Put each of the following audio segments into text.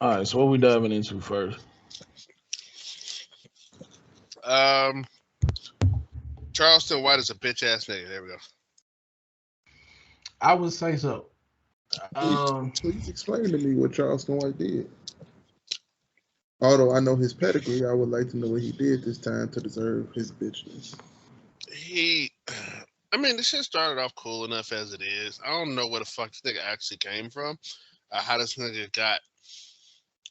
All right, so what we diving into first? Um, Charleston White is a bitch ass nigga. There we go. I would say so. Please, Um, please explain to me what Charleston White did. Although I know his pedigree, I would like to know what he did this time to deserve his bitchness. He, I mean, the shit started off cool enough as it is. I don't know where the fuck this nigga actually came from. How this nigga got,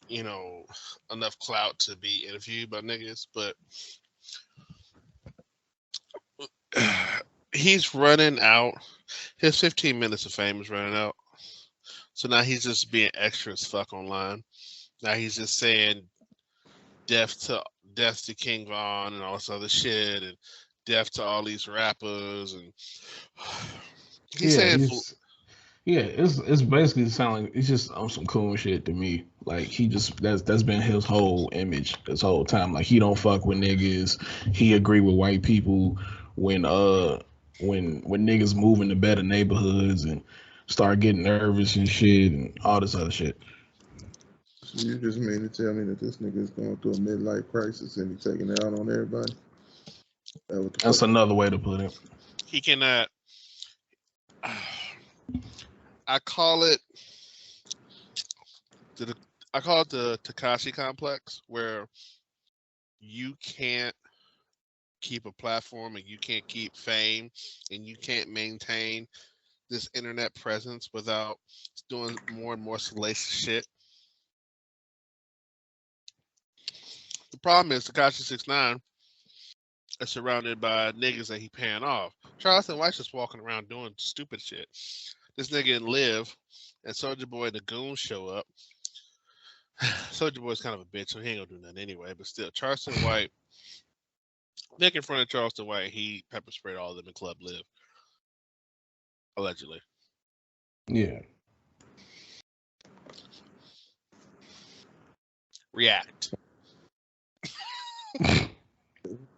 you know, enough clout to be interviewed by niggas, but he's running out. His 15 minutes of fame is running out. So now he's just being extra as fuck online. Now he's just saying death to death to King Von and all this other shit, and death to all these rappers, and he's yeah, saying it's basically sounding it's just on some cool shit to me. Like he just that's been his whole image this whole time. Like he don't fuck with niggas. He agree with white people when when niggas move into better neighborhoods and start getting nervous and shit and all this other shit. So you just mean to tell me that this nigga is going through a midlife crisis and he's taking it out on everybody? That what the That's fuck? another way to put it. he cannot. I call it the I call it the Takashi complex, where you can't keep a platform and you can't keep fame and you can't maintain this internet presence without doing more and more salacious shit. The problem is Takashi 69 is surrounded by niggas that he paying off. Charleston White's just walking around doing stupid shit. This nigga in Live and Soldier Boy and the Goons show up. Soldier Boy's kind of a bitch, so he ain't gonna do nothing anyway. But still, Charleston White, Nick in front of Charleston White, he pepper sprayed all of them in Club Live, allegedly. Yeah. React.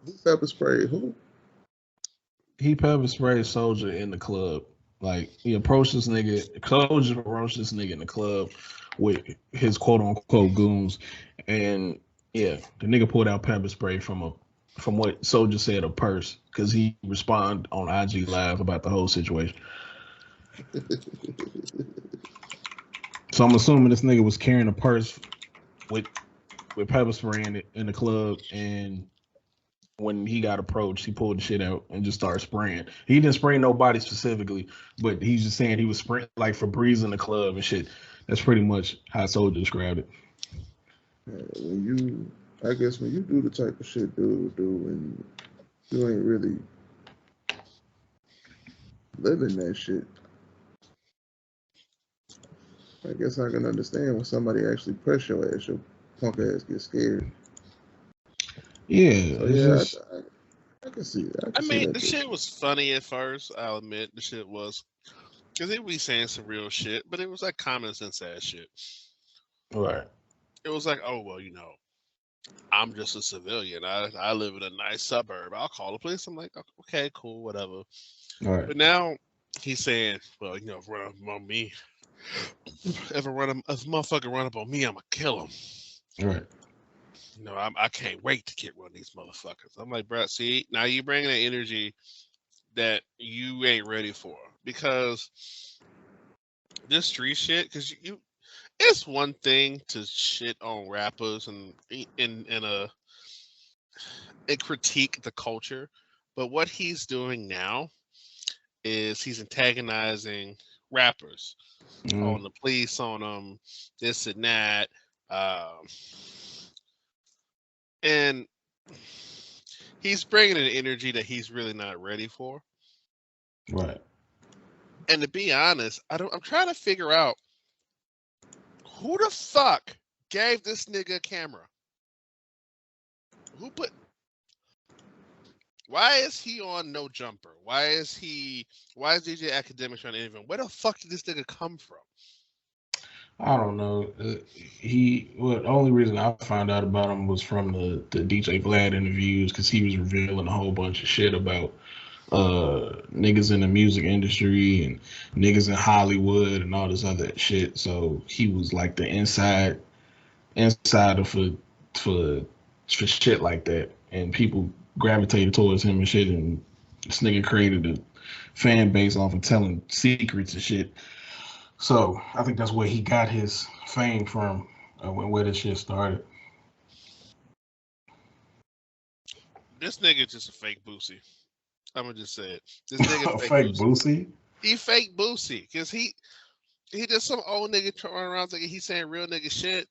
Who pepper sprayed who? He pepper sprayed Soldier in the club. Like he approached this nigga. Soldier approached this nigga in the club with his quote unquote goons, and yeah, the nigga pulled out pepper spray from what Soldier said a purse because he responded on IG Live about the whole situation. So I'm assuming this nigga was carrying a purse with pepper spray in it in the club, and when he got approached, he pulled the shit out and just started spraying. He didn't spray nobody specifically, but he's just saying he was spraying like Febreze in the club and shit. That's pretty much how Soldier described it. I guess when you do the type of shit dudes do, and you ain't really living that shit, I guess I can understand when somebody actually press your ass, your punk ass get scared. Yeah, So it's yeah, just I can see that. I I can see mean, that. the shit was funny at first. I'll admit the shit was, because they be saying some real shit, but it was like common sense ass shit. right. It was like, oh well, I'm just a civilian. I live in a nice suburb. I'll call the police. I'm like, okay, cool, whatever. All right. But now he's saying, well, if run up on me, if a motherfucker run up on me, I'ma kill him. All right. I can't wait to get one of these motherfuckers. I'm like, bro, see, now you bringing an energy that you ain't ready for, because this street shit, because it's one thing to shit on rappers and critique the culture, but what he's doing now is he's antagonizing rappers, on the police, on them, this and that, and he's bringing an energy that he's really not ready for. Right. And to be honest, I'm trying to figure out who the fuck gave this nigga a camera. Why is he on No Jumper? Why is DJ Academic trying to interview him? Where the fuck did this nigga come from? I don't know. The only reason I found out about him was from the DJ Vlad interviews because he was revealing a whole bunch of shit about niggas in the music industry and niggas in Hollywood and all this other shit. So he was like the inside insider for shit like that, and people gravitated towards him and shit. And this nigga created a fan base off of telling secrets and shit. So I think that's where he got his fame from, where this shit started. This nigga just a fake Boosie. I'm gonna just say it. This nigga fake Boosie. He fake Boosie because he just some old nigga running around thinking he's saying real nigga shit.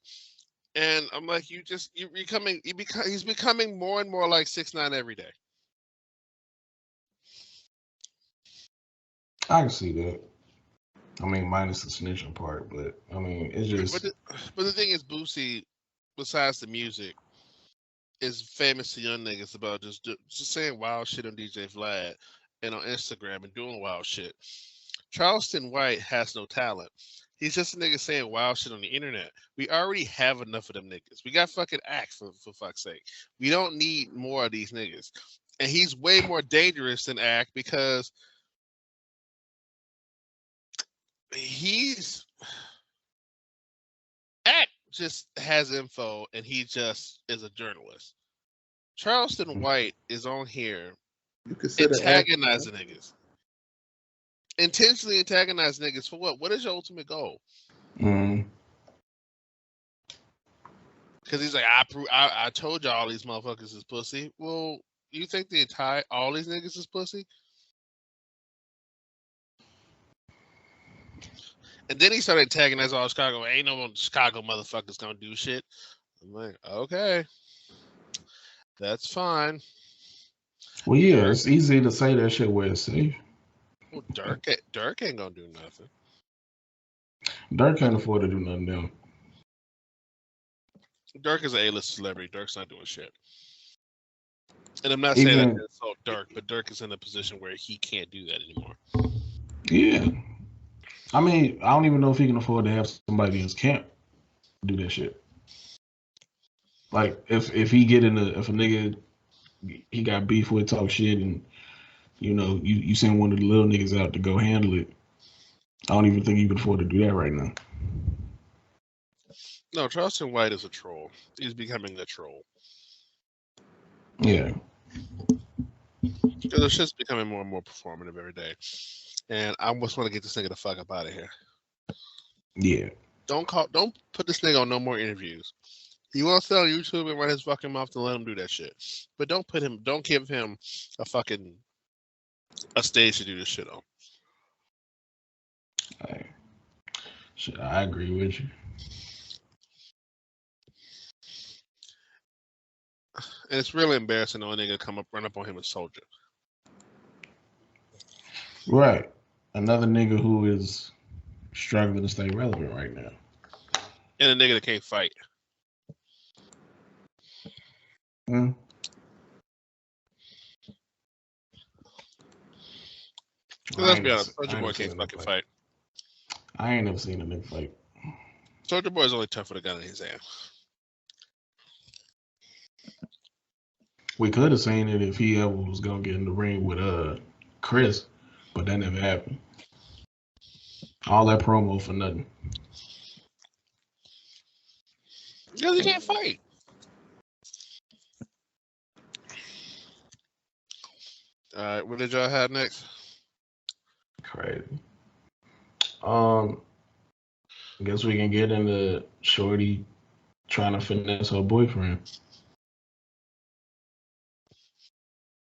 And I'm like, he's becoming more and more like 6ix9ine every day. I can see that. I mean, minus the snitching part, but I mean, it's just. But the thing is, Boosie, besides the music, is famous to young niggas about just saying wild shit on DJ Vlad and on Instagram and doing wild shit. Charleston White has no talent. He's just a nigga saying wild shit on the internet. We already have enough of them niggas. We got fucking Axe for fuck's sake. We don't need more of these niggas. And he's way more dangerous than Axe because Axe just has info and he just is a journalist. Charleston White is on here antagonizing niggas. Intentionally antagonize niggas for what? What is your ultimate goal? Because he's like, I told y'all all these motherfuckers is pussy. Well, you think all these niggas is pussy? And then he started antagonizing all Chicago. Ain't no Chicago motherfuckers gonna do shit. I'm like, okay, that's fine. Well, yeah, it's easy to say that shit where it's safe. Well, Dirk ain't gonna do nothing. Dirk can't afford to do nothing down. Dirk is an A-list celebrity. Dirk's not doing shit. And I'm not saying that to insult Dirk, but Dirk is in a position where he can't do that anymore. Yeah. I mean, I don't even know if he can afford to have somebody in his camp do that shit. Like, if he if a nigga, he got beef with, talk shit, and, you know, you send one of the little niggas out to go handle it, I don't even think you can afford to do that right now. No, Charleston White is a troll. He's becoming a troll. Yeah. Because it's just becoming more and more performative every day. And I just want to get this nigga the fuck up out of here. Yeah. Don't put this nigga on no more interviews. He wants to sit on YouTube and run his fucking mouth and let him do that shit. But don't give him a stage to do this shit on. I agree with you. And it's really embarrassing when a nigga run up on him and soldier. Right. Another nigga who is struggling to stay relevant right now. And a nigga that can't fight. Let's be honest, Soulja Boy can't fucking fight. I ain't never seen a nigga fight. Soulja Boy is only tough with a gun in his hand. We could have seen it if he ever was gonna get in the ring with Chris, but that never happened. All that promo for nothing. Because he can't fight. All right, what did y'all have next? Crazy. I guess we can get into Shorty trying to finesse her boyfriend.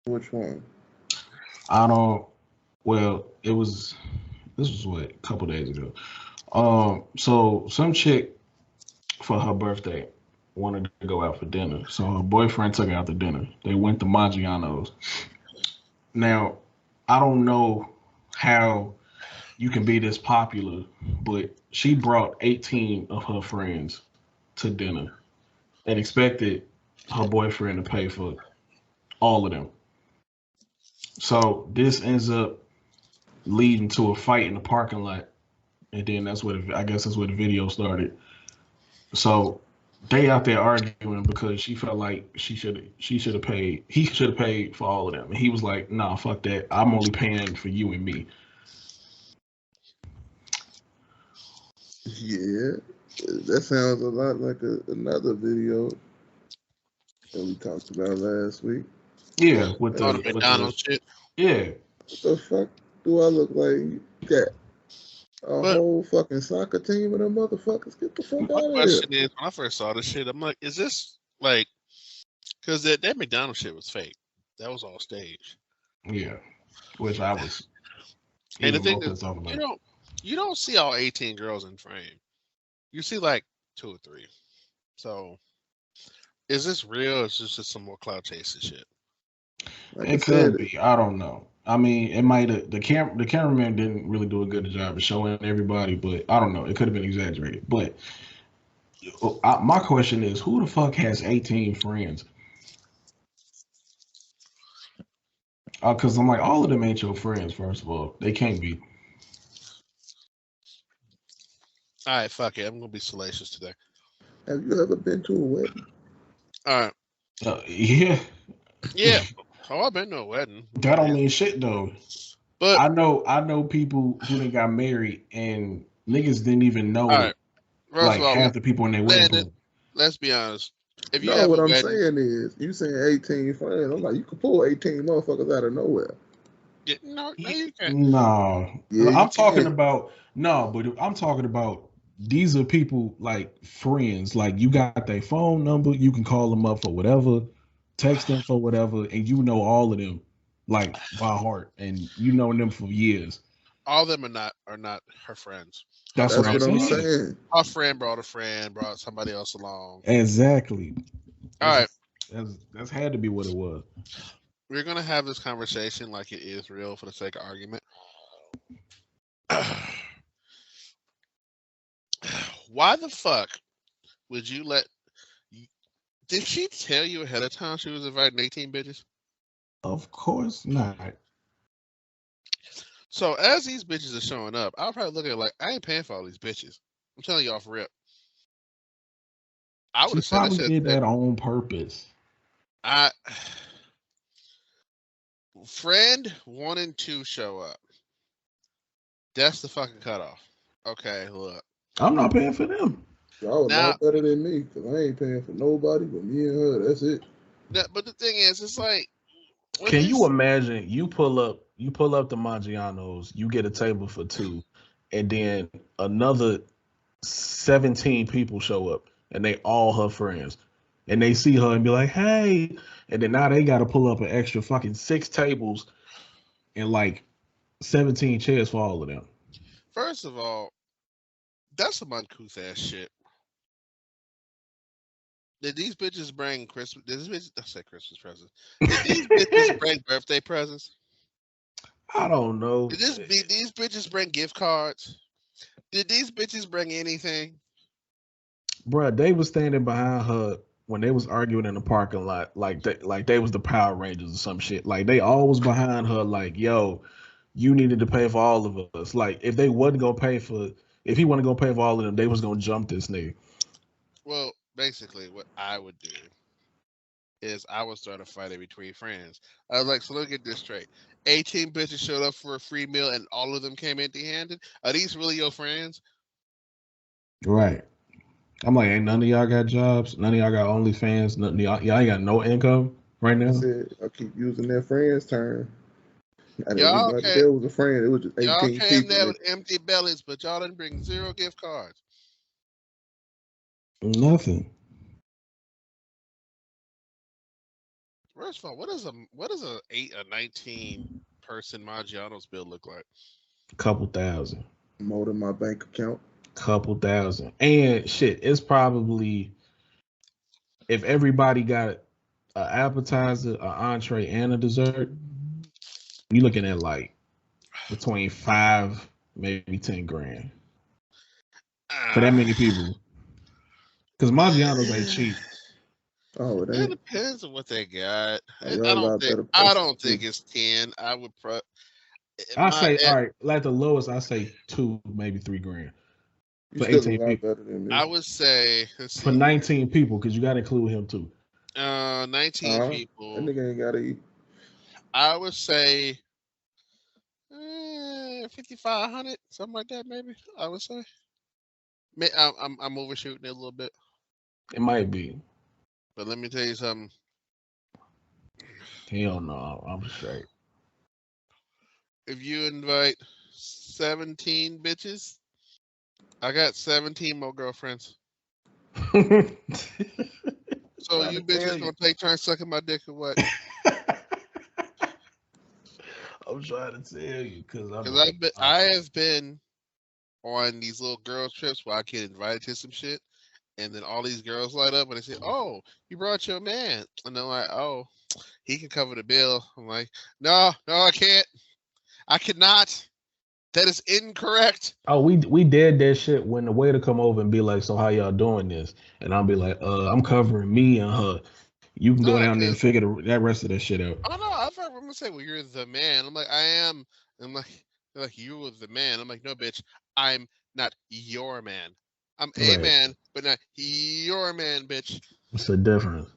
Which one? This was what, a couple days ago. So some chick for her birthday wanted to go out for dinner. So her boyfriend took her out to dinner. They went to Maggiano's. Now, I don't know how you can be this popular, but she brought 18 of her friends to dinner and expected her boyfriend to pay for all of them. So this ends up leading to a fight in the parking lot, and then that's where the video started. So they out there arguing because she felt like he should have paid for all of them, and he was like, "Nah, fuck that. I'm only paying for you and me." Yeah. That sounds a lot like another video that we talked about last week. Yeah, with Oh, the the McDonald's shit. yeah. What the fuck do I look like? You got a But whole fucking soccer team of them motherfuckers. Get the fuck my out of here. question is, when I first saw this shit, I'm like, is this like, because that McDonald's shit was fake. That was all staged. Yeah, which I was And the even thing more is, pissed off about. you don't see all 18 girls in frame. You see like 2 or 3. So, is this real? Or is this just some more cloud chasing shit? Like I It said, could be. I don't know. I mean, it might have the cameraman didn't really do a good job of showing everybody, but I don't know. It could have been exaggerated. But my question is, who the fuck has 18 friends? Because I'm like, all of them ain't your friends. First of all, they can't be. All right, fuck it. I'm gonna be salacious today. have you ever been to a wedding? All right. Yeah, Yeah. Oh, I've been to a wedding. that don't mean shit though. But I know people who done got married and niggas didn't even know all right. First like of all, half the people in their wedding Landon, party. let's be honest. If you No, have what a I'm wedding, saying is, you saying 18 friends. I'm like, you can pull 18 motherfuckers out of nowhere. no, you can't. No, Yeah, you I'm talking can. about no, but I'm talking about these are people like friends. Like you got their phone number, you can call them up for whatever, text them for whatever, and you know all of them like by heart, and you know them for years. All of them are not her friends. Her That's what That's I'm what friend I'm brought saying. saying. her friend brought a friend, brought somebody else along. Exactly. All right, That's had to be what it was. we're gonna have this conversation like it is real for the sake of argument. Why the fuck would you let? Did she tell you ahead of time she was inviting 18 bitches? Of course not. So as these bitches are showing up, I'll probably look at it like I ain't paying for all these bitches. I'm telling you off rip. I would She have said that probably shit at did the that table. on purpose. I friend 1 and 2 show up. That's the fucking cutoff. Okay, look. I'm not paying for them. Y'all a Now, lot better than me, because I ain't paying for nobody but me and her. That's it. but the thing is, it's like when Can you this. imagine you pull up the Maggiano's, you get a table for 2, and then another 17 people show up and they all her friends. And they see her and be like, hey. And then now they gotta pull up an extra fucking 6 tables and like 17 chairs for all of them. First of all, that's some uncouth ass shit. Did these bitches bring Christmas? I say Christmas presents. Did these bitches bring birthday presents? I don't know. Did these bitches bring gift cards? Did these bitches bring anything? Bruh, they was standing behind her when they was arguing in the parking lot, like they was the Power Rangers or some shit. Like they always behind her, like, yo, you needed to pay for all of us. Like if they wasn't gonna pay for, if he wasn't gonna pay for all of them, they was gonna jump this nigga. Well, basically, what I would do is I would start a fight in between friends. I was like, so let me get this straight. 18 bitches showed up for a free meal and all of them came empty-handed. Are these really your friends? Right. I'm like, ain't none of y'all got jobs. None of y'all got OnlyFans. None of y'all ain't got no income right I now. said, I keep using that friends term. Not Y'all everybody came, there was a friend. It was just y'all 18 came people. there with empty bellies, but y'all didn't bring 0 gift cards. Nothing. First of all, what is a 19 person Maggiano's bill look like? Couple thousand. More than my bank account. Couple thousand. And shit, it's probably, if everybody got an appetizer, an entree, and a dessert, you looking at like between 5, maybe 10 grand for that many people. Because Maggiano's ain't cheap. Oh, it It ain't. depends on what they got. Oh, y'all a lot better I prices don't too. think it's 10. I would I say, all right, like the lowest, I say 2, maybe 3 grand You for still a 18 lot people. better than me. I would say let's For see. 19 people, because you got to include him too. 19 That people. nigga ain't gotta eat. I would say 5,500, something like that, maybe. I would say. I'm overshooting it a little bit, It might be. but let me tell you something. Hell no, I'm straight. If you invite 17 bitches, I got 17 more girlfriends. So you bitches gonna take turns sucking my dick or what? I'm trying to tell you because I have been on these little girl trips where I get invited to some shit, and then all these girls light up and they say, "Oh, you brought your man," and they're like, "Oh, he can cover the bill." I'm like, "No, I can't. I cannot. That is incorrect." Oh, we did that shit when the waiter come over and be like, "So how y'all doing this?" And I'll be like, "I'm covering me and her. You can go No, down there and figure that rest of that shit out." oh no, I've heard women say, "Well, you're the man." I'm like, "I am." I'm like, they're like, "You were the man." I'm like, "No, bitch, I'm not your man. I'm a Right. man, but not your man, bitch." It's a difference.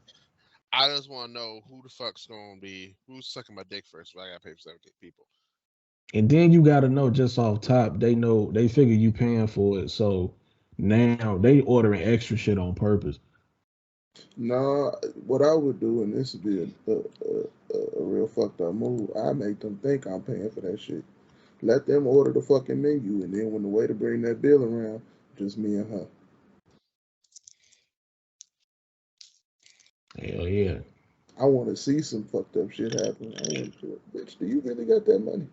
I just want to know who the fuck's gonna be who's sucking my dick first. If I gotta pay for 17 people. And then you got to know just off top, they figure you paying for it, so now they ordering extra shit on purpose. No, what I would do, and this would be a real fucked up move, I make them think I'm paying for that shit. Let them order the fucking menu, and then when the waiter bring that bill around, just me and her. Hell yeah. I want to see some fucked up shit happen. I want to, bitch, do you really got that money?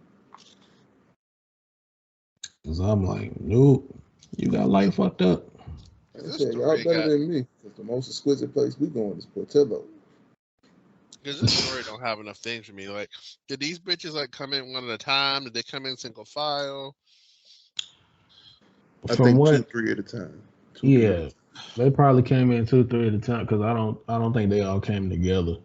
Cause I'm like, nope, you got life fucked up. I said, y'all better than me, because the most exquisite place we going is Portillo. Because this story don't have enough things for me. Like, did these bitches like come in one at a time? Did they come in single file? I think 2, 3 at a time. Yeah, they probably came in 2, 3 at a time. Cause I don't think they all came together.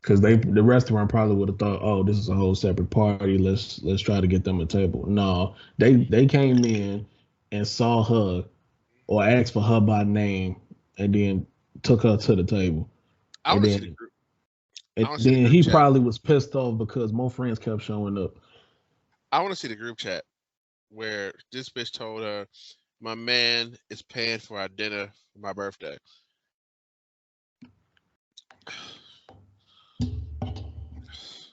Cause the restaurant probably would have thought, oh, this is a whole separate party. Let's try to get them a table. No, they came in and saw her or asked for her by name and then took her to the table. I want to see the group. And then he probably was pissed off because more friends kept showing up. I want to see the group chat where this bitch told her, "My man is paying for our dinner for my birthday."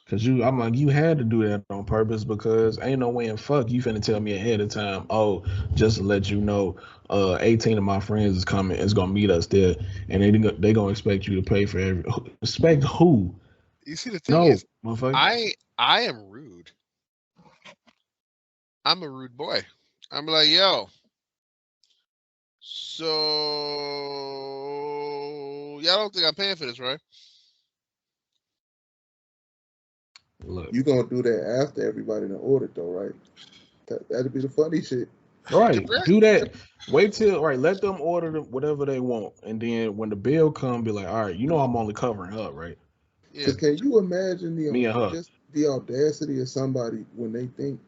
Cause I'm like, you had to do that on purpose because ain't no way in fuck you finna tell me ahead of time. Oh, just to let you know, 18 of my friends is coming, is gonna meet us there, and they gonna expect you to pay for expect who? You see, the thing is, I am rude. I'm a rude boy. I'm like, yo. So y'all don't think I'm paying for this, right? Look, you gonna do that after everybody done ordered though, right? That'd be the funny shit. Right. Do that. Wait till let them order whatever they want. And then when the bill come, be like, all right, you know I'm only covering up, right? Because can you imagine just the audacity of somebody when they think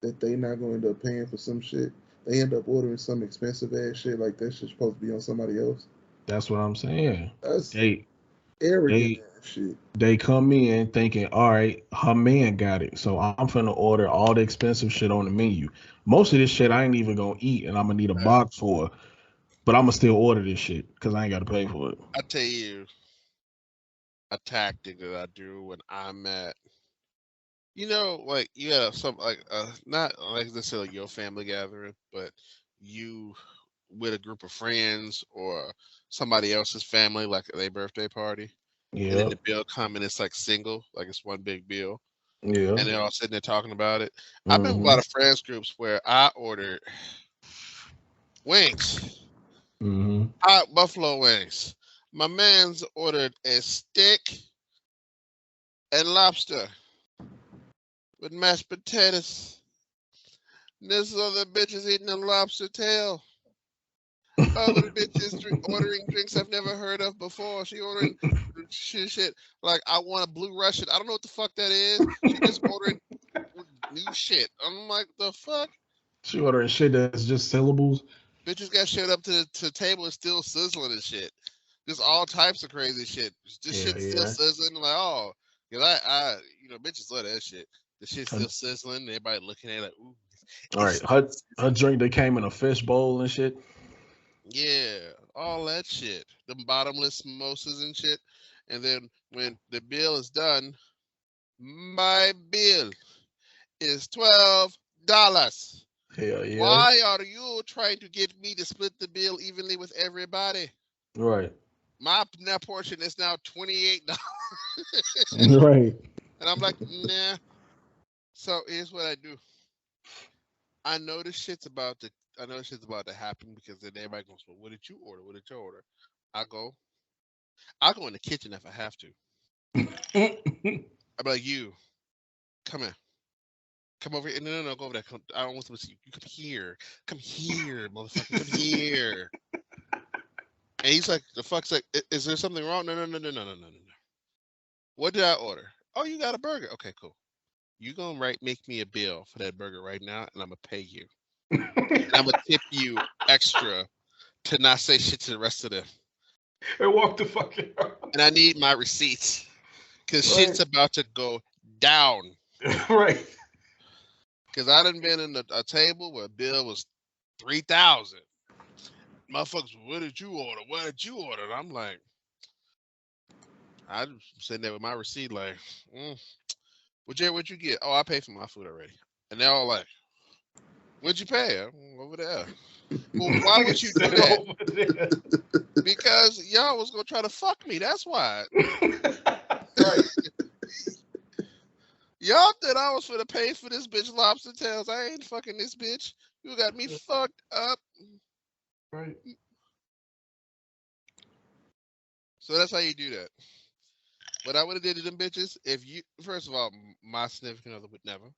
that they not going to end up paying for some shit, they end up ordering some expensive ass shit like that shit's supposed to be on somebody else? That's what I'm saying. That's arrogant ass shit. They come in thinking, all right, her man got it. So I'm finna order all the expensive shit on the menu. Most of this shit I ain't even gonna eat and I'm gonna need a box for, but I'm gonna still order this shit because I ain't gotta pay for it. I tell you a tactic that I do when I'm at, like you have some not like necessarily your family gathering, but you with a group of friends or somebody else's family, like their birthday party. Yeah. And then the bill come and it's like single, like it's one big bill. Yeah. And they're all sitting there talking about it. I've been with a lot of friends groups where I ordered wings, hot buffalo wings. My man's ordered a steak and lobster with mashed potatoes. And this other bitch is eating a lobster tail. Other bitches ordering drinks I've never heard of before. She ordering shit like I want a Blue Russian. I don't know what the fuck that is. She just ordering new shit. I'm like, the fuck? She ordering shit that's just syllables. Bitches got shit up to the table and still sizzling and shit. Just all types of crazy shit. This shit's still sizzling. I'm like, oh, cause I bitches love that shit. The shit's still sizzling. Everybody looking at it like, ooh. All right, her drink that came in a fish bowl and shit. Yeah, all that shit. Them bottomless mimosas and shit. And then when the bill is done, my bill is $12. Hell yeah. Why are you trying to get me to split the bill evenly with everybody? Right. My net portion is now $28. Right. And I'm like, nah. So here's what I do. I know this shit's about to happen because then everybody goes, well, what did you order? What did you order? I'll go in the kitchen if I have to. I'll be like, you, come here. Come over here. No, go over there. I don't want to see you. You come here. Come here, motherfucker. Come here. And he's like, the fuck's like, is there something wrong? No. What did I order? Oh, you got a burger. Okay, cool. You gonna make me a bill for that burger right now, and I'm gonna pay you. And I'm gonna tip you extra to not say shit to the rest of them. And walk the fuck out. And I need my receipts because Right. shit's about to go down. Right. Because I done been in a table where a bill was $3,000. Motherfuckers, what did you order? What did you order? And I'm like, I'm sitting there with my receipt, like, what'd you get? Oh, I paid for my food already. And they're all like, what'd you pay? Over there. Well, why would you do that? Because y'all was gonna try to fuck me. That's why. Right. Y'all thought I was finna pay for this bitch lobster tails. I ain't fucking this bitch. You got me fucked up. Right. So that's how you do that. What I would have did to them bitches, if you, first of all, my significant other would never.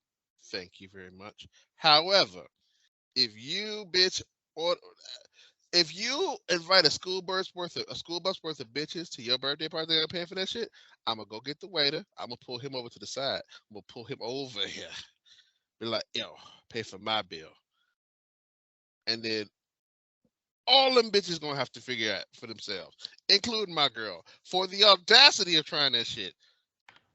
Thank you very much. However, if you bitch or if you invite a school bus worth of bitches to your birthday party, they're paying for that shit. I'm gonna go get the waiter. I'm gonna pull him over to the side. I'm gonna pull him over here. Be like, yo, pay for my bill. And then all them bitches gonna have to figure out for themselves, including my girl, for the audacity of trying that shit.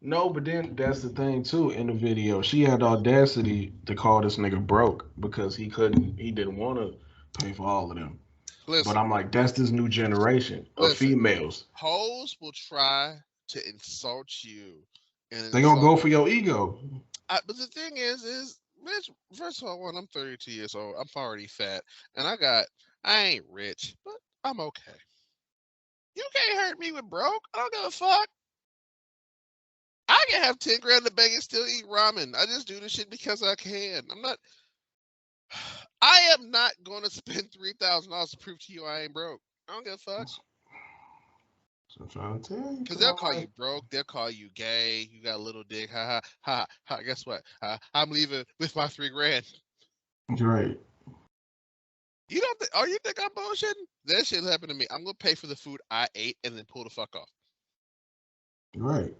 No, but then that's the thing too. In the video, she had the audacity to call this nigga broke because he didn't want to pay for all of them. Listen, but I'm like, that's this new generation of females. Hoes will try to insult you, and they gonna go for your ego. But the thing is, bitch, first of all, I'm 32 years old. I'm already fat, and I ain't rich, but I'm okay. You can't hurt me with broke. I don't give a fuck. I can have 10 grand in the bank and still eat ramen. I just do this shit because I can. I am not going to spend $3,000 to prove to you I ain't broke. I don't give a fuck. I'm trying to tell you. Because they'll call you broke. They'll call you gay. You got a little dick. Ha ha ha. Guess what? I'm leaving with my $3 grand. Right. You think I'm bullshitting? That shit happened to me. I'm gonna pay for the food I ate and then pull the fuck off. Right.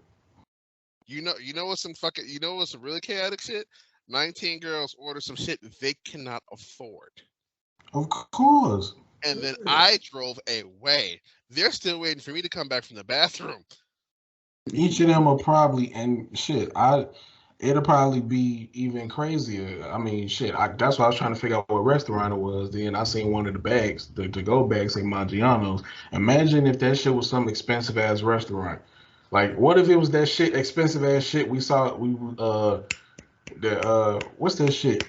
You know what's some really chaotic shit? 19 girls order some shit they cannot afford. Of course. And then I drove away. They're still waiting for me to come back from the bathroom. Each of them will probably, and shit, it'll probably be even crazier. I mean, shit, that's why I was trying to figure out what restaurant it was. Then I seen one of the bags, the to-go bags, say Maggiano's. Imagine if that shit was some expensive ass restaurant. Like, what if it was that shit, expensive ass shit we saw? What's that shit?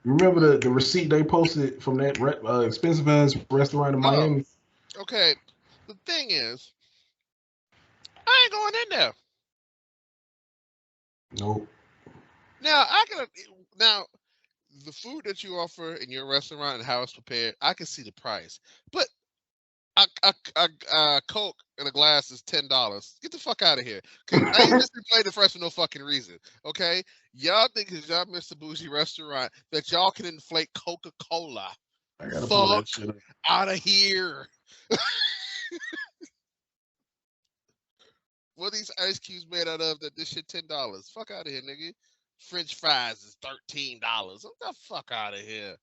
You remember the receipt they posted from that expensive ass restaurant in Miami? Okay, the thing is, I ain't going in there. Nope. Now the food that you offer in your restaurant and how it's prepared, I can see the price. But a Coke in a glass is $10. Get the fuck out of here. I ain't just been playing the fresh for no fucking reason. Okay? Y'all think because y'all Mr. Bougie restaurant that y'all can inflate Coca-Cola. I gotta pull that shit up. Out of here. What are these ice cubes made out of that this shit $10? Fuck out of here, nigga. French fries is $13. Get the fuck out of here.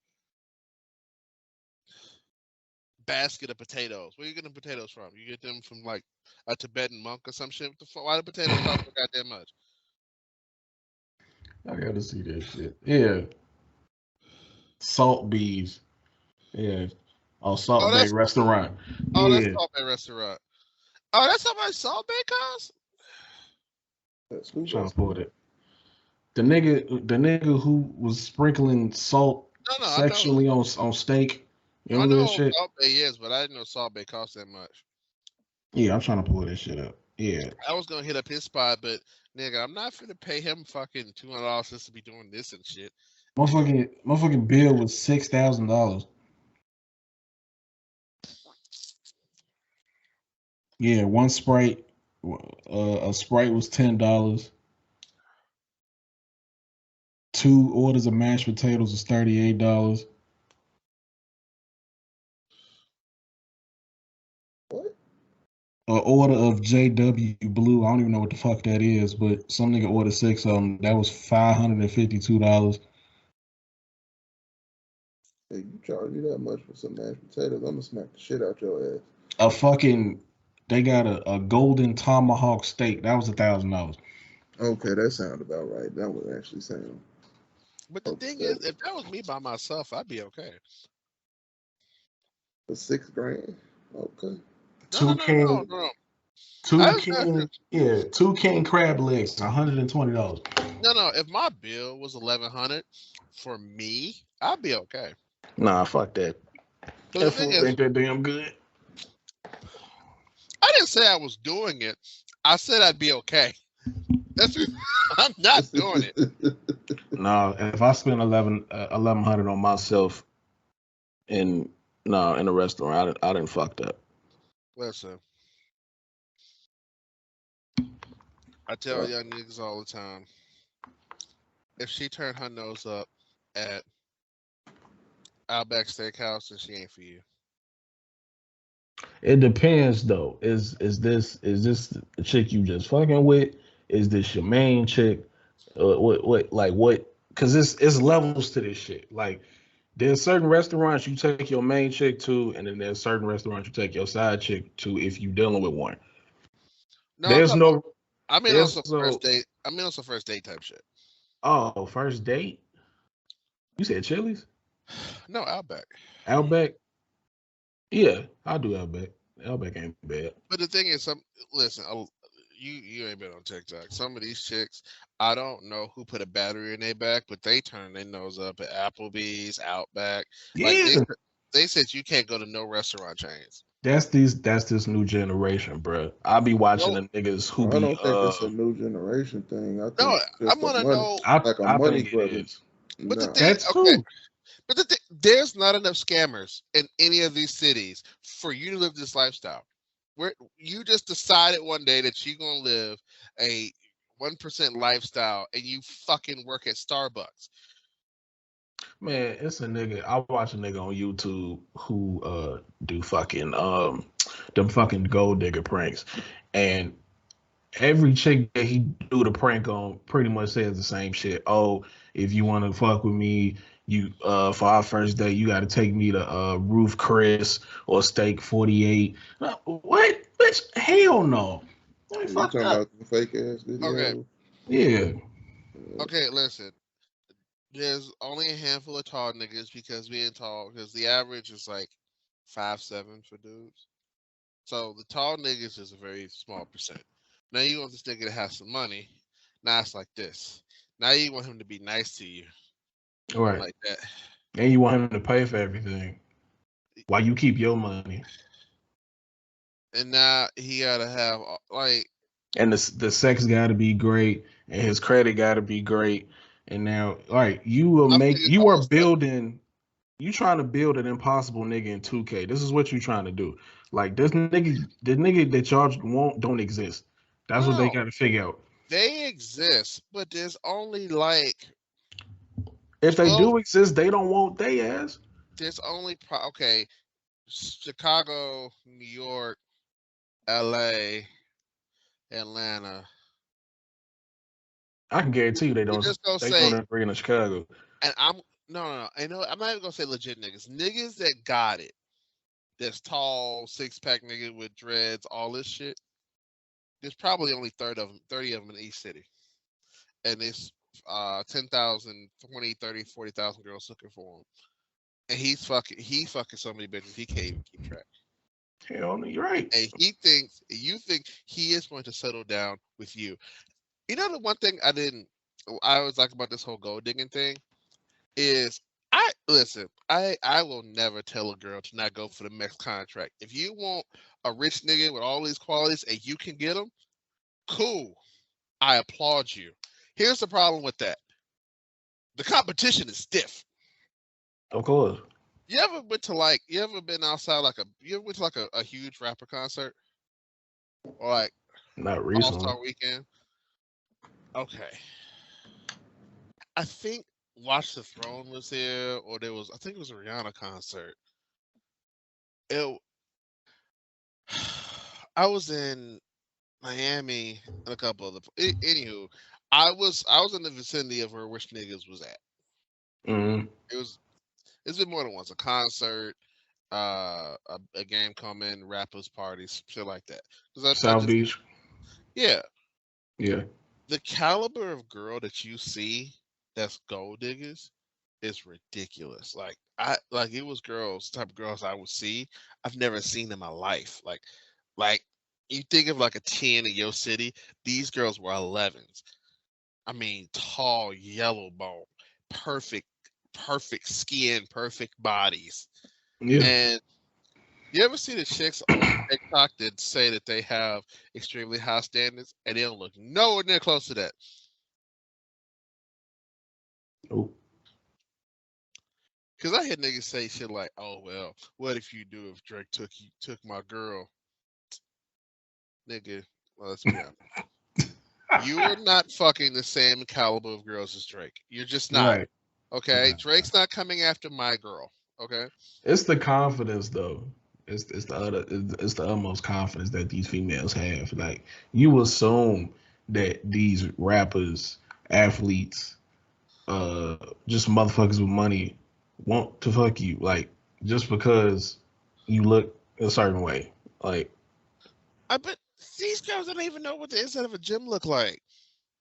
Basket of potatoes. Where you getting potatoes from? You get them from like a Tibetan monk or some shit? What the fuck? Why the potatoes cost so goddamn much? I gotta see that shit. Yeah. Salt bees. Yeah. Oh, Salt Oh, Bay that's Restaurant. that's Yeah. Salt Bay Restaurant. Oh, that's how much Salt Bay costs? That's who Trying goes to pull it. The nigga who was sprinkling salt No, I know. sexually on steak. You I remember that know shit? Salt Bay is, but I didn't know Salt Bay cost that much. Yeah, I'm trying to pull this shit up. Yeah. I was gonna hit up his spot, but nigga, I'm not finna pay him fucking $200 just to be doing this and shit. Motherfucking bill was $6,000. Yeah, one Sprite, a Sprite was $10. 2 orders of mashed potatoes was $38. What? An order of JW Blue, I don't even know what the fuck that is, but some nigga ordered 6 of them. That was $552. Hey, you charge you that much for some mashed potatoes? I'm gonna smack the shit out your ass. They got a golden tomahawk steak. That was $1,000. Okay, that sounds about right. That would actually sound. But the thing is, if that was me by myself, I'd be okay. For $6,000. Okay. Two king, No. two king crab legs, $120. No. If my bill was $1,100 for me, I'd be okay. Nah, fuck that. But the thing is, ain't that damn good. I didn't say I was doing it. I said I'd be okay. I'm not doing it. No, if I spend 1,100 on myself in a restaurant, I didn't fuck that. Listen, I tell young niggas all the time, if she turned her nose up at Outback Steakhouse, then she ain't for you. It depends though. Is this the chick you just fucking with? Is this your main chick? What? Because it's levels to this shit. Like there's certain restaurants you take your main chick to, and then there's certain restaurants you take your side chick to if you dealing with one. No, There's no. I mean, There's also first date. I mean, also first date type shit. Oh, first date? You said Chili's? No, Outback. Outback? Yeah, I'll do Outback. Outback ain't bad. But the thing is, listen, you ain't been on TikTok. Some of these chicks, I don't know who put a battery in their back, but they turn their nose up at Applebee's, Outback. Like Yeah. they said you can't go to no restaurant chains. That's this new generation, bro. I be watching the niggas who I don't think it's a new generation thing. I think I want to know. Like a money think grab. it is. But the thing, That's okay. too. But there's not enough scammers in any of these cities for you to live this lifestyle. Where you just decided one day that you're gonna live a 1% lifestyle and you fucking work at Starbucks. Man, it's a nigga. I watch a nigga on YouTube who do fucking them fucking gold digger pranks. And every chick that he do the prank on pretty much says the same shit. Oh, if you want to fuck with me, you for our first date, you got to take me to Roof Chris or Steak 48. What? Bitch, hell no. You talking about the fake ass video? Okay. Yeah. Okay, listen. There's only a handful of tall niggas because the average is like 5'7" for dudes. So the tall niggas is a very small percent. Now you want this nigga to have some money. Now it's like this. Now you want him to be nice to you. Right. Like that. And you want him to pay for everything while you keep your money. And now he gotta have and the sex got to be great, and his credit got to be great. And now, you are building. You trying to build an impossible nigga in 2K. This is what you trying to do. Like the nigga that y'all don't exist. That's what they got to figure out. They exist, but there's only if they do exist, they don't want they ass. There's only Chicago, New York, LA, Atlanta. I can guarantee you they don't. They don't bring in Chicago. And no. I know I'm not even gonna say legit niggas. Niggas that got it. That's tall, 6-pack nigga with dreads, all this shit. There's probably only 30 of them in each city, and it's 10,000, 20, 30, 40,000 girls looking for them. and he fucking so many bitches he can't even keep track. Hell, you're right. And you think he is going to settle down with you. You know, the one thing I always like about this whole gold digging thing is I will never tell a girl to not go for the next contract. If you want a rich nigga with all these qualities and you can get them, cool. I applaud you. Here's the problem with that. The competition is stiff. Of course. You ever been outside you ever went to like a huge rapper concert? Or like Not recently. All-Star Weekend? Okay. I think Watch the Throne was here, or I think it was a Rihanna concert. I was in Miami and a couple other. Anywho, I was in the vicinity of where Rich Niggas was at. Mm-hmm. It's been more than once. A concert, a game coming, rappers parties, shit like that. South Beach. Yeah. Yeah. The caliber of girl that you see that's gold diggers is ridiculous. Like it was type of girls I would see. I've never seen in my life. Like you think of like a 10 in your city, these girls were 11s. I mean, tall, yellow bone, perfect skin, perfect bodies. Yeah. And you ever see the chicks on TikTok that say that they have extremely high standards and they don't look nowhere near close to that? Oh. Because I hear niggas say shit like, "Oh well, what if Drake took my girl?" Nigga, well, let's be honest. You are not fucking the same caliber of girls as Drake. You're just not. Right. Okay, Drake's not coming after my girl. Okay. It's the confidence though. It's the utmost confidence that these females have. Like you assume that these rappers, athletes, just motherfuckers with money want to fuck you. Like just because you look a certain way. Like I bet these girls don't even know what the inside of a gym look like.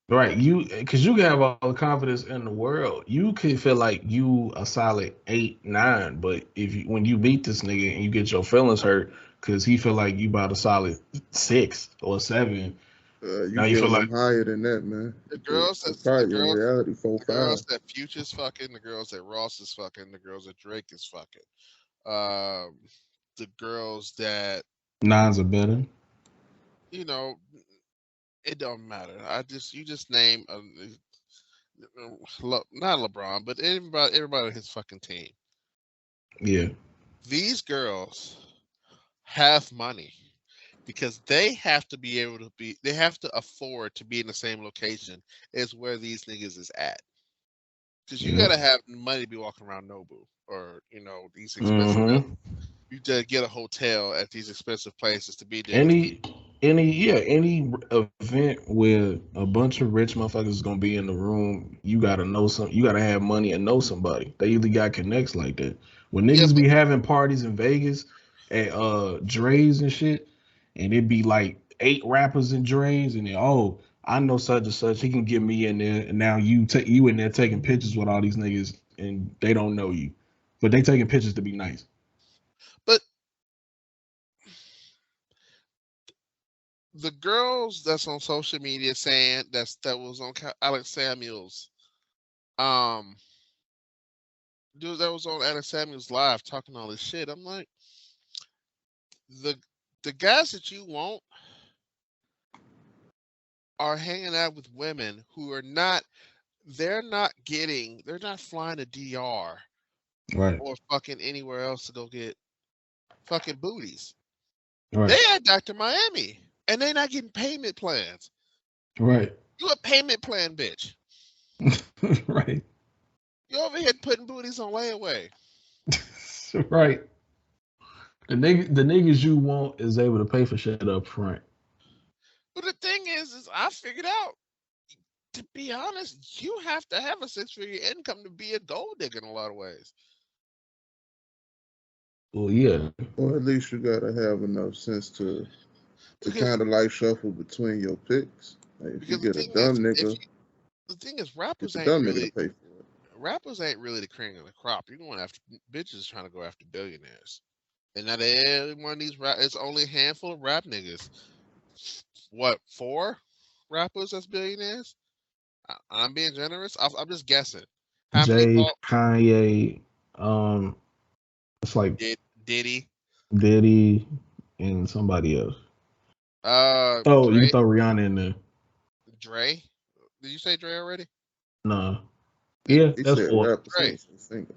right, because you can have all the confidence in the world. You can feel like you a solid 8, 9, but when you beat this nigga and you get your feelings hurt because he feel like you about a solid 6 or 7, you now you feel like higher than that, man. The girls that reality 4, 5. The girls that Future's fucking, the girls that Ross is fucking, the girls that Drake is fucking, the girls that 9s are better. You know, it don't matter. You just name not LeBron, but everybody on his fucking team. Yeah. These girls have money because they have to they have to afford to be in the same location as where these niggas is at. Because you gotta have money to be walking around Nobu or these expensive. You get a hotel at these expensive places to be there. Any event where a bunch of rich motherfuckers is gonna be in the room, you gotta have money and know somebody. They either got connects like that. When niggas be having parties in Vegas at Dre's and shit, and it be like 8 rappers in Dre's, and I know such and such, he can get me in there, and now you in there taking pictures with all these niggas and they don't know you. But they taking pictures to be nice. But the girls that's on social media saying that was on Alex Samuels, dude that was on Alex Samuels live talking all this shit. I'm like, the guys that you want are hanging out with women who are not. They're not flying to DR, right, or fucking anywhere else to go get fucking booties. Right. They at Dr. Miami. And they not getting payment plans. Right. You a payment plan, bitch. Right. You over here putting booties on layaway. Right. The niggas you want is able to pay for shit up front. But the thing is I figured out, to be honest, you have to have a 6-figure income to be a gold digger in a lot of ways. Well, yeah. Or at least you gotta have enough sense to kind of like shuffle between your picks. Like if you get a dumb nigga, the thing is, rappers get ain't dumb really. Nigga to pay for it. rappers ain't really the cream of the crop. You're going after bitches trying to go after billionaires. And not every one of these rap. It's only a handful of rap niggas. What, 4 rappers that's billionaires? I'm being generous. I'm just guessing. How many? Jay, Kanye, it's like Diddy. Diddy, and somebody else. Dre, you can throw Rihanna in there. Dre. Did you say Dre already? No. Yeah, He that's said 4. rappers, Right. singers.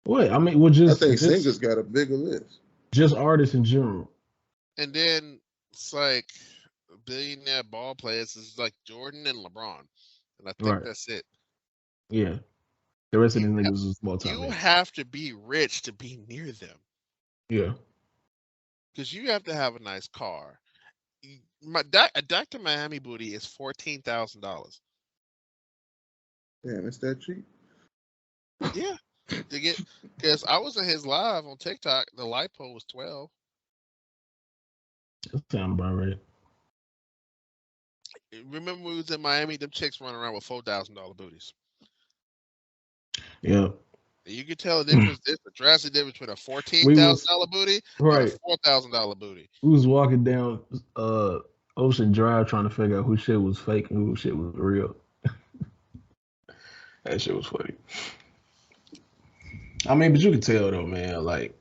What? I mean, well, I think singers got a bigger list. just artists in general. And then it's like billionaire ball players is like Jordan and LeBron, and I think Right. that's it. Yeah. The rest of You these niggas is You multi-million. have to be rich to be near them Yeah. because you have to have a nice car. A Dr. Miami booty is $14,000. Damn, it's that cheap. Yeah, to get because I was in his live on TikTok. The lipo was 12. That sound about right. Remember when we was in Miami? Them chicks running around with $4,000 booties. Yeah. You can tell the difference. There's a drastic difference between a $14,000 booty right. and a $4,000 booty. We was walking down Ocean Drive trying to figure out who shit was fake and who shit was real. That shit was funny. I mean, but you could tell though, man. Like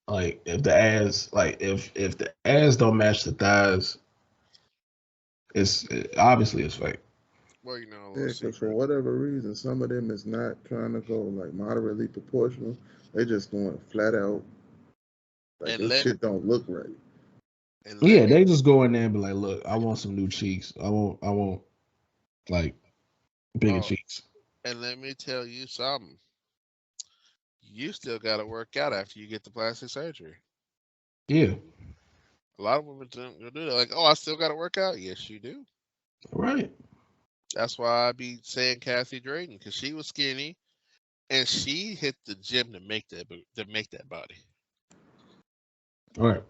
if the ass, if the ass don't match the thighs, obviously it's fake. Well, you know, Yeah, because for whatever reason, some of them is not trying to go like moderately proportional. They just going flat out. Like this shit don't look right. Yeah, they just go in there and be like, "Look, I want some new cheeks. I want like bigger cheeks." And let me tell you something. You still got to work out after you get the plastic surgery. Yeah. A lot of women don't do that. Like, oh, I still got to work out. Yes, you do. Right. That's why I be saying Kathy Drayton because she was skinny, and she hit the gym to make that body. All right.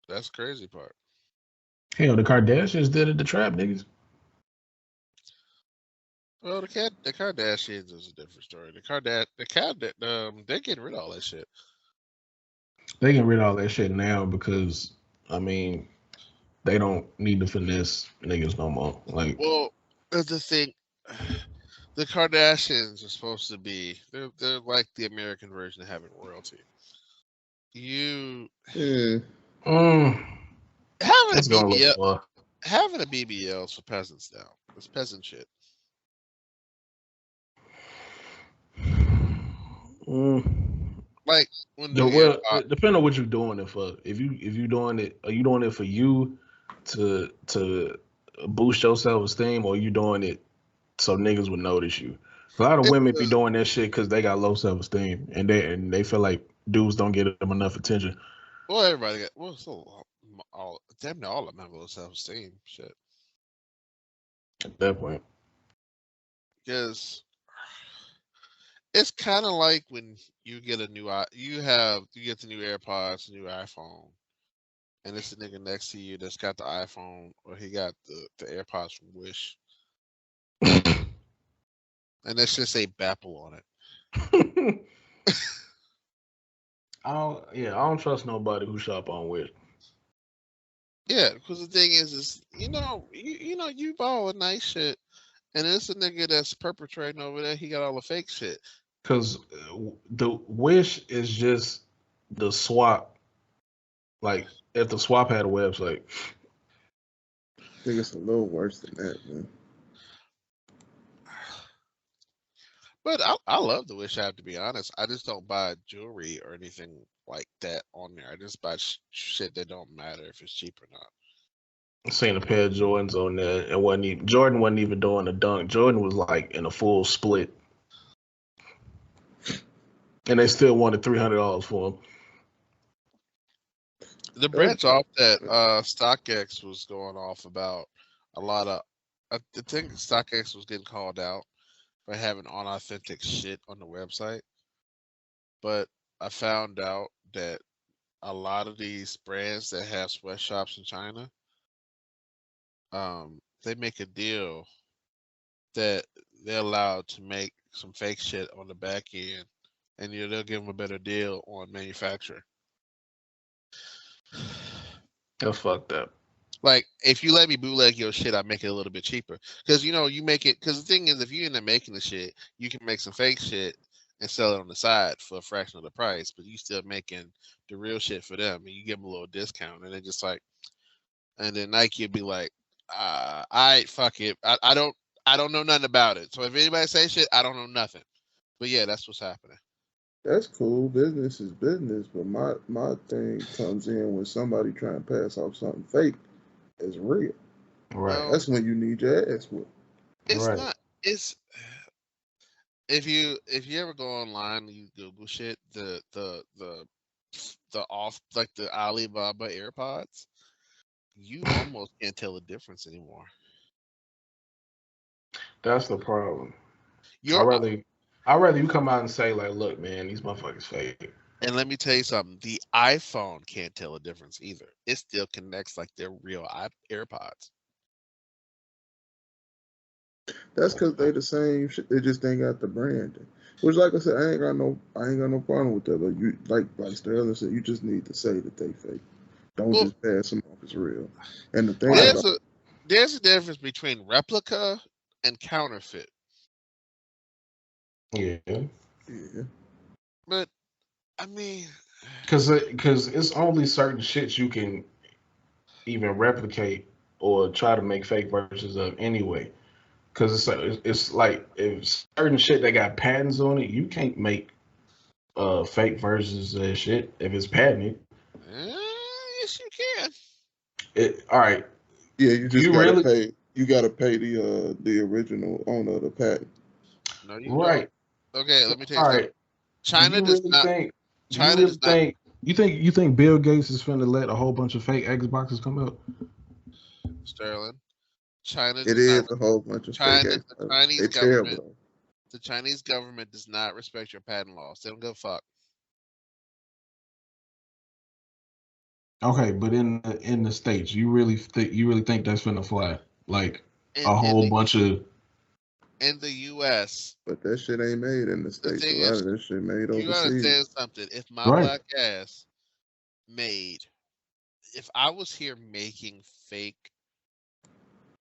That's the crazy part. Hell, the Kardashians did it. The trap niggas. Well, the Kardashians is a different story. They're getting rid of all that shit. They getting rid of all that shit now because, I mean, they don't need to finesse niggas no more. Like, well, that's the thing. The Kardashians are supposed to be they're like the American version of having royalty. Having a BBL is for peasants now. It's peasant shit. Like when depending on what you're doing it for. If you doing it, are you doing it for you to boost your self-esteem, or are you doing it so niggas would notice you? A lot of women be doing that shit because they got low self-esteem and they feel like dudes don't get them enough attention. Well, everybody got damn near all of them have low self-esteem. Shit. At that point, because it's kind of like when you get a new you get the new AirPods, new iPhone, and it's the nigga next to you that's got the iPhone or he got the AirPods from Wish, and let's just say Bapple on it. I don't trust nobody who shop on Wish. Yeah, because the thing is you buy all the nice shit, and it's a nigga that's perpetrating over there. He got all the fake shit. Because the Wish is just the swap. Like if the swap had a website. I think it's a little worse than that, man. But I love the Wish app, to be honest. I just don't buy jewelry or anything like that on there. I just buy shit that don't matter if it's cheap or not. I seen a pair of Jordans on there, and Jordan wasn't even doing a dunk. Jordan was like in a full split, and they still wanted $300 for him. The branch off that StockX was going off about a lot of. I think StockX was getting called out for having unauthentic shit on the website, but I found out that a lot of these brands that have sweatshops in China they make a deal that they're allowed to make some fake shit on the back end, and they'll give them a better deal on manufacture. That's fucked up. Like, if you let me bootleg your shit, I make it a little bit cheaper. Because you make it. Because the thing is, if you end up making the shit, you can make some fake shit and sell it on the side for a fraction of the price, but you still making the real shit for them, and you give them a little discount, and then just like, and then Nike would be like, I fuck it, I don't know nothing about it. So if anybody say shit, I don't know nothing. But yeah, that's what's happening. That's cool. Business is business, but my thing comes in when somebody trying to pass off something fake as real. Right. Well, That's when you need your ass whooped. it's Right. not. It's if you ever go online and you Google shit, the off like the Alibaba AirPods, you almost can't tell the difference anymore. That's the problem. You're I'd rather you come out and say like, look, man, these motherfuckers fake. And let me tell you something. The iPhone can't tell a difference either. It still connects like they're real AirPods. That's because they the same shit. They just ain't got the branding. Which, like I said, I ain't got no problem with that. But you, like Sterling said, you just need to say that they fake. Don't Well, just pass them off as real. And the thing there's a difference between replica and counterfeit. Yeah. Yeah. But I mean, Because it's only certain shits you can even replicate or try to make fake versions of anyway. Because it's like if certain shit that got patents on it, you can't make fake versions of that shit if it's patented. yes, you can. All right. Yeah, you just gotta really pay. You gotta pay the original owner of the patent. No, you right? don't. Okay, let me tell you All something. right. China Do does you really not. think? Do you China really does not. think? You think Bill Gates is finna let a whole bunch of fake Xboxes come out? Sterling. China It does not. is a whole bunch of fake China. ass. The Chinese They government. terrible. The Chinese government does not respect your patent laws. They don't give a fuck. Okay, but in the states, you really think that's finna fly? Like In a in whole the bunch of in the U.S., But that shit ain't made in the the States. A thing lot is, of that shit made you overseas. understand something. If my right, black ass made, if I was here making fake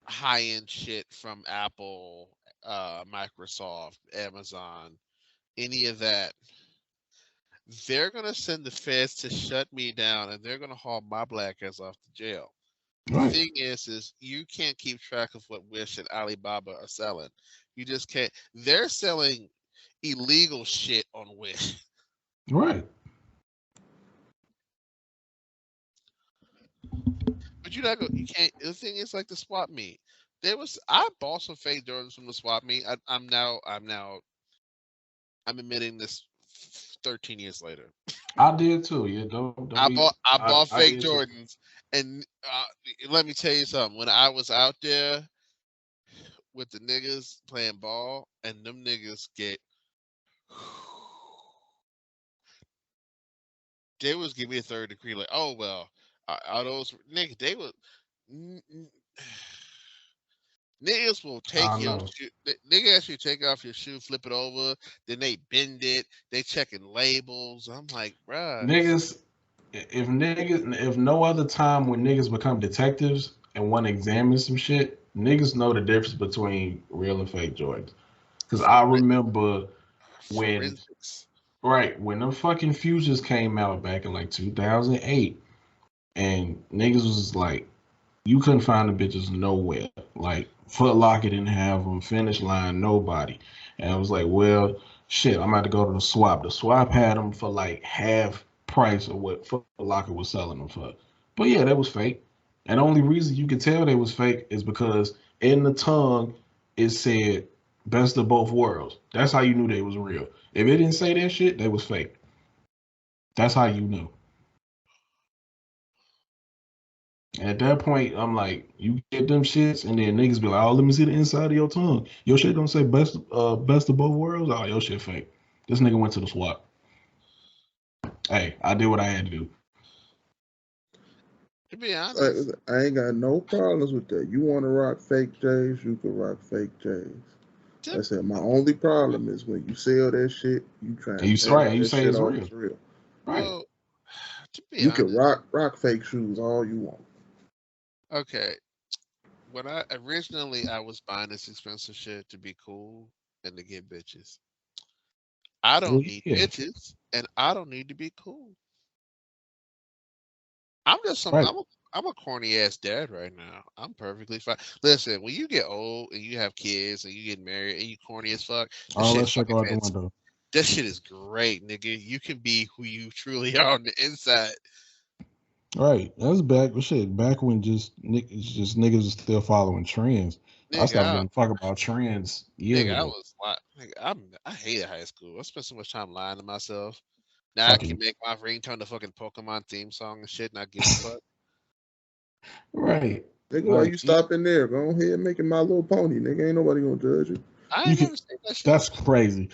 high end shit from Apple, Microsoft, Amazon, any of that, they're gonna send the feds to shut me down, and they're gonna haul my black ass off to jail. The right, thing is you can't keep track of what Wish and Alibaba are selling. You just can't. They're selling illegal shit on Wish. right. But you're not going. You can't. The thing is like the swap meet. I bought some fake Jordans from the swap meet. I'm admitting this 13 years later. I did too. Yeah, don't be. I bought I fake did too. Jordans, and let me tell you something. When I was out there with the niggas playing ball, and them niggas they was giving me a third degree. Like, oh well, are those niggas? They were. Niggas will take I your know. shoe. Niggas actually take off your shoe, flip it over, then they bend it. They checking labels. I'm like, bruh. Niggas, if no other time when niggas become detectives and want to examine some shit, niggas know the difference between real and fake Jordans. Because I remember when, Forensics. right, when them fucking futures came out back in like 2008, and niggas was like, you couldn't find the bitches nowhere. Like Foot Locker didn't have them, Finish Line, nobody. And I was like, well, shit, I'm about to go to the swap. The swap had them for like half price of what Foot Locker was selling them for. But yeah, that was fake. And the only reason you could tell they was fake is because in the tongue it said best of both worlds. That's how you knew they was real. If it didn't say that shit, they was fake. That's how you knew. At that point, I'm like, you get them shits, and then niggas be like, oh, let me see the inside of your tongue. Your shit don't say best of both worlds. Oh, your shit fake. This nigga went to the swap. Hey, I did what I had to do. To be honest, I ain't got no problems with that. You want to rock fake J's, you can rock fake J's. I said my only problem is when you sell that shit, you trying to pass You that say shit it's off real. as real. Right. well, to be You honest, can rock fake shoes all you want. okay. When I was buying this expensive shit to be cool and to get bitches. I don't need bitches, and I don't need to be cool. I'm just Right. I'm a corny ass dad right now. I'm perfectly fine. Listen, when you get old and you have kids and you get married and you corny as fuck, All that shit go out the window. That shit is great, nigga. You can be who you truly are on the inside. Right. That's back shit. Back when niggas was still following trends. Nigga, I stopped giving a fuck about trends years ago. I hated high school. I spent so much time lying to myself. Now Fucking I can make my ringtone the fucking Pokemon theme song and shit, and I give a fuck. Right. Nigga, why you stopping there? Go ahead and making My Little Pony. Nigga, ain't nobody gonna judge you. I ain't never seen that shit. That's crazy.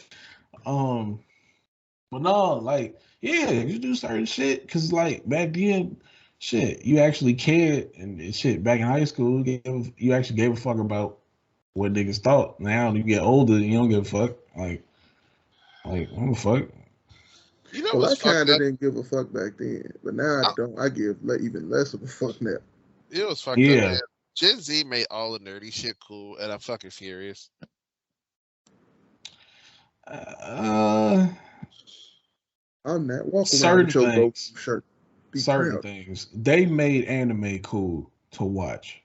But no, like, yeah, you do certain shit because, like, back then, shit, you actually cared and shit. Back in high school, you actually gave a fuck about what niggas thought. Now you get older, you don't give a fuck. Like, I don't give a fuck. You know Well, I what's kind fucked of up? didn't give a fuck back then, but now I don't. I give even less of a fuck now. It was fucked up, man. Gen Z made all the nerdy shit cool, and I'm fucking furious. I'm not walking certain around with your things, Goku shirt. Certain things. They made anime cool to watch.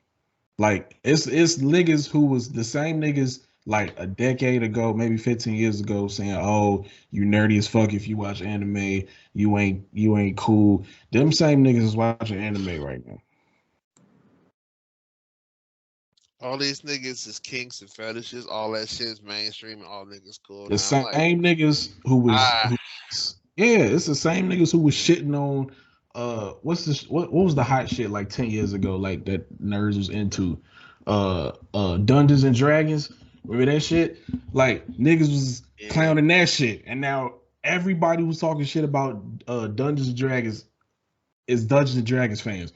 Like it's niggas who was the same niggas like a decade ago, maybe 15 years ago, saying, "Oh, you nerdy as fuck if you watch anime. You ain't cool." Them same niggas is watching anime right now. All these niggas is kinks and fetishes. All that shit is mainstream. And all niggas cool. The now, same niggas who was yeah, it's the same niggas who was shitting on what's this what was the hot shit like 10 years ago, like that nerds was into Dungeons and Dragons. Remember that shit? Like niggas was clowning that shit, and now everybody was talking shit about Dungeons and Dragons is Dungeons and Dragons fans.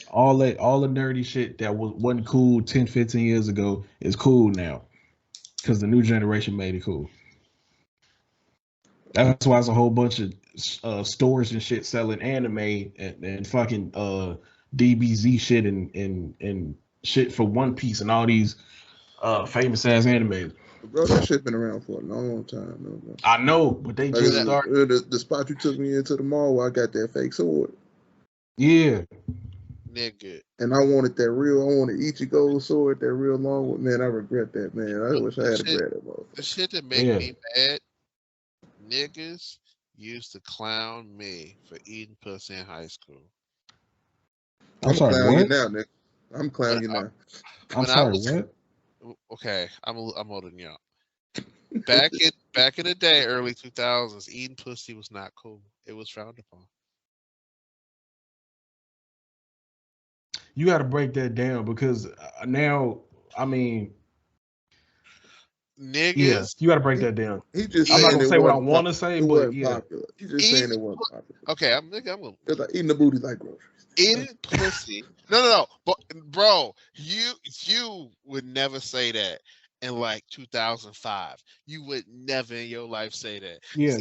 All the nerdy shit that wasn't cool 10, 15 years ago is cool now. Because the new generation made it cool. That's why there's a whole bunch of stores and shit selling anime and fucking DBZ shit and shit for One Piece and all these famous ass animes. Bro, that shit been around for a long time, bro. I know, but they just started. The spot you took me into the mall where I got that fake sword. Yeah. Nigga. And I wanted Ichigo sword, that real long one. Man, I regret that, man. I wish I had grabbed that motherfucker. The shit that make me mad, niggas used to clown me for eating pussy in high school. I'm clowning you now, nigga. I'm clowning you now. I'm sorry, what? Okay, I'm older than y'all. Back in the day, early 2000s, eating pussy was not cool. It was frowned upon. You got to break that down because now, I mean, niggas. Yeah, you got to break that down. He just I'm not gonna saying say what I want to say, but yeah. Popular. He's just saying it wasn't popular. Okay, I'm gonna. It's like eating the booty like groceries. Eating pussy. No. But bro, you would never say that in like 2005. You would never in your life say that. Yeah,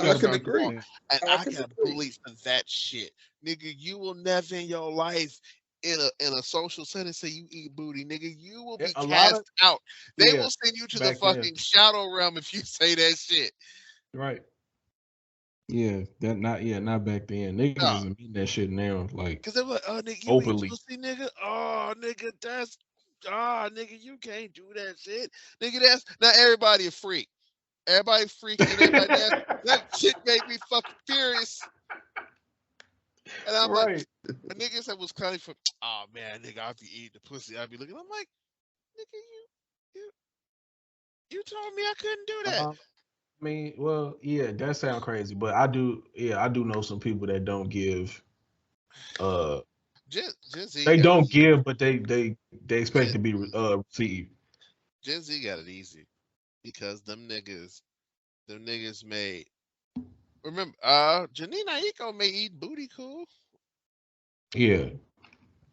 I can agree. And I can believe for that shit, nigga. You will never in your life in a social setting say you eat booty, nigga. You will be cast out. They will send you to the fucking shadow realm if you say that shit. Right. Yeah, not back then. Niggas isn't mean that shit now, like. Cause they're like, oh nigga, you openly. eat pussy, nigga. Oh nigga, nigga, you can't do that shit. Nigga, that's not everybody a freak. Everybody freaking everybody that shit made me fucking furious. And I'm like, a niggas that was kind of for, oh man, nigga, I'll be eating the pussy. I'll be looking. I'm like, nigga, you told me I couldn't do that. I mean, well, yeah, that sounds crazy, but I do know some people that don't give. Gen Z they don't give, but they expect to be received. Gen Z got it easy because them niggas made remember, Janine Aiko made Eat Booty cool. Yeah.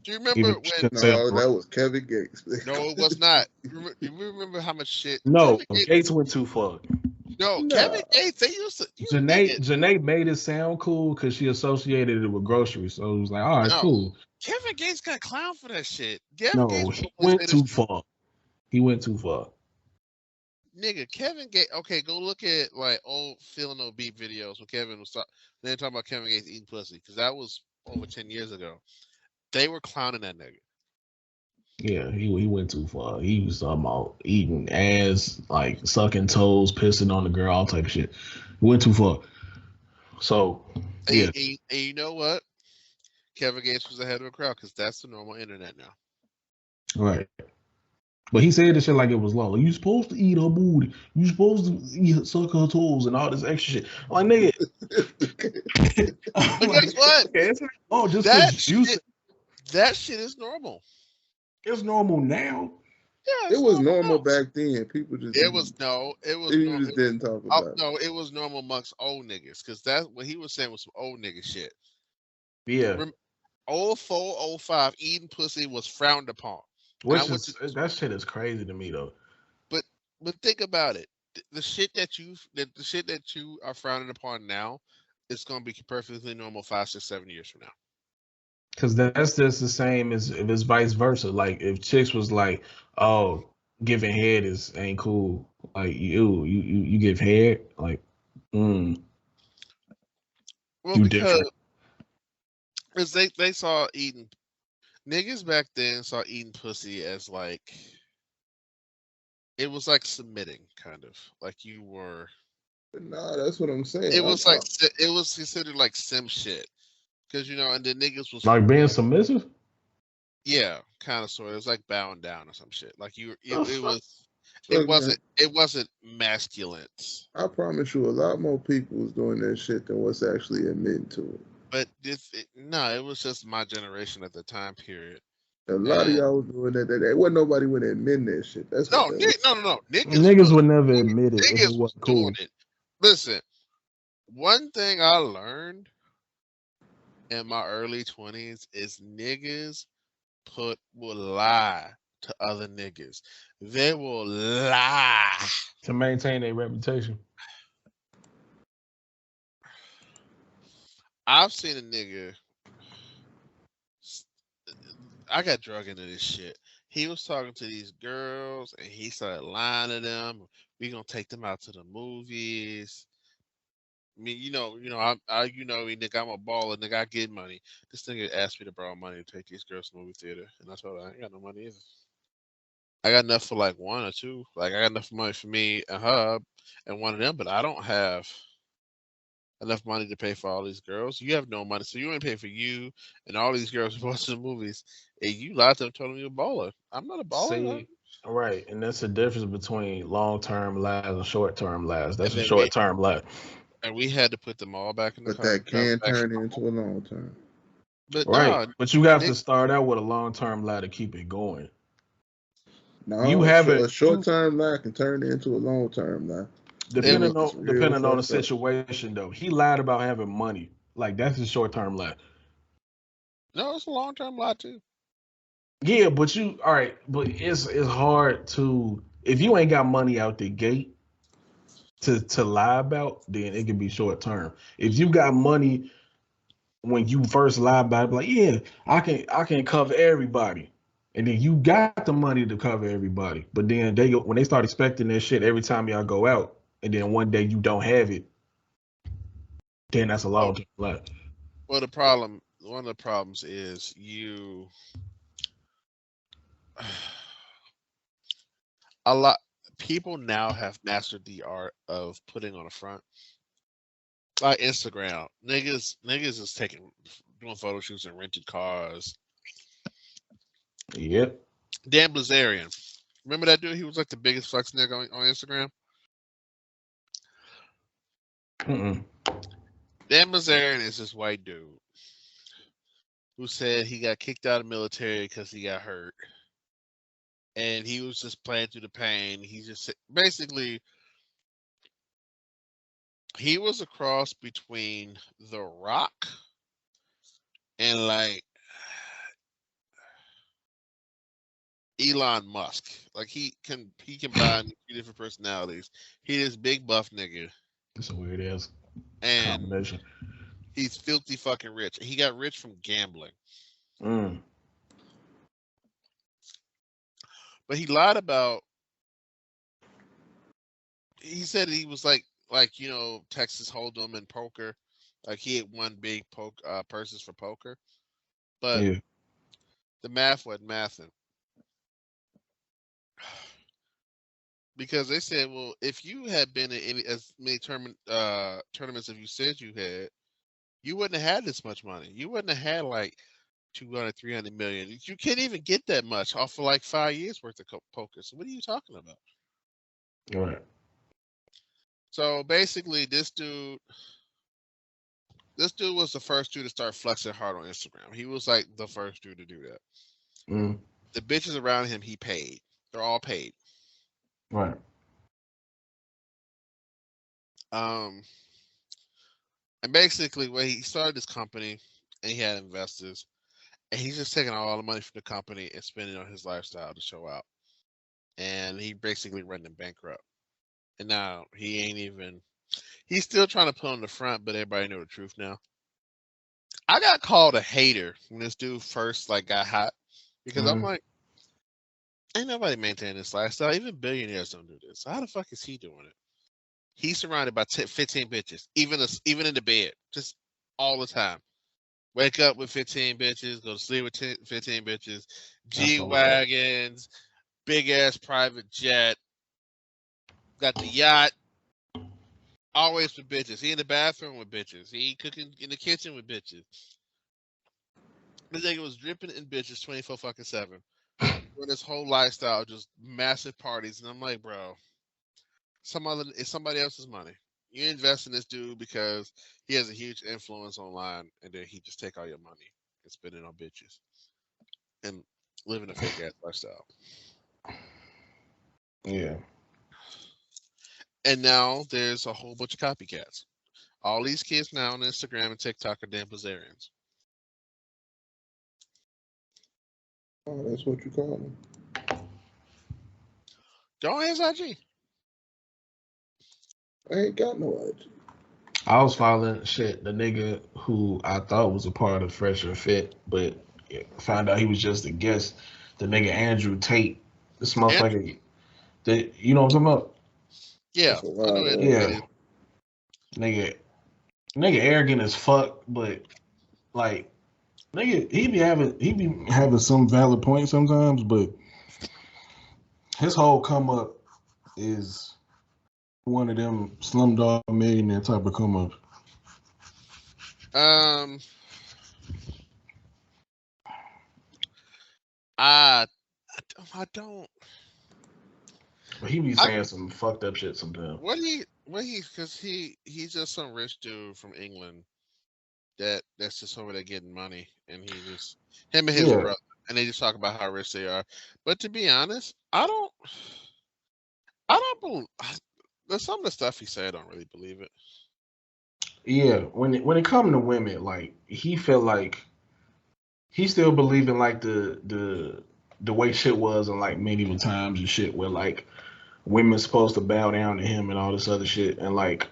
Do you remember Even when? No, that was Kevin Gates. No, it was not. Do you remember how much shit? no, Kevin Gates, Gates went too far. no, Kevin Nah. Gates. They used to. You nigga, Janae made it sound cool because she associated it with groceries. So it was like, all right, no, cool. Kevin Gates got clown for that shit. Kevin No, Gates he was went too far. He went too far. Nigga, Kevin Gates. Okay, go look at like old Phil No Beat videos when Kevin was They're talking about Kevin Gates eating pussy because that was over 10 years ago. They were clowning that nigga. Yeah, he went too far. He was talking about eating ass, like sucking toes, pissing on the girl, all type of shit. He went too far. So yeah, And you know what? Kevin Gates was ahead of the crowd because that's the normal internet now. right. But he said this shit like it was law. Like, you supposed to eat her booty. You supposed to suck her toes and all this extra shit. I'm like, nigga. I'm But like, guess what? okay, it's oh, just That because you shit, that shit is normal. it's normal now. Yeah, It it's was normal now. back then. People just It was no, it was you no, just didn't talk about it. no, it was normal amongst old niggas because that's what he was saying was some old nigga shit. Yeah. 04, 05, eating pussy was frowned upon. Which is that shit is crazy to me though. But think about it. The shit that you are frowning upon now is gonna be perfectly normal 5, 6, 7 years from now. Cause that's just the same as if it's vice versa. Like if chicks was like, oh, giving head ain't cool. Like you give head, like Well, you because different. they saw eating niggas back then saw eating pussy as like it was like submitting, kind of like you were. Nah, that's what I'm saying. It was like it was considered like sim shit because and the niggas was Like being submissive. yeah, kind of sort of. It was like bowing down or some shit. Like Look, it wasn't masculine. I promise you, a lot more people was doing that shit than what's actually admitting to it. But it was just my generation at the time period. A lot of y'all was doing that. There wasn't nobody would admit that shit. That's No, what that no. Niggas would never admit it. If it Niggas was wasn't cool. doing it. Listen, one thing I learned in my early 20s is niggas will lie to other niggas. They will lie To maintain their reputation. I've seen a nigga. I got drug into this shit. He was talking to these girls and he started lying to them. We gonna take them out to the movies. I mean, nigga, I'm a baller, nigga. I get money. This nigga asked me to borrow money to take these girls to the movie theater, and I told him I ain't got no money either. I got enough for like one or two. Like I got enough money for me and her and one of them, but I don't have enough money to pay for all these girls. You have no money, so you ain't pay for you and all these girls who watch the movies. And you lied to them, told them you're a baller. I'm not a baller. See, right, and that's the difference between long-term lies and short-term lies. That's And a then short-term lie. And we had to put them all back in the But car. that can turn into a long term. But Right, but you have to start out with a long-term lie to keep it going. No, You haven't a short-term lie can turn into a long-term lie. Depending on the situation, though, he lied about having money. Like that's a short-term lie. No, it's a long-term lie too. Yeah, but but it's hard to if you ain't got money out the gate to lie about, then it can be short-term. If you got money when you first lie about it, like yeah, I can cover everybody. And then you got the money to cover everybody. But then when they start expecting that shit every time y'all go out, and then one day you don't have it, then that's a long-term lie. Well, one of the problems is people now have mastered the art of putting on a front. Like Instagram, niggas is doing photo shoots in rented cars. Yep. Dan Blazarian, remember that dude? He was like the biggest flex nigga on Instagram. Dan Blazarian is this white dude who said he got kicked out of the military because he got hurt, and he was just playing through the pain. He just basically He was a cross between The Rock and like Elon Musk. Like he combine 2 different personalities. He is big buff nigga, It's a weird ass and combination. he's filthy fucking rich. He got rich from gambling, Mm. but he lied about. He said he was like Texas Hold'em and poker, like he had won big purses for poker, but Yeah. the math wasn't mathing. Because they said, well, if you had been in as many tournaments as you said you had, you wouldn't have had this much money. You wouldn't have had like 200, 300 million. You can't even get that much off of like 5 years worth of poker. So what are you talking about? All right. So basically, this dude was the first dude to start flexing hard on Instagram. He was like the first dude to do that. Mm. The bitches around him, he paid. They're all paid. Right. And basically, when he started this company, and he had investors, and he's just taking all the money from the company and spending it on his lifestyle to show out. And he basically ran them bankrupt. And now he ain't even. He's still trying to put on the front, but everybody know the truth now. I got called a hater when this dude first like got hot because I'm like, ain't nobody maintaining this lifestyle. Even billionaires don't do this. So how the fuck is he doing it? He's surrounded by 15 bitches, even in the bed, just all the time. Wake up with 15 bitches, go to sleep with 15 bitches, G-Wagons, big-ass private jet, got the yacht, always with bitches. He in the bathroom with bitches. He cooking in the kitchen with bitches. This nigga was dripping in bitches 24/7. With his whole lifestyle, just massive parties. And I'm like, bro, it's somebody else's money. You invest in this dude because he has a huge influence online, and then he just take all your money and spend it on bitches and living a fake ass lifestyle. Yeah. And now there's a whole bunch of copycats. All these kids now on Instagram and TikTok are damn Bazarians. Oh, that's what you call them. Go on his IG. I ain't got no IG. I was following shit. The nigga who I thought was a part of Fresh and Fit, but found out he was just a guest. The nigga Andrew Tate. This motherfucker. You know what I'm talking about? Yeah, That's a I know lot that. of- Yeah. Nigga arrogant as fuck, but like nigga, he be having some valid points sometimes, but his whole come up is one of them Slumdog Millionaire type of come up. I don't. But he be saying some fucked up shit sometimes. Because he's just some rich dude from England that's just over there getting money, and he just him and his brother, and they just talk about how rich they are. But to be honest, I don't believe. There's some of the stuff he said. I don't really believe it. Yeah, when it comes to women, like he felt like he still believed in like the way shit was in like medieval times and shit where like women's supposed to bow down to him and all this other shit and like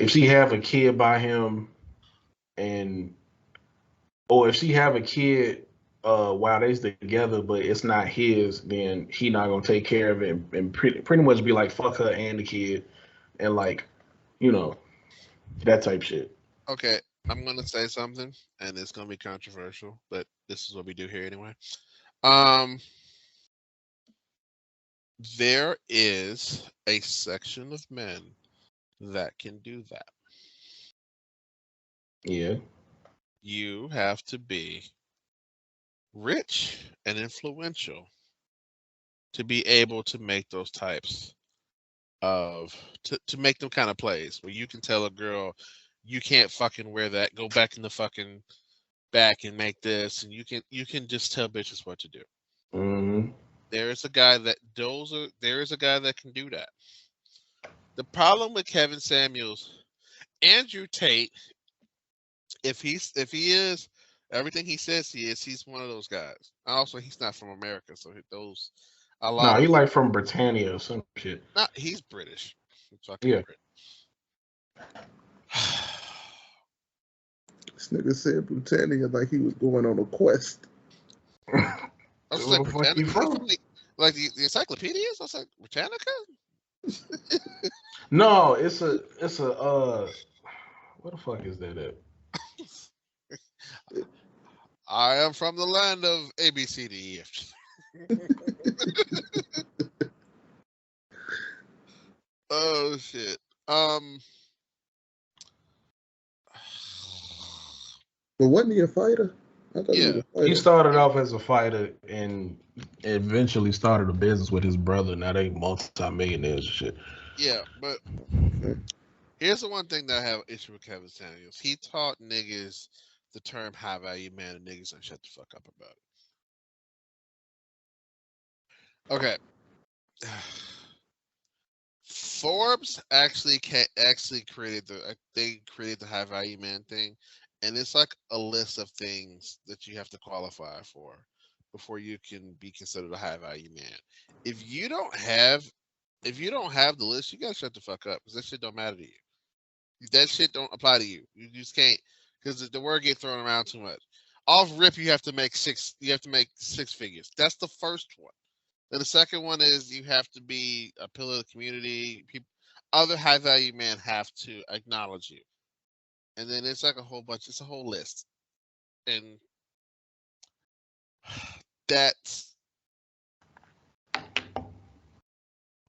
if she have a kid by him and or if she have a kid while they together but it's not his, then he not gonna take care of it and pretty much be like fuck her and the kid and like that type shit. Okay, I'm gonna say something, and it's gonna be controversial, but this is what we do here anyway. There is a section of men that can do that. Yeah. You have to be rich and influential to be able to make those types of to make them kind of plays where you can tell a girl you can't fucking wear that, go back in the fucking back and make this, and you can just tell bitches what to do. Mm-hmm. There is a guy that there is a guy that can do that. The problem with Kevin Samuels, Andrew Tate, if he is everything he says he is, he's one of those guys. Also, he's not from America, so those a lot No, he of like from Britannia or some shit. not he's British. He's fucking Yeah. British. This nigga said Britannia like he was going on a quest. I was Where like, the fuck Britannica? you Is he from? from the encyclopedias? I was like, Britannica? No, it's a what the fuck is that at? I am from the land of A, B, C, D, E, F, G. Oh shit. But wasn't he a fighter? I thought he Yeah. was a fighter. He started off as a fighter and eventually started a business with his brother. Now they multi-millionaires and shit. Yeah, but Okay. here's the one thing that I have an issue with Kevin Samuels. He taught niggas the term high value man, and niggas don't shut the fuck up about it. Okay. Forbes actually created they created the high value man thing, and it's like a list of things that you have to qualify for before you can be considered a high value man. If you don't have the list, you gotta shut the fuck up because that shit don't matter to you. That shit don't apply to you. You just can't because the word get thrown around too much. Off rip, you have to make six. You have to make six figures. That's the first one. Then the second one is you have to be a pillar of the community. People, other high value men have to acknowledge you. And then it's like a whole bunch. It's a whole list, and that's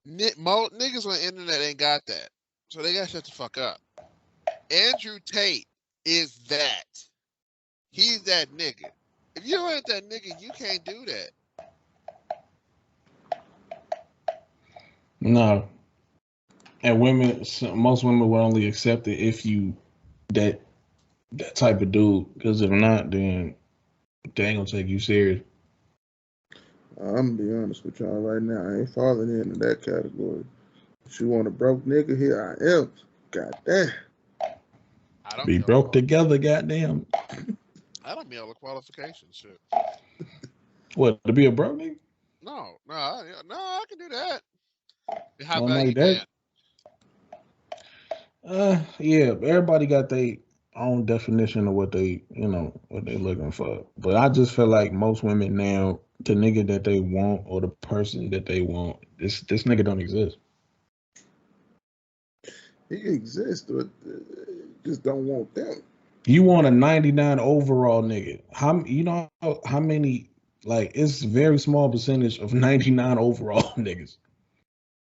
niggas on the internet ain't got that, so they gotta shut the fuck up. Andrew Tate is that. He's that nigga. If you ain't that nigga, you can't do that. No. And most women will only accept it if you that type of dude. Because if not, then they ain't gonna take you serious. I'm gonna be honest with y'all right now. I ain't falling into that category. If you want a broke nigga, here I am. God damn. I don't Be meet all broke the together, goddamn. I don't meet all the qualifications. Shit. What, to be a broke nigga? No, I can do that. High Something value like that? man. Yeah, everybody got their own definition of what they looking for. But I just feel like most women now, the nigga that they want or the person that they want, this nigga don't exist. He exists, but just don't want them. You want a 99 overall nigga. How many, like, it's a very small percentage of 99 overall niggas.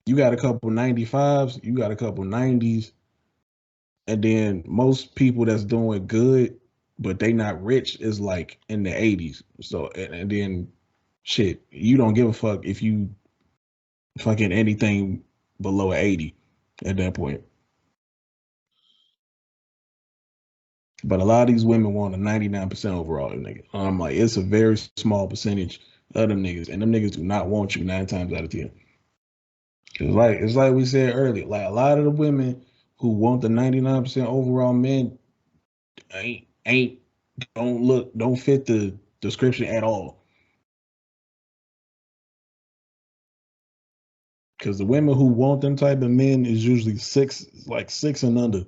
You got a couple 95s, you got a couple 90s, and then most people that's doing good, but they not rich is like in the 80s. So and then shit, you don't give a fuck if you fucking anything below 80 at that point. But a lot of these women want a 99% overall nigga. I'm like, it's a very small percentage of them niggas, and them niggas do not want you 9 times out of 10. It's like we said earlier, like a lot of the women who want the 99% overall men don't fit the description at all. Because the women who want them type of men is usually six and under.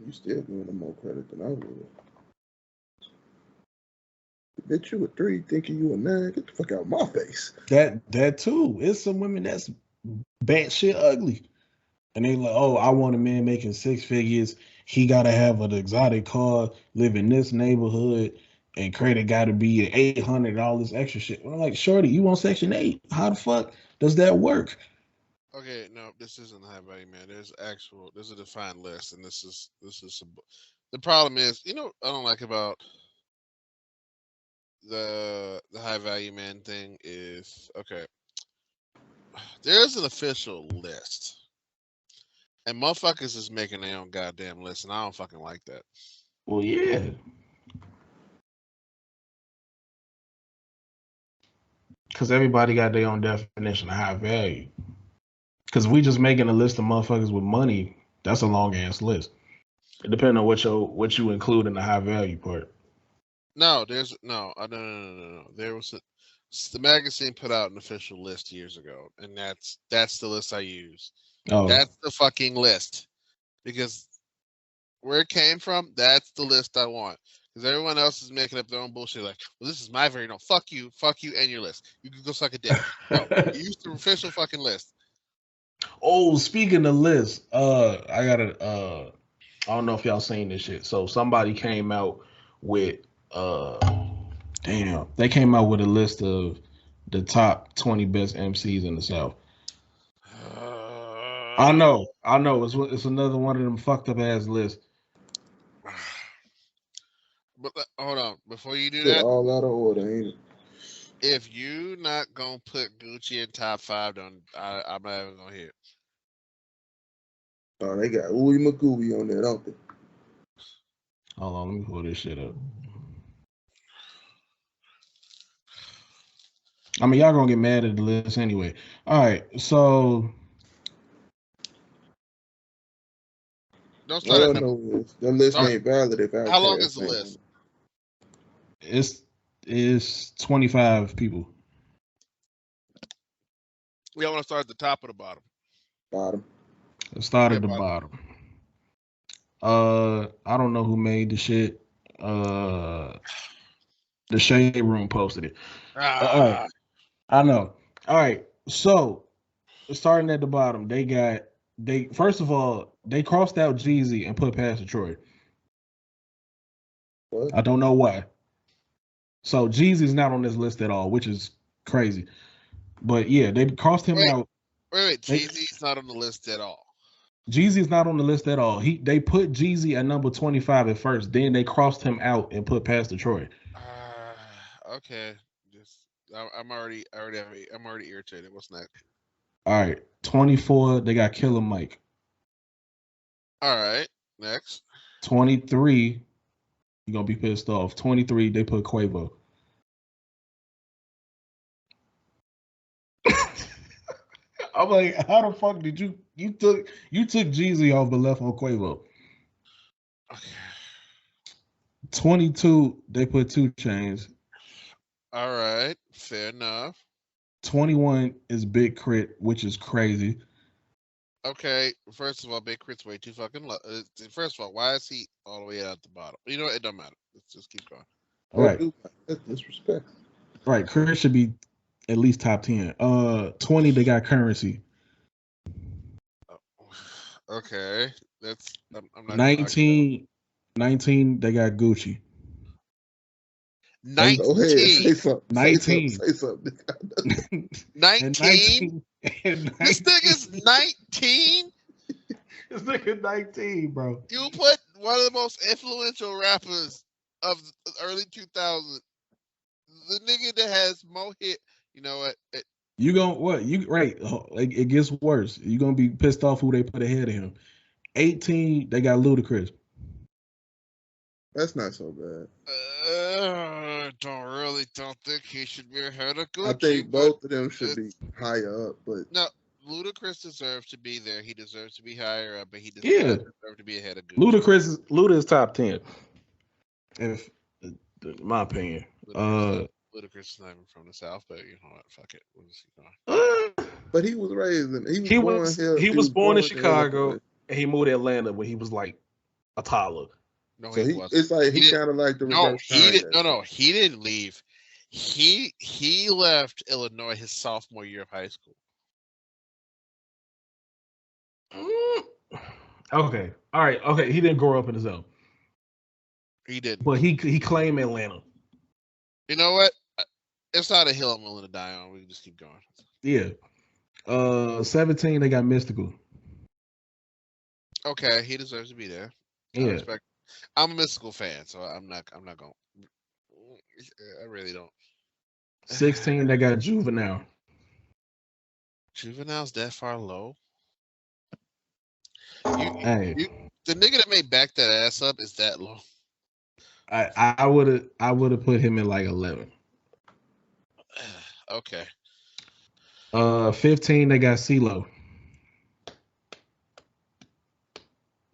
You still giving them more credit than I would. Bitch, you a 3 thinking you a 9. Get the fuck out of my face. That too. It's some women that's batshit ugly. And they like, oh, I want a man making 6 figures. He gotta have an exotic car, live in this neighborhood, and credit gotta be $800, all this extra shit. I'm like, shorty, you want Section 8? How the fuck does that work? Okay, no, this isn't high value man. There's a defined list, and the problem is, I don't like about the high value man thing is okay. There's an official list, and motherfuckers is making their own goddamn list, and I don't fucking like that. Well, yeah. Because everybody got their own definition of high value. Because we just making a list of motherfuckers with money, that's a long ass list. It depends on what you include in the high value part. No, no. There was the magazine put out an official list years ago, and that's the list I use. Oh, That's the fucking list. Because where it came from, that's the list I want. Because everyone else is making up their own bullshit. Like, well, this is my very no. Fuck you, and your list. You can go suck a dick. No, use the official fucking list. Oh, speaking of lists, I gotta I don't know if y'all seen this shit. So somebody came out with they came out with a list of the top 20 best MCs in the South. I know. It's another one of them fucked up ass lists. But hold on, before you do Shit that, all out of order, ain't it? if you not gonna put Gucci in top 5, then I'm not even gonna hear it. Oh, they got Ooey McGooey on there, don't they? Hold on, let me pull this shit up. I mean, y'all gonna get mad at the list anyway. All right, so Don't start at I number. know the list ain't valid if How long is Outkast the ain't list? It's 25 people. We want to start at the top or the bottom. Bottom. Let's start at the bottom. I don't know who made the shit. The Shade Room posted it. All right. I know. All right. So starting at the bottom, they first of all, they crossed out Jeezy and put Pastor Troy. What? I don't know why. So Jeezy's not on this list at all, which is crazy. But yeah, they crossed him out. Wait. Jeezy's not on the list at all. Jeezy's not on the list at all. They put Jeezy at number 25 at first. Then they crossed him out and put Pastor Troy. Okay. I'm already irritated. What's next? All right. 24, they got Killer Mike. All right. Next. 23, you're gonna be pissed off. 23, they put Quavo. I'm like, how the fuck did you took Jeezy off but left on Quavo? Okay. 22, they put 2 Chainz. All right, fair enough. 21 is Big Crit, which is crazy. Okay, first of all, Big Crit's way too fucking low. First of all, why is he all the way at the bottom? You know what? It don't matter. Let's just keep going. All right. That's disrespect. Right, Crit should be at least top 10. 20, they got Currency. Okay, that's I'm not 19, they got Gucci. 19. Go ahead, say something. 19. Say something. 19. This nigga's 19. This nigga 19, bro. You put one of the most influential rappers of the early 2000s, the nigga that has more hit. You know what? You gonna what? You right? It gets worse. You gonna be pissed off who they put ahead of him. 18, they got Ludacris. That's not so bad. Don't think he should be ahead of Gucci. I think both of them should be higher up, but no, Ludacris deserves to be there. He deserves to be higher up, but he does not deserve to be ahead of Gucci. Luda is top 10. If in my opinion. Ludacris is not even from the South, but you know what? Fuck it. We'll just keep going. But he was raised in he was born in Chicago and he moved to Atlanta when he was like a toddler. No, so he wasn't. It's like he kind of like the reverse. He didn't leave. He left Illinois his sophomore year of high school. Okay. All right. Okay. He didn't grow up in the South. He didn't. But he claimed Atlanta. You know what? It's not a hill I'm willing to die on. We can just keep going. Yeah. 17, they got Mystical. Okay, he deserves to be there. Yeah. I'm a Mystical fan, so I'm not going. I really don't. 16, they got Juvenile. Juvenile's that far low? The nigga that made Back That Ass Up is that low. I would have put him in like 11. Okay. 15 they got CeeLo.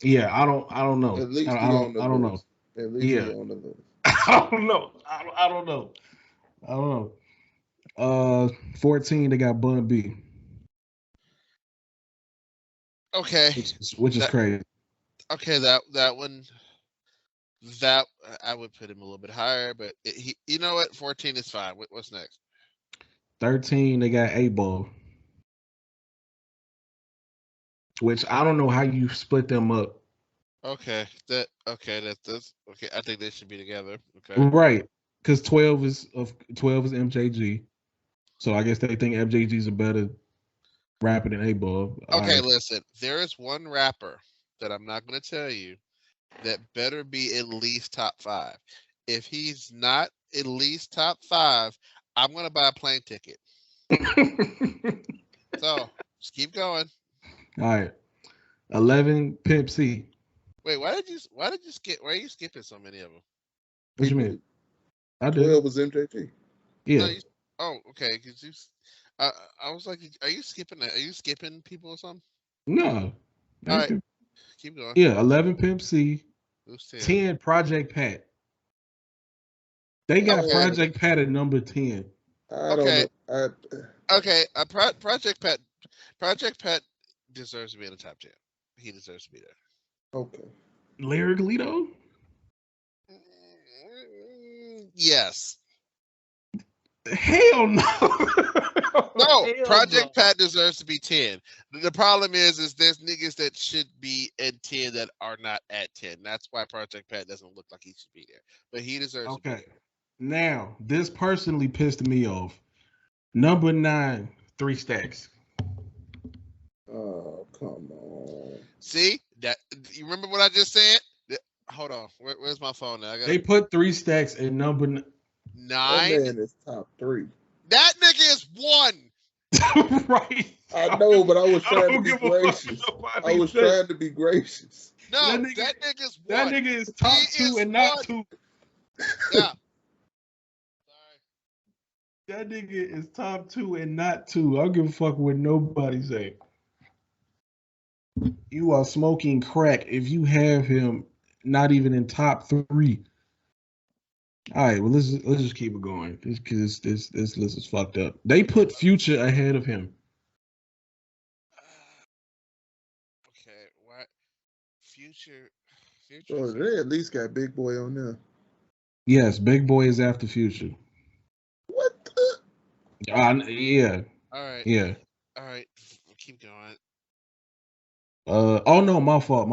Yeah, I don't know. At least I he on don't the I don't know. list. At least Yeah. he on the list. I don't know. I don't know. I don't know. 14 they got Bun B, Okay. which is That crazy. okay. That one. That I would put him a little bit higher, but he. You know what? 14 is fine. What's next? 13 they got 8 Ball, which I don't know how you split them up. Okay. That's okay. I think they should be together. Okay. Right. Because 12 is MJG. So I guess they think MJG is a better rapper than 8 Ball. Okay. Listen. There is one rapper that I'm not going to tell you that better be at least top 5. If he's not at least top 5, I'm going to buy a plane ticket. So just keep going. All right. 11 Pimp C. Wait, why did you skip? Why are you skipping so many of them? What you mean? I did. 12 was MJT. Yeah. No, okay. Cause you, I was like, are you skipping? Are you skipping people or something? No. All right, keep going. Yeah, 11 Pimp C. Who's 10? 10 Project Pat. They got Project Pat at number 10. I don't know. Okay. Project Pat deserves to be in the top 10. He deserves to be there. Okay. Lyrically though? Yes. Hell no. No, Hell Project no. Pat deserves to be 10. The problem is there's niggas that should be at 10 that are not at 10. That's why Project Pat doesn't look like he should be there. But he deserves to be there. Now, this personally pissed me off. Number 9, 3 Stacks. Oh, come on. See? That you remember what I just said? Hold on. Where's my phone now? They put 3 Stacks at number 9. That man is top 3. That nigga is 1. Right. I know, but I was trying to be gracious. I was trying to be gracious. No, that nigga's 1. That nigga is top 2 and not 2. Yeah. That nigga is top 2 and not 2. I don't give a fuck what nobody say. You are smoking crack if you have him not even in top 3. All right, well let's just keep it going. This list is fucked up. They put Future ahead of him. Okay, what? Future. So they at least got Big Boy on there. Yes, Big Boy is after Future. What the? Yeah. All right. Yeah. All right. Keep going. Oh no, my fault.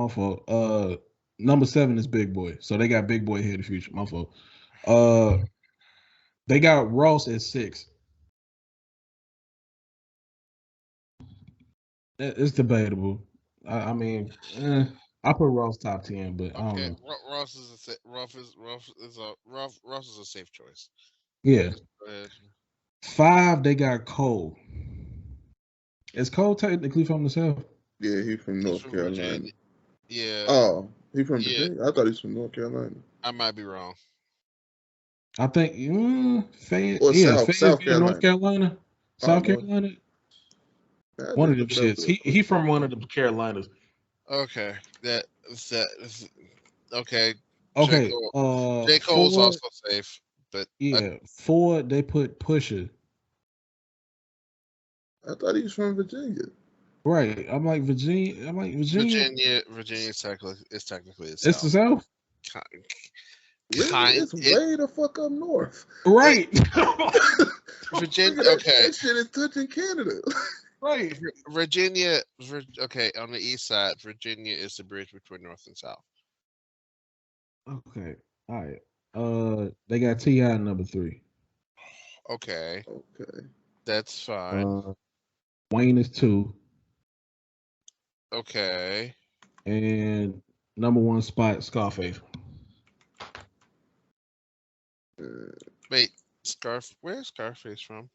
Number 7 is Big Boy. So they got Big Boy ahead of Future. My fault. They got Ross at 6. It's debatable. I mean, I put Ross top 10, but I don't know. Ross is a safe choice. Yeah. 5, they got Cole. Is Cole technically from the South? Yeah, he's from North Carolina. Virginia. Yeah. Oh, he's from Virginia? I thought he's from North Carolina. I might be wrong. I think South Carolina. North Carolina. South Carolina. One of them shits. He from one of them Carolinas. Okay. Okay. Okay. J. Cole's 4, also safe, but 4 they put Pusha. I thought he was from Virginia. Right. I'm like Virginia. Virginia is technically the South. It's the South. It's way the fuck up north. Right. Virginia. Okay. That shit is touching Canada. Right. Virginia. Okay, on the east side, Virginia is the bridge between North and South. Okay. All right. They got T.I. number 3. Okay. Okay. That's fine. Wayne is 2. Okay. And number 1 spot, Scarface. Wait, where's Scarface from?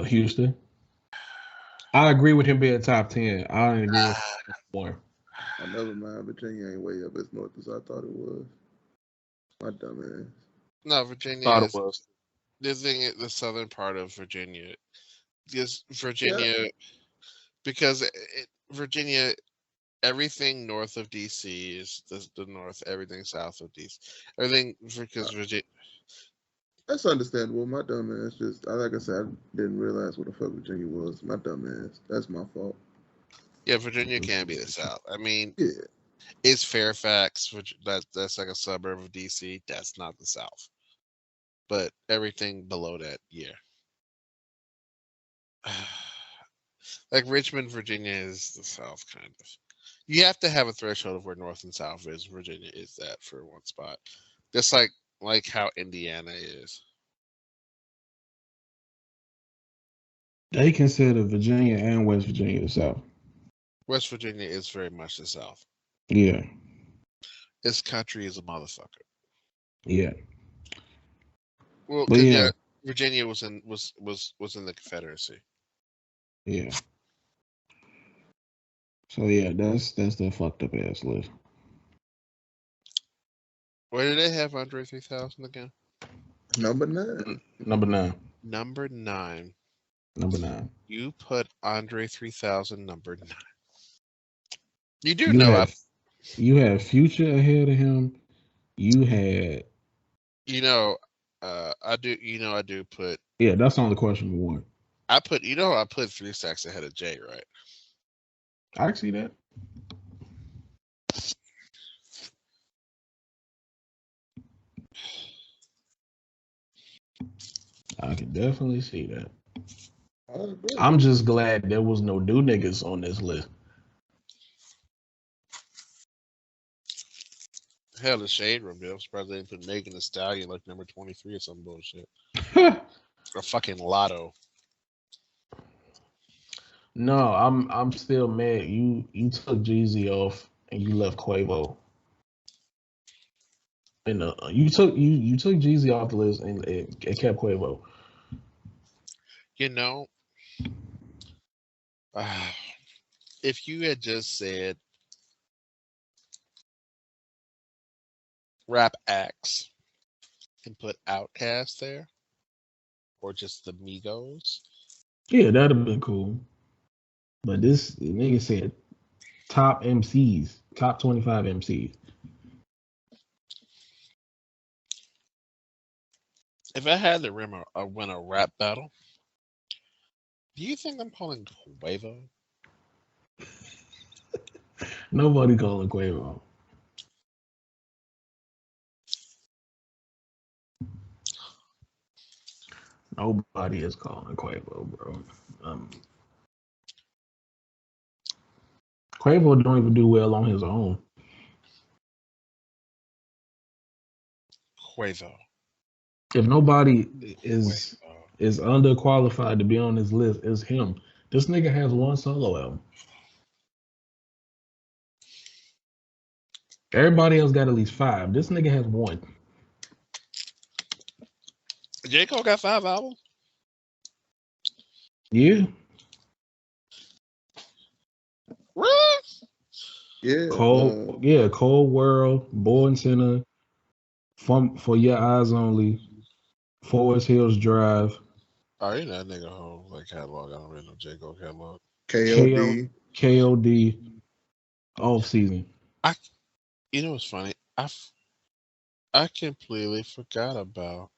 Houston. I agree with him being top 10. I don't agree with more. I never mind. Virginia ain't way up as north as I thought it was. My dumb ass. No, Virginia. Thought it was. the southern part of Virginia, Virginia, because Virginia, everything north of DC is the north. Everything south of DC, everything because Virginia. That's understandable. My dumb ass like I said, I didn't realize what the fuck Virginia was. My dumb ass. That's my fault. Yeah, Virginia can be the south. I mean, Yeah. it's Fairfax, which that's like a suburb of DC. That's not the south. But everything below that, yeah. Like Richmond, Virginia is the south, kind of. You have to have a threshold of where north and south is. Virginia is that for one spot. Just like how Indiana is. They consider Virginia and West Virginia the South. West Virginia is very much the south. Yeah. This country is a motherfucker. Yeah. Well, But yeah. Virginia was in the Confederacy. Yeah. So yeah, that's the fucked up ass list. Where did they have Andre 3000 again? Number 9. Number 9. Number 9. Number 9. You put Andre 3000 number 9. You do know you had Future ahead of him. You had. I do put. Yeah, that's on the question one. I put 3 Stacks ahead of Jay, right? I can see that. I can definitely see that. I'm just glad there was no new niggas on this list. Hell, the Shade Room, dude. I'm surprised they didn't put Megan Thee Stallion like number 23 or some bullshit. A fucking lotto. No, I'm still mad. You took Jeezy off and you left Quavo. And you took Jeezy off the list and it kept Quavo. If you had just said rap acts and put Outkast there, or just the Migos, yeah, that'd have been cool. But this nigga said top MCs, top 25 MCs. If I had to win a rap battle, do you think I'm calling Quavo? Nobody calling Quavo. Nobody is calling Quavo, bro. Quavo don't even do well on his own. Quavo. If nobody is underqualified to be on this list, it's him. This nigga has one solo album. Everybody else got at least 5. This nigga has 1. J. Cole got 5 albums? Yeah. Really? Yeah. Cold World, Born Sinner, For Your Eyes Only, Forest Hills Drive. Oh, you know that nigga whole catalog. I don't really know J. Cole catalog. KOD, Off Season. You know what's funny? I completely forgot about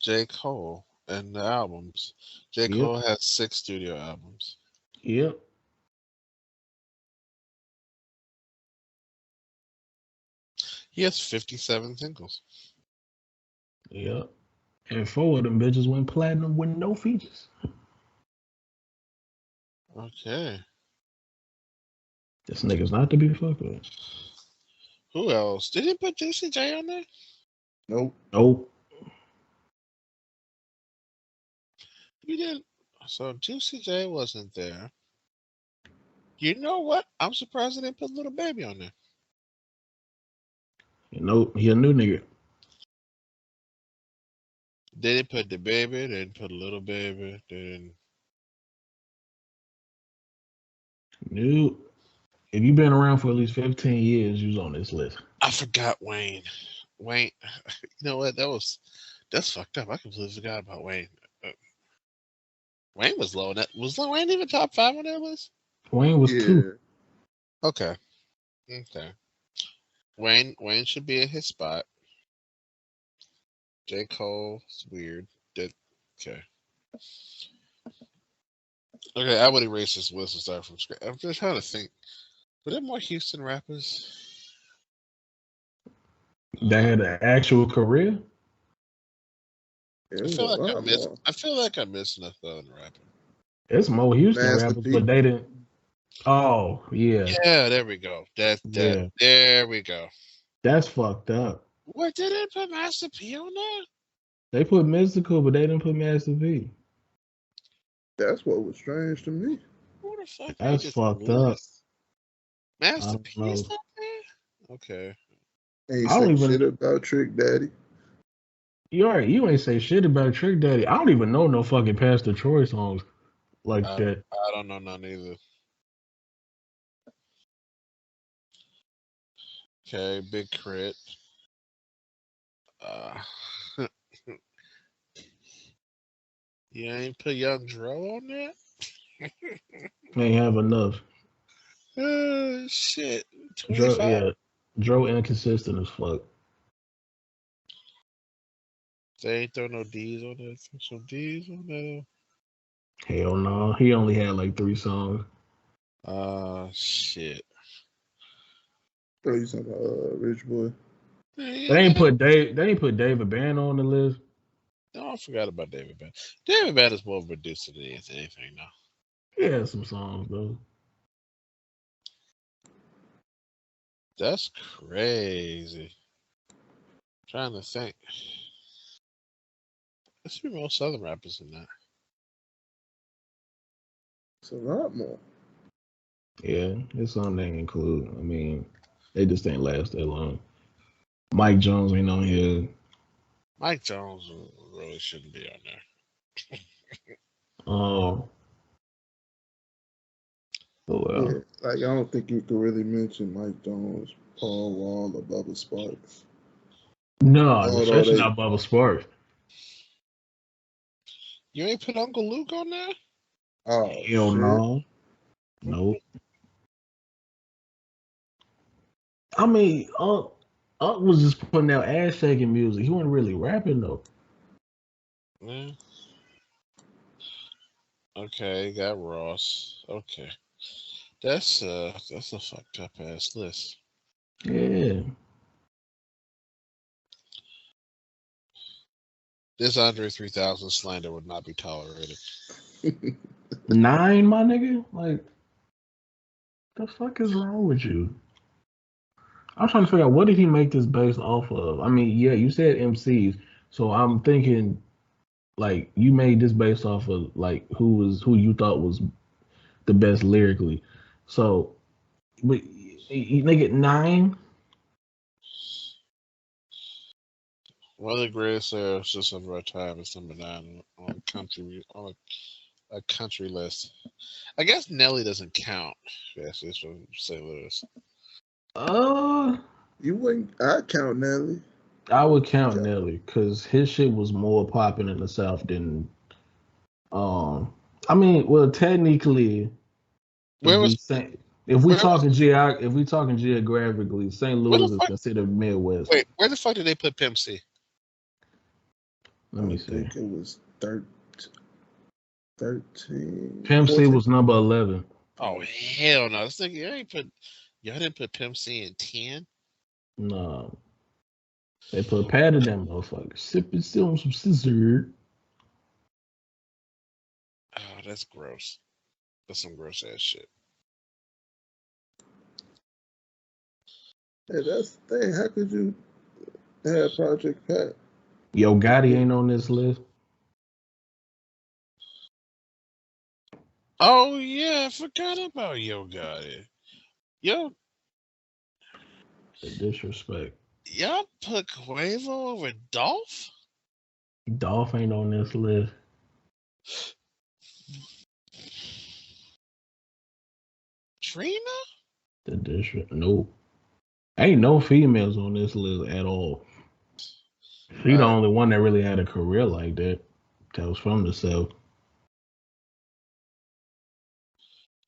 J. Cole and the albums. J. Cole has 6 studio albums. Yep. He has 57 singles. Yep. And 4 of them bitches went platinum with no features. Okay. This nigga's not to be fucked with. Who else? Did he put Juicy J on there? Nope. You didn't. So Juicy J wasn't there. You know what? I'm surprised they didn't put Little Baby on there. He a new nigga. They didn't put the baby. They didn't put Little Baby. They didn't. New. If you've been around for at least 15 years, you was on this list. I forgot Wayne. You know what? That That's fucked up. I completely forgot about Wayne. Wayne was low. Was Wayne even top 5 on that list? Wayne was 2. Okay. Wayne should be in his spot. J. Cole is weird. Okay. Okay, I would erase this list and start from scratch. I'm just trying to think. Were there more Houston rappers? They had an actual career. I feel like I missed enough Southern rapper. There's more Houston Master rappers, P. but they didn't. Oh yeah. Yeah, there we go. There we go. That's fucked up. What did they put Master P on there? They put Mystical, but they didn't put Master P. That's what was strange to me. What the fuck? That's fucked up. Master P's not there? Okay. Ain't I don't say even shit about Trick Daddy. You ain't say shit about Trick Daddy. I don't even know no fucking Pastor Troy songs like that. I don't know none either. Okay, Big Crit. You ain't put Young Dro on that? Ain't have enough. Shit. 25. Dro inconsistent as fuck. They ain't throw no D's on that. Some D's on that. Hell no. He only had like 3 songs. Shit. Oh, you talking about Rich Boy? They ain't put David Bann on the list. No, I forgot about David Bann. David Bann is more of a producer than anything now. He had some songs though. That's crazy. I'm trying to think. Let's be more Southern rappers than that. It's a lot more. Yeah, his song they include. I mean, they just ain't last that long. Mike Jones ain't on here. Mike Jones really shouldn't be on there. Oh well. Yeah, like I don't think you could really mention Mike Jones, Paul Wall, or Bubba Sparks. No, especially not Bubba Sparks. You ain't put Uncle Luke on there? Oh, hell no. Nope. I mean, Unc was just putting out ass shaking music. He wasn't really rapping though. Yeah. Okay, got Ross. Okay. That's a fucked up ass list. Yeah. This Andre 3000 slander would not be tolerated. 9, my nigga? Like, the fuck is wrong with you? I'm trying to figure out what did he make this based off of? I mean, yeah, you said MCs, so I'm thinking like you made this based off of like who you thought was the best lyrically. So, but you make it 9. One of the greatest artists of our time is number 9 on a country list. I guess Nelly doesn't count. Yes, it's from St. Louis. You wouldn't? I'd count Nelly. I would count Nelly because his shit was more popping in the South than. I mean, well, technically, if we talking geographically, St. Louis is considered Midwest. Wait, where the fuck did they put Pimp C? Let me see. I think it was 13. Pimp C was number 11. Oh hell no! This nigga, y'all didn't put Pimp C in 10. No, they put Pat in that motherfucker. Sipping still on some scissor. Oh, that's gross. That's some gross ass shit. Hey, that's the thing. How could you have Project Pat? Yo Gotti ain't on this list. Oh yeah, I forgot about Yo Gotti. Yo, The disrespect. y'all put Quavo over Dolph? Dolph ain't on this list. Trina? The disrespect. Nope. Ain't no females on this list at all. She the only one that really had a career like that. That was from the South.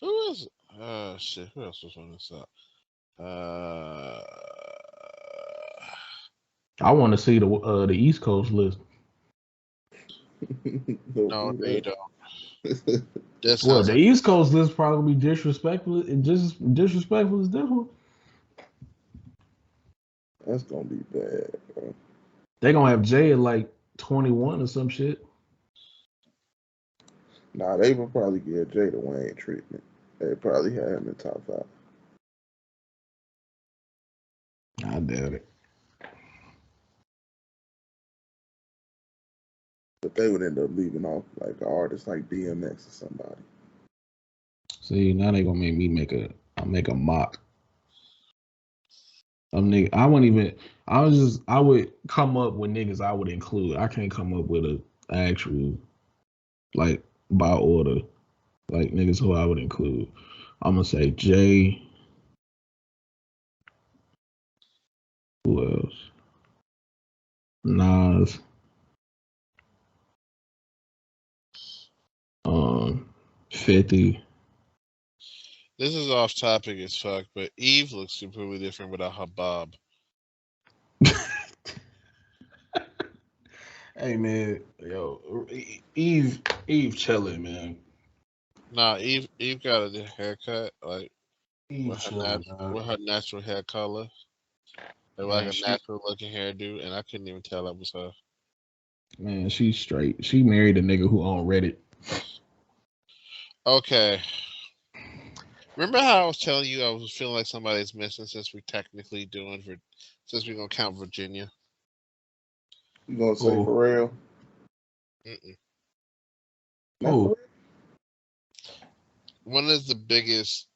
Who is? Shit. Who else was from the South? I want to see the East Coast list. No, you don't. Well, the East Coast list probably be disrespectful. Just disrespectful as this one. That's gonna be bad, bro. They gonna have Jay at like 21 or some shit. Nah, they would probably give Jay the Wayne treatment. They probably have him in top 5. I doubt it. But they would end up leaving off like an artist like DMX or somebody. See, now they gonna make me make a mock. Nigga, I wouldn't even. I would come up with niggas I would include. I can't come up with a actual like by order like niggas who I would include. I'm gonna say Jay. Who else? Nas. 50. This is off topic as fuck, but Eve looks completely different without her bob. Hey man, yo, Eve chilling, man. Nah, Eve got a haircut like Eve with chilling, her natural hair color, like a natural looking hairdo, and I couldn't even tell that was her. Man, she's straight. She married a nigga who owned Reddit. Okay. Remember how I was telling you I was feeling like somebody's missing since we're technically since we're gonna count Virginia? You gonna say for real? Oh, one of the biggest.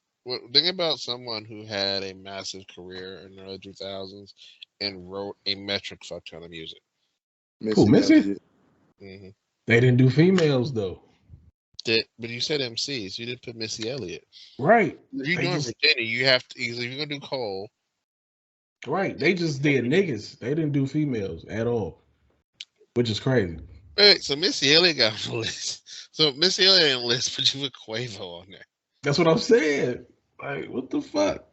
Think about someone who had a massive career in the early 2000s and wrote a metric fuck ton of music. Missy? Mm-hmm. They didn't do females though. But you said MCs. You didn't put Missy Elliott. Right. If you're doing Virginia, you have to. If you're gonna do Cole. Right. They just did niggas. They didn't do females at all, which is crazy. Wait, so Missy Elliott got on the list. So Missy Elliott on the list, but you put Quavo on there. That's what I'm saying. Like, what the fuck?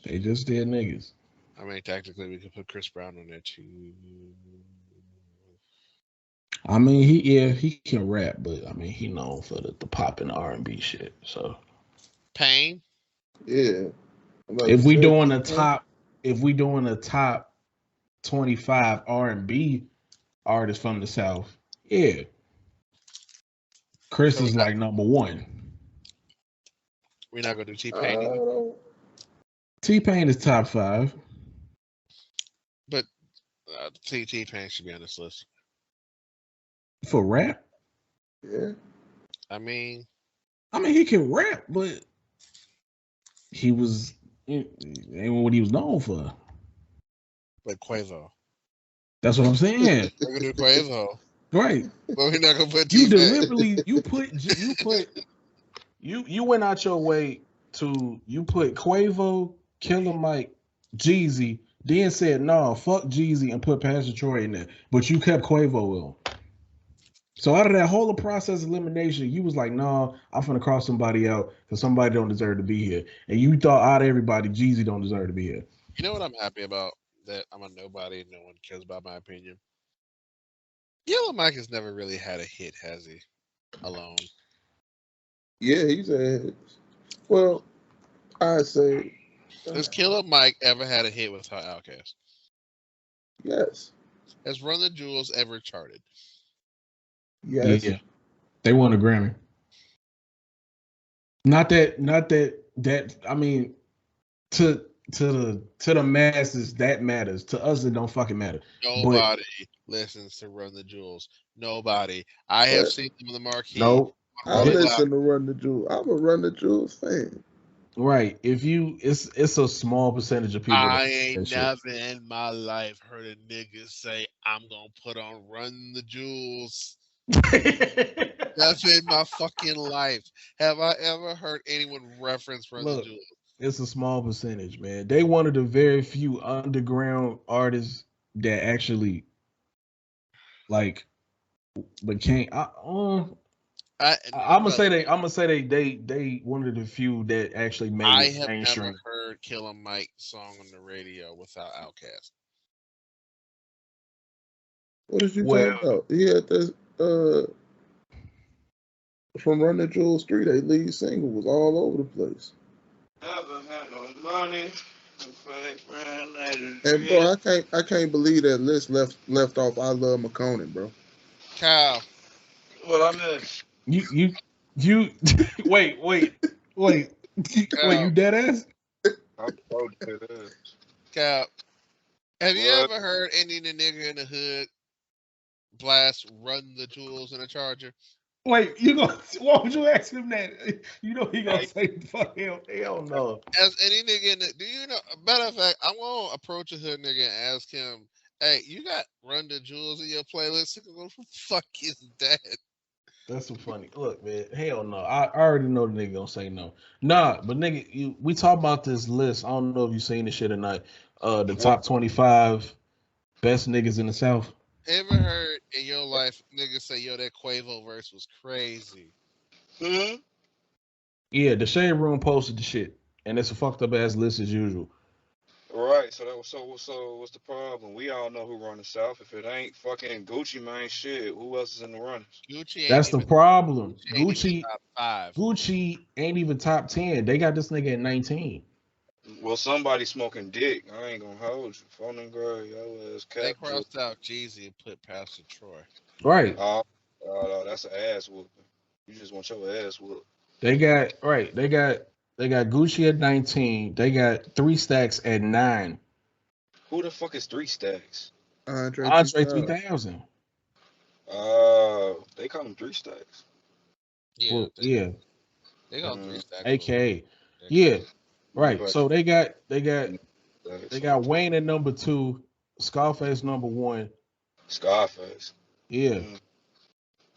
They just did niggas. I mean, technically, we could put Chris Brown on there too. I mean, he can rap, but I mean, he known for the popping R&B shit. So, Pain. Yeah. If we doing a top 25 R&B artists from the South, yeah, Chris is like number 1. We're not gonna do T-Pain. T-Pain is top 5. But T-Pain should be on this list. For rap? Yeah. I mean, he can rap, but ain't what he was known for. Like Quavo. That's what I'm saying. We're gonna do Quavo. Right. But we're not gonna put You T-Pain. deliberately you went out your way to put Quavo, Killer Mike, Jeezy, then said no, fuck Jeezy and put Pastor Troy in there. But you kept Quavo on. So out of that whole process elimination, you was like, no, I'm finna cross somebody out because somebody don't deserve to be here. And you thought out of everybody, Jeezy don't deserve to be here. You know what I'm happy about? That I'm a nobody. No one cares about my opinion. Yellow Mike has never really had a hit, has he? Alone. Yeah, he's a hit. Well, I'd say. Has Killer Mike ever had a hit without Outkast? Yes. Has Run the Jewels ever charted? Yes. Yeah. They won a Grammy. Not that I mean to the masses that matters. To us it don't fucking matter. Nobody listens to Run the Jewels. Nobody. I have seen them in the marquee. No. I listen to Run the Jewels. I'm a Run the Jewels fan. Right. It's a small percentage of people. I ain't never in my life heard a nigga say I'm gonna put on Run the Jewels. That's in my fucking life. Have I ever heard anyone reference Run the Jewels? It's a small percentage, man. They one of the very few underground artists that actually like became. I'm gonna say they one of the few that actually made I it have mainstream. never heard Killer Mike song on the radio without Outkast. What did you Well, talking about? He had this from Running Jewel Street. A lead single was all over the place. Never had no money. And bro, I can't believe that list left off I Love McConan, bro. Kyle, What I missed? you wait. You dead ass? I'm so dead. Kyle, have you What? ever heard any of the nigga in the hood blast Run the Jewels in a Charger? Wait, you gonna? Why would you ask him that? You know he gonna say fuck hell no. As any nigga in the, do you know? Matter of fact, I'm gonna approach a hood nigga and ask him, "Hey, you got Run the Jewels in your playlist?" He can go, "Who the fuck is that?" That's so funny. Look, man, hell no. I already know the nigga gonna say no. Nah, but nigga, we talk about this list. I don't know if you seen this shit or not. The top 25 best niggas in the South. Ever heard in your life niggas say, "Yo, that Quavo verse was crazy"? Hmm? Yeah, the Shade Room posted the shit, and it's a fucked up ass list as usual. Right. So that was so. What's the problem? We all know who run the South. If it ain't fucking Gucci Mane, shit, who else is in the runners? Gucci ain't That's the even problem. ain't even Gucci top 5. Gucci ain't even top 10. They got this nigga at 19. Well, somebody smoking dick. I ain't gonna hold you. Phone and girl, yo ass They cap. crossed out Jeezy and put Pastor Troy. Right. Oh, that's an ass whooping. You just want your ass whooped. They got Gucci at 19. They got 3 Stacks at 9. Who the fuck is 3 Stacks? Andre Andre 3000. 3000. They call them 3 Stacks. Yeah, Well, yeah. they got 3 stacks. AKA. Yeah. Right. But So they got Stacks. Wayne at number 2, Scarface number 1. Scarface. Yeah.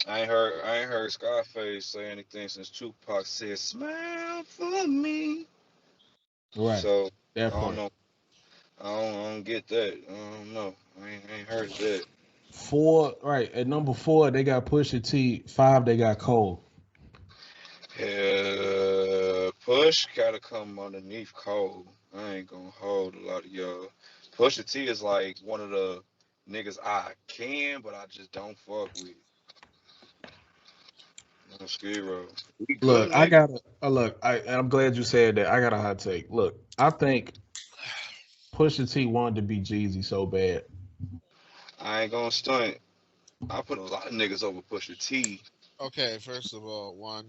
I ain't heard Scarface say anything since Tupac said "Smile for me." Right. So That I don't part. know. I don't get that. I don't know. I ain't heard of that. 4, right. At number 4, they got Pusha T. 5, they got Cole. Push gotta come underneath Cole. I ain't gonna hold a lot of y'all. Pusha T is like one of the niggas I can, but I just don't fuck with. On Skid Row. We good, Look, I nigga. gotta I'm glad you said that. I got a hot take. Look, I think Pusha T wanted to be Jeezy so bad. I ain't gonna stunt. I put a lot of niggas over Pusha T, Okay, first of all, one,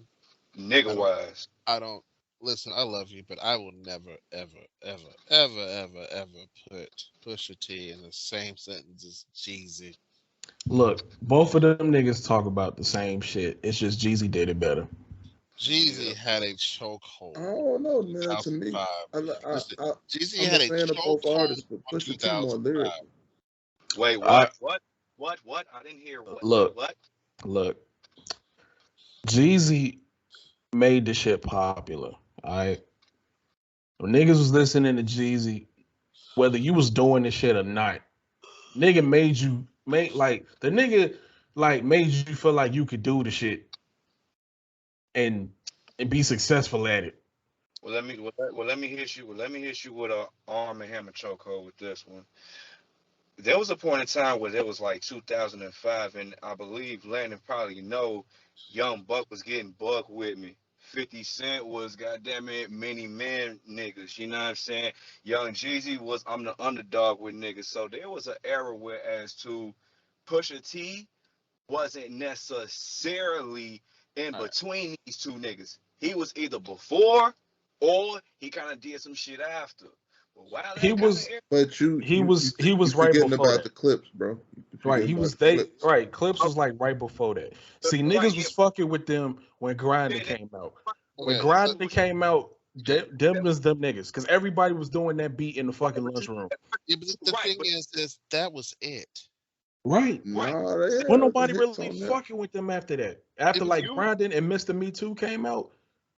nigga wise. I don't listen. I love you, but I will never, ever, ever, ever, ever, ever put Pusha T in the same sentence as Jeezy. Look, both of them niggas talk about the same shit. It's just Jeezy did it better. Jeezy Yeah. had a chokehold. I don't know, man. To me, 2005. Listen, Jeezy I'm had a a fan of both chokehold artists, but on Pusha T more 2005. lyrical. Wait, I- what? What? I didn't hear what. Look. What? Look, Jeezy made the shit popular. Alright. When niggas was listening to Jeezy, whether you was doing this shit or not, nigga made the nigga like made you feel like you could do the shit and be successful at it. Well, let me hit you. Let me hit you with a arm and hammer chokehold with this one. There was a point in time where there was like 2005, and I believe Landon probably know Young Buck was getting buck with me. 50 Cent was goddamn it, many men niggas. You know what I'm saying? Young Jeezy was I'm the underdog with niggas. So there was an era where as to Pusha T wasn't necessarily in between these two niggas. He was either before or he kind of did some shit after. But while that He was But he was you right forgetting before about that. the clips, bro. You Right, forgetting he about was the clips. right. Clips was like right before that. See, niggas right, was fucking with them when Grinding yeah, came out. When Okay, Grinding came out, them was them niggas because everybody was doing that beat in the fucking lunchroom. yeah, but the right, thing is that was it. Right. Nah, they When had nobody hits really on that. fucking with them after that. After If like you Grinding and Mr. Me Too came out,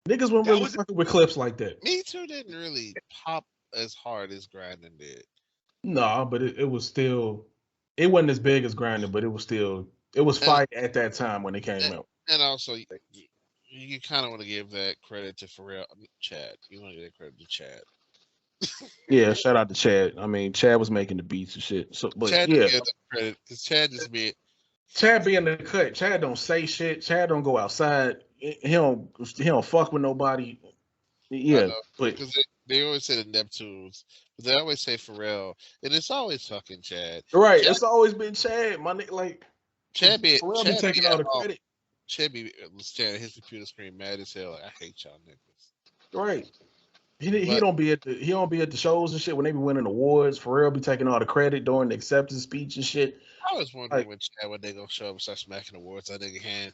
Niggas weren't That really was fucking with clips like that. Me Too didn't really pop as hard as Grinding did. No, but it was still, it wasn't as big as Grinding, but it was still, it was And, fire at that time when it came out. and also, you kind of want to give that credit to Pharrell, Chad. You want to give that credit to Chad. Yeah, shout out to Chad. I mean, Chad was making the beats and shit. So, but Chad yeah, give that credit because Chad just be Chad be in the cut. Chad don't say shit. Chad don't go outside. He don't fuck with nobody. I Yeah, know but because they always say the Neptunes, but they always say Pharrell, and it's always fucking Chad. right, Chad, it's always been Chad. My nigga, like Pharrell be taking all the credit. Chad be staring at his computer screen, mad as hell. Like, I hate y'all niggas. Right. He But don't be at the shows and shit when they be winning awards. Pharrell be taking all the credit during the acceptance speech and shit. I was wondering Like, when they gonna show up and start smacking awards that nigga hand.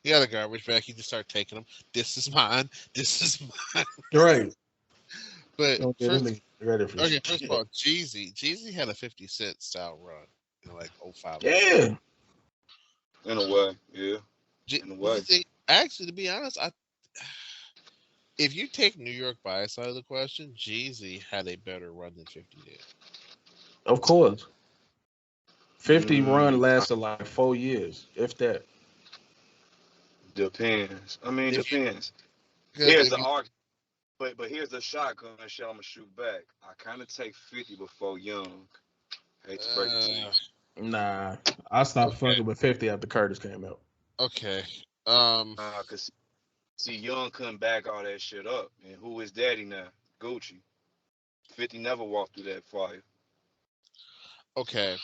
He got a garbage bag. He just start taking them. This is mine. This is mine. right. But Don't get first, this nigga ready for okay, shit. first of all, Jeezy had a 50 Cent style run in like 05. Yeah. in a way, yeah. In a way. You think, actually, to be honest, if you take New York bias out of the question, Jeezy had a better run than 50 did. Of course. 50 run lasted like 4 years, if that. Depends. I mean, If you- depends. Because Here's if the you- argument. But here's the shotgun shot I'm gonna shoot back. I kind of take 50 before Young. Hate to break it to you. Nah. I stopped Okay. fucking with 50 after Curtis came out. okay, Cause see, Young couldn't back all that shit up. And who is daddy now? Gucci. 50 never walked through that fire. okay,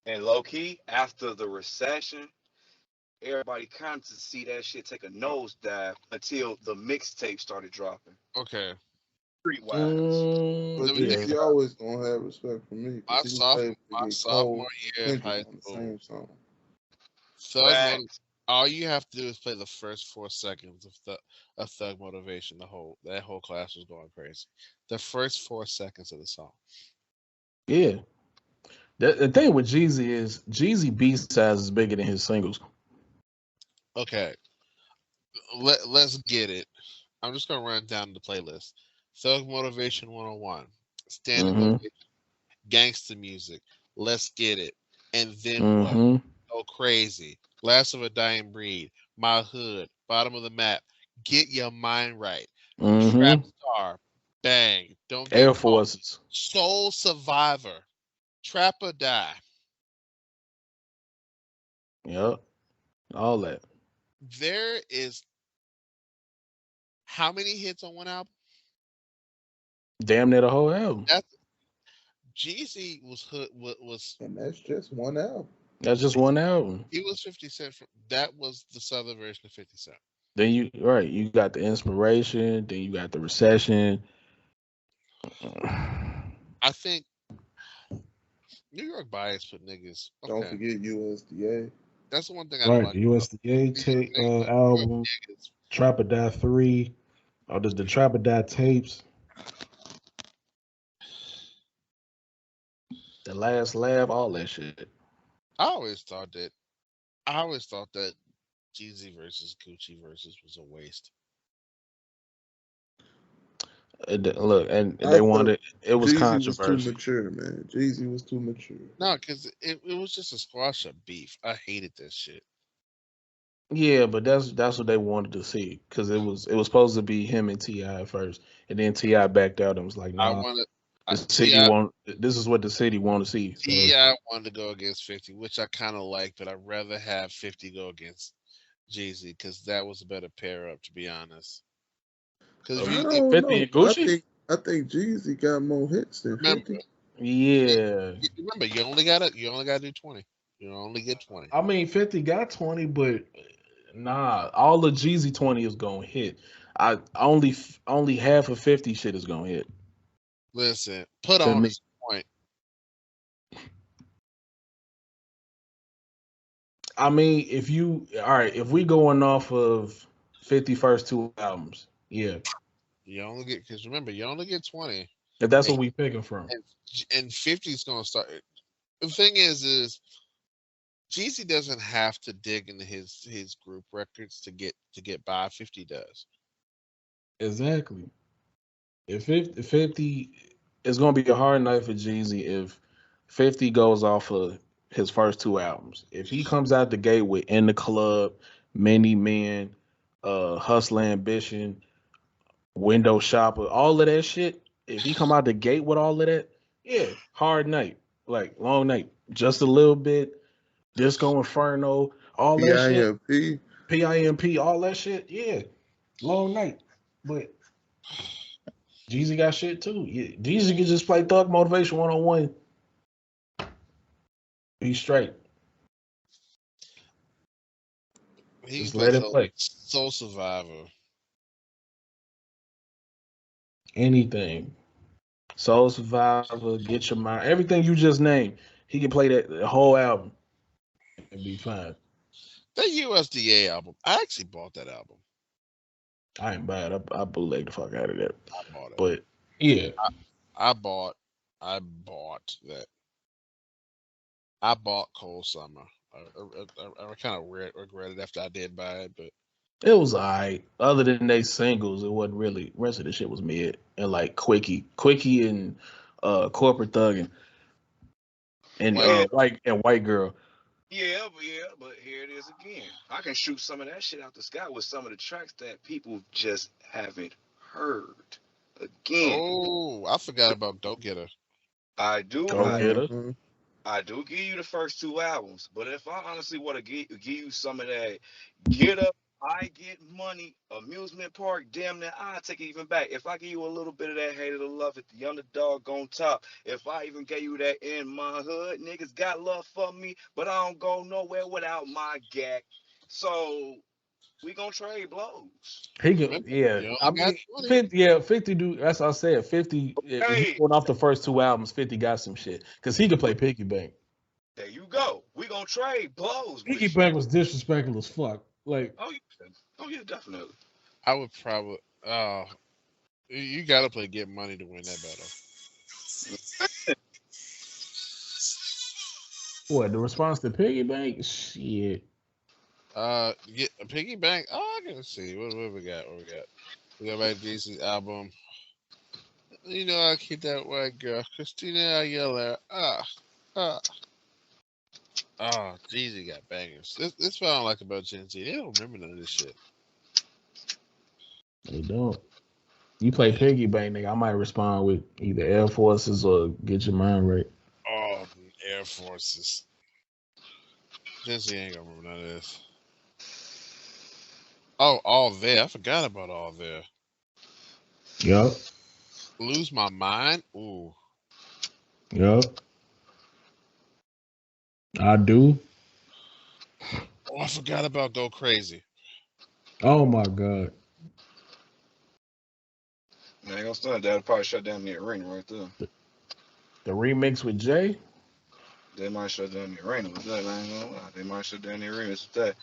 And low key, after the recession, everybody kind of see that shit take a nosedive until the mixtape started dropping. okay. Streetwise. But Let me Jeezy always gonna have respect for me My because he was able to my get sophomore Cole year of Kendrick high on the school, same song. Facts. all you have to do is play the first 4 seconds of Thug Motivation. That whole class was going crazy. The first 4 seconds of the song. Yeah. The thing with Jeezy is Jeezy B-sides is bigger than his singles. Okay, let's get it. I'm just gonna run down the playlist. Thug Motivation 101, Standing Ovation, Gangsta Music, Let's Get It, and then what? Go Crazy, Last of a Dying Breed, My Hood, Bottom of the Map, Get Your Mind Right, Trap Star, Bang, Don't Get Air Caught, Forces. Soul Survivor, Trap or Die. Yep. All that. There is how many hits on one album? Damn near the whole album. Jeezy was And that's just one album. That's just one album. he was 50 Cent. That was the Southern version of 50 Cent. Then you got the Inspiration. Then you got the Recession. I think New York bias put niggas. Okay. Don't forget USDA. That's the one thing I don't Right, like. the USDA album, Trap or Die 3, or the Trap or Die tapes. The Last Laugh, all that shit. I always thought that Jeezy versus Gucci versus was a waste. Look, and they wanted it was Jeezy controversial. was too mature, man. Jeezy was too mature. No, because it was just a squash of beef. I hated this shit. Yeah, but that's what they wanted to see because it was supposed to be him and T.I. first, and then T.I. backed out and was like, "Nah, this is what the city want to see." So, T.I. wanted to go against 50, which I kind of like, but I'd rather have 50 go against Jeezy because that was a better pair up, to be honest. Because I don't 50 know. and Gucci? I think Jeezy got more hits than 50. Yeah. Remember, you only gotta do 20. You only get 20. I mean, 50 got 20, but nah, all the Jeezy 20 is gonna hit. I only half of 50 shit is gonna hit. Listen, put To on me. this point. I mean, if we going off of 50 first 2 albums, yeah. You only get because remember, you only get 20. If that's what we picking from. And 50 is gonna start. The thing is Jeezy doesn't have to dig into his group records to get by. 50 does. Exactly. If 50 it's gonna be a hard night for Jeezy if 50 goes off of his first two albums. If he comes out the gate with In the Club, Many Men, Hustle Ambition, Window Shopper, all of that shit. If he come out the gate with all of that, yeah, hard night, like long night, just a little bit, Disco Inferno, all that shit, PIMP. PIMP, all that shit, yeah, long night. But Jeezy got shit too. Yeah, Jeezy can just play Thug Motivation 101. He's straight. He can Just play let him play Soul Survivor. anything. Soul Survivor, Get Your Mind, everything you just named. He can play that the whole album and be fine. That USDA album. I actually bought that album. I ain't bad. I bootleg the fuck out of that. I bought it. But yeah, I bought that. I bought Cold Summer. I kind of regret it after I did buy it, but it was alright. Other than they singles, it wasn't really. Rest of the shit was mid and like Quickie and Corporate Thug and Well, white girl. Yeah, but here it is again. I can shoot some of that shit out the sky with some of the tracks that people just haven't heard. Again, oh, I forgot about Go Getter. I do, Go I, get her. Mhm. I do give you the first two albums, but if I honestly want to give you some of that, Get Up, I Get Money, Amusement Park, damn near, I take it even back. If I give you a little bit of that Hate It or Love It, the underdog on top. If I even gave you that In My Hood, niggas got love for me, but I don't go nowhere without my gag. So we gonna trade blows. He can, Remember, yeah. you only I got mean, 20. 50, yeah, 50 do. That's what I said. 50, if he Hey, went off the first two albums, 50 got some shit because he could play Piggy Bank. there you go. We gonna trade blows Piggy with you. Bank was disrespectful as fuck. Like, Oh yeah, oh yeah, definitely. I would probably. You got to play Get Money to win that battle. what the response to Piggy Bank? Shit. Get a Piggy Bank. Oh, I can see. What we got? What we got? We got Mike Jason's album. You know, I keep that white girl, Christina Aguilera. Jeezy got bangers. This what I don't like about Gen Z. They don't remember none of this shit. They don't. You play Piggy Bank, nigga. I might respond with either Air Forces or Get Your Mind Right. Oh, Air Forces. Gen Z ain't gonna remember none of this. Oh, All There. I forgot about All There. Yup. Lose My Mind. Ooh. Yup. I do. Oh, I forgot about Go Crazy. Oh my god. I ain't gonna start. That'll probably shut down the arena right there. The remix with Jay. They might shut down the arena with that. I ain't gonna lie. They might shut down the arena with that.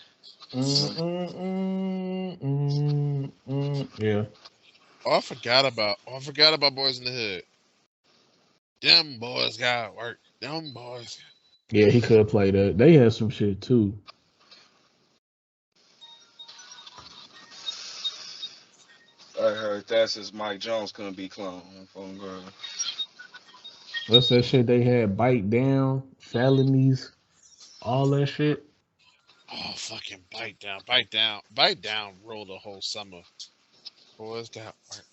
Yeah. Oh, I forgot about Boys in the Hood. Them boys got work. Them boys. Yeah, he could play that. They had some shit too. I heard that since Mike Jones couldn't be cloned. Phone girl. What's that shit they had? Bite Down, Felonies, all that shit. Oh, fucking bite down. Roll the whole summer. Boys got work.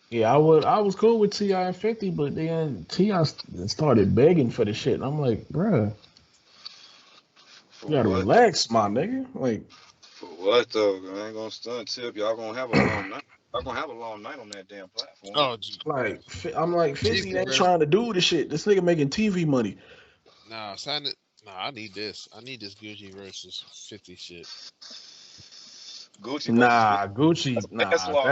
Yeah, I was cool with Ti and 50, but then Ti started begging for the shit. And I'm like, bruh, For you gotta what? relax, my nigga. Like, For what though? I ain't gonna stunt tip. Y'all gonna have a long night. Y'all gonna have a long night on that damn platform. Oh, I'm like, 50 Jeezy ain't versus. trying to do the shit. This nigga making TV money. Nah, sign it. Nah, I need this. I need this Gucci versus 50 shit. Gucci versus Nah, Gucci, that's nah, law.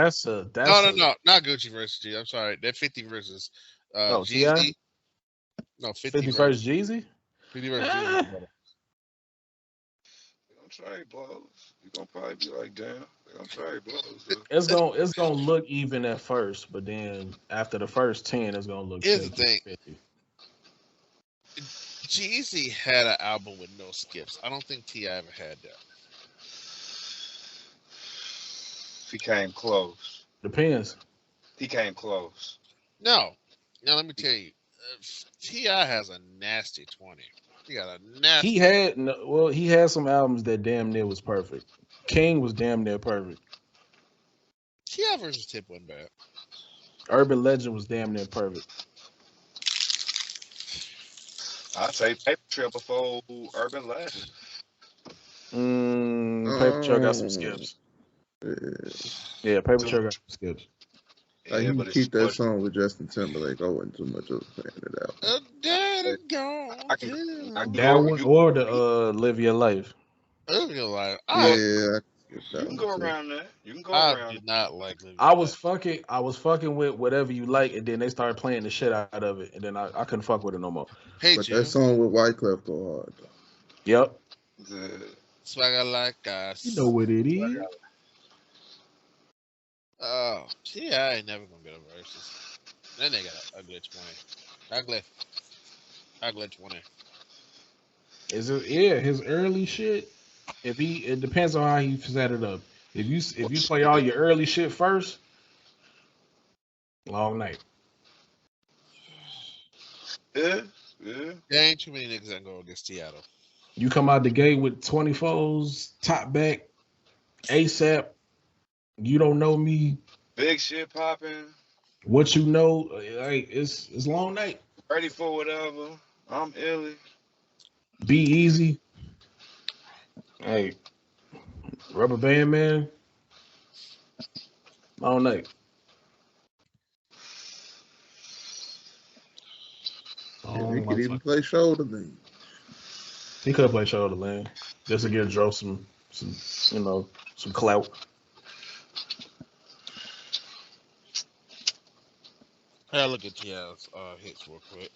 No, not Gucci versus G. I'm sorry. That 50 versus oh, Ti, Jeezy. No, 50 50 versus first Jeezy. 50 versus Jeezy. Eh, trade blows. You're gonna probably be like, damn, they gonna trade blows. It's gonna look even at first, but then after the first 10, it's gonna look Here's the 50, thing. 50. Jeezy had an album with no skips. I don't think T.I. ever had that. He came close. Depends. He came close. No. Now let me tell you, T.I. has a nasty 20. He got a nasty. He had some albums that damn near was perfect. King was damn near perfect. T.I. versus Tip wasn't bad. Urban Legend was damn near perfect. I'd say Paper Trail before Urban Legend. Paper Trail got some skips. Yeah, Paper Trail got some skips. Like Yeah, you but keep it's that song with Justin Timberlake. I wasn't too much of a fan of that one. I can That go. one or the Live Your Life. I feel like Yeah, I can skip You that can one go too. around there. You can go I around. did not like Living I was fucking with Whatever You Like, and then they started playing the shit out of it, and then I couldn't fuck with it no more. Hate But you. that song with Wyclef go hard though. Yep. Swagger like us. You know what it is. Oh, T.I. ain't never gonna get a versus. Then they got a ugly 20. Ugly 20. Is it? Yeah, his early shit. It depends on how he set it up. If you play all your early shit first, long night. Yeah. There ain't too many niggas that go against T.I. though. You come out the gate with 24s, top back, ASAP. You don't know me. Big shit popping. What you know? Like it's long night. Ready for whatever. I'm illy. Be easy. Hey, Rubber Band Man. Long night. Yeah, they could even play Shoulder Lean. He could play Shoulder Land just to give Joe some some clout. I'll look at T.I.'s hits real quick.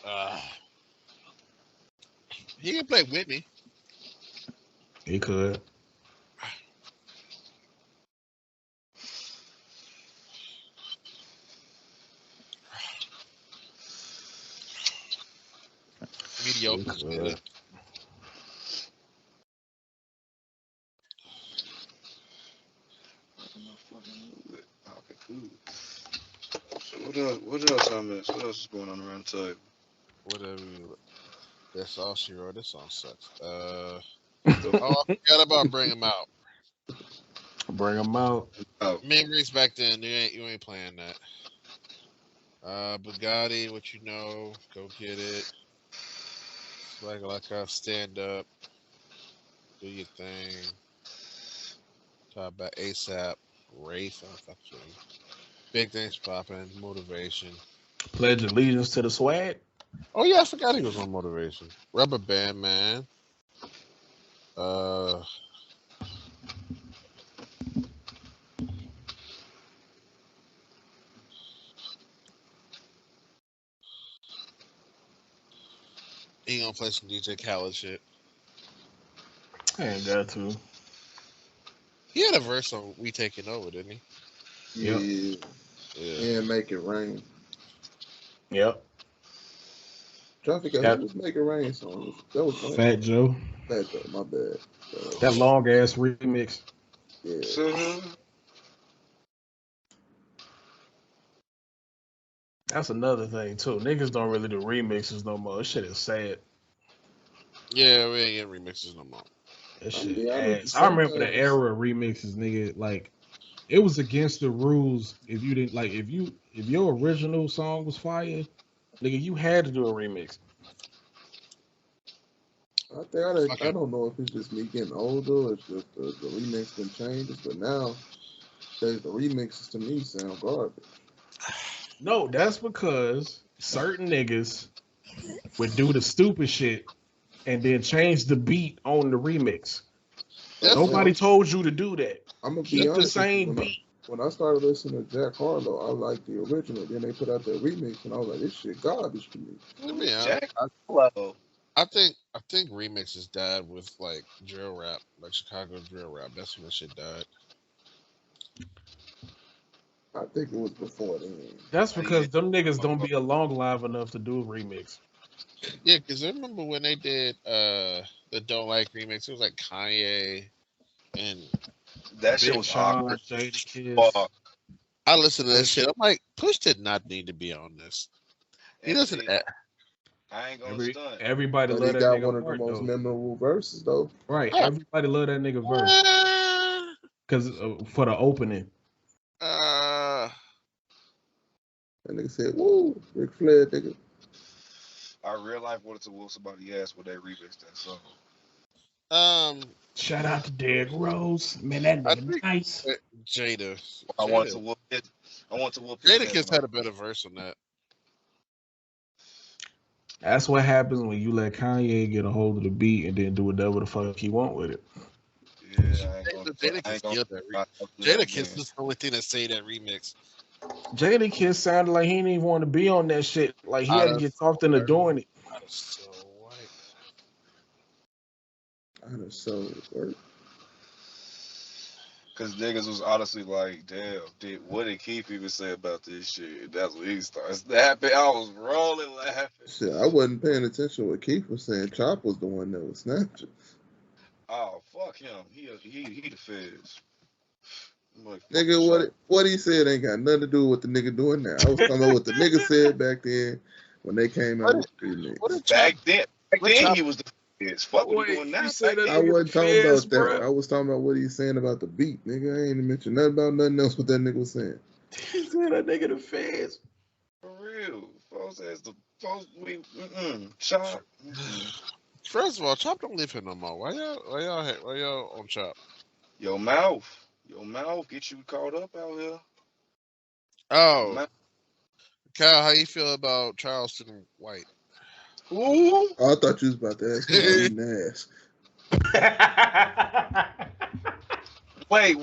He can play with me. He could. Mediocre is better. What else I missed? What else is going on around the table? Whatever. That's all she wrote. This song sucks. Oh, I forgot about Bring 'Em Out. Bring him out. Oh, Memories back then. You ain't playing that. Bugatti, what you know? Go get it. Like I stand up. Do your thing. Talk about ASAP. Race. Big things popping. Motivation. Pledge allegiance to the swag. Oh yeah, I forgot he was on Motivation. Rubber Band Man. He gonna play some DJ Khaled shit. I ain't got to. He had a verse on "We Taking Over," didn't he? Yeah. Yeah. And Make It Rain. Yep. Trying to figure out who was Make It Rain song. That was Fat Joe. Fat Joe, my bad. That long ass remix. Yeah. That's another thing too. Niggas don't really do remixes no more. This shit is sad. Yeah, we ain't getting remixes no more. That shit ass. I remember the era of remixes, nigga. Like, it was against the rules if you didn't like if your original song was fire, nigga, you had to do a remix. I don't know if it's just me getting older or it's just the remix been changes, but now the remixes to me sound garbage. No, that's because certain niggas would do the stupid shit and then change the beat on the remix. Nobody told you to do that. I'm gonna Keep be honest. the same beat. When I started listening to Jack Harlow, I liked the original. Then they put out that remix, and I was like, "This shit garbage to me." Yeah. Jack Harlow. I think remixes died with like drill rap, like Chicago drill rap. That's when that shit died. I think it was before then. That's because them niggas don't be along live enough to do a remix. Yeah, because I remember when they did the Don't Like remix, it was like Kanye and That shit Big was Sean, awkward. Jadakiss. Fuck. I listened to that Push. shit. I'm like, Push did not need to be on this. He And doesn't. see, I ain't gonna stunt. Everybody But love he that got nigga one of the part most though. memorable verses though. Right, everybody love that nigga verse because for the opening. That nigga said, "Woo, Ric Flair, nigga." I real life wanted to whoop somebody ass when they remixed that song. Shout out to Derrick Rose, man. That I nigga think nice. Jada. I want to whoop it. I want to whoop his ass. Jadakiss had a better verse on that. That's what happens when you let Kanye get a hold of the beat and then do whatever the fuck he want with it. Yeah, Jadakiss killed that. Jadakiss was the only thing that say that remix. Jadakiss sounded like he didn't even want to be on that shit. Like he had to get talked into doing it. That is so white. I just so work. Cause niggas was honestly like, damn, what did Keith even say about this shit? That's what he started snapping. I was rolling laughing. Shit, I wasn't paying attention to what Keith was saying. Chop was the one that was snapping. Oh, fuck him. He the feds. Like, Nigga, what he said ain't got nothing to do with what the nigga doing now. I was talking about what the nigga said back then when they came out with the remix. Back then he was the feds. Fuck what he doing now. I wasn't talking about that. I was talking about what he's saying about the beat, nigga. I ain't even mentioned nothing about nothing else what that nigga was saying. He said that nigga the feds. For real. Folks as the folks Chop. First of all, Chop don't live here no more. Why y'all on Chop? Your mouth get you caught up out here. Oh, Kyle, how you feel about Charleston White? Ooh. Oh, I thought you was about to ask me about eating ass.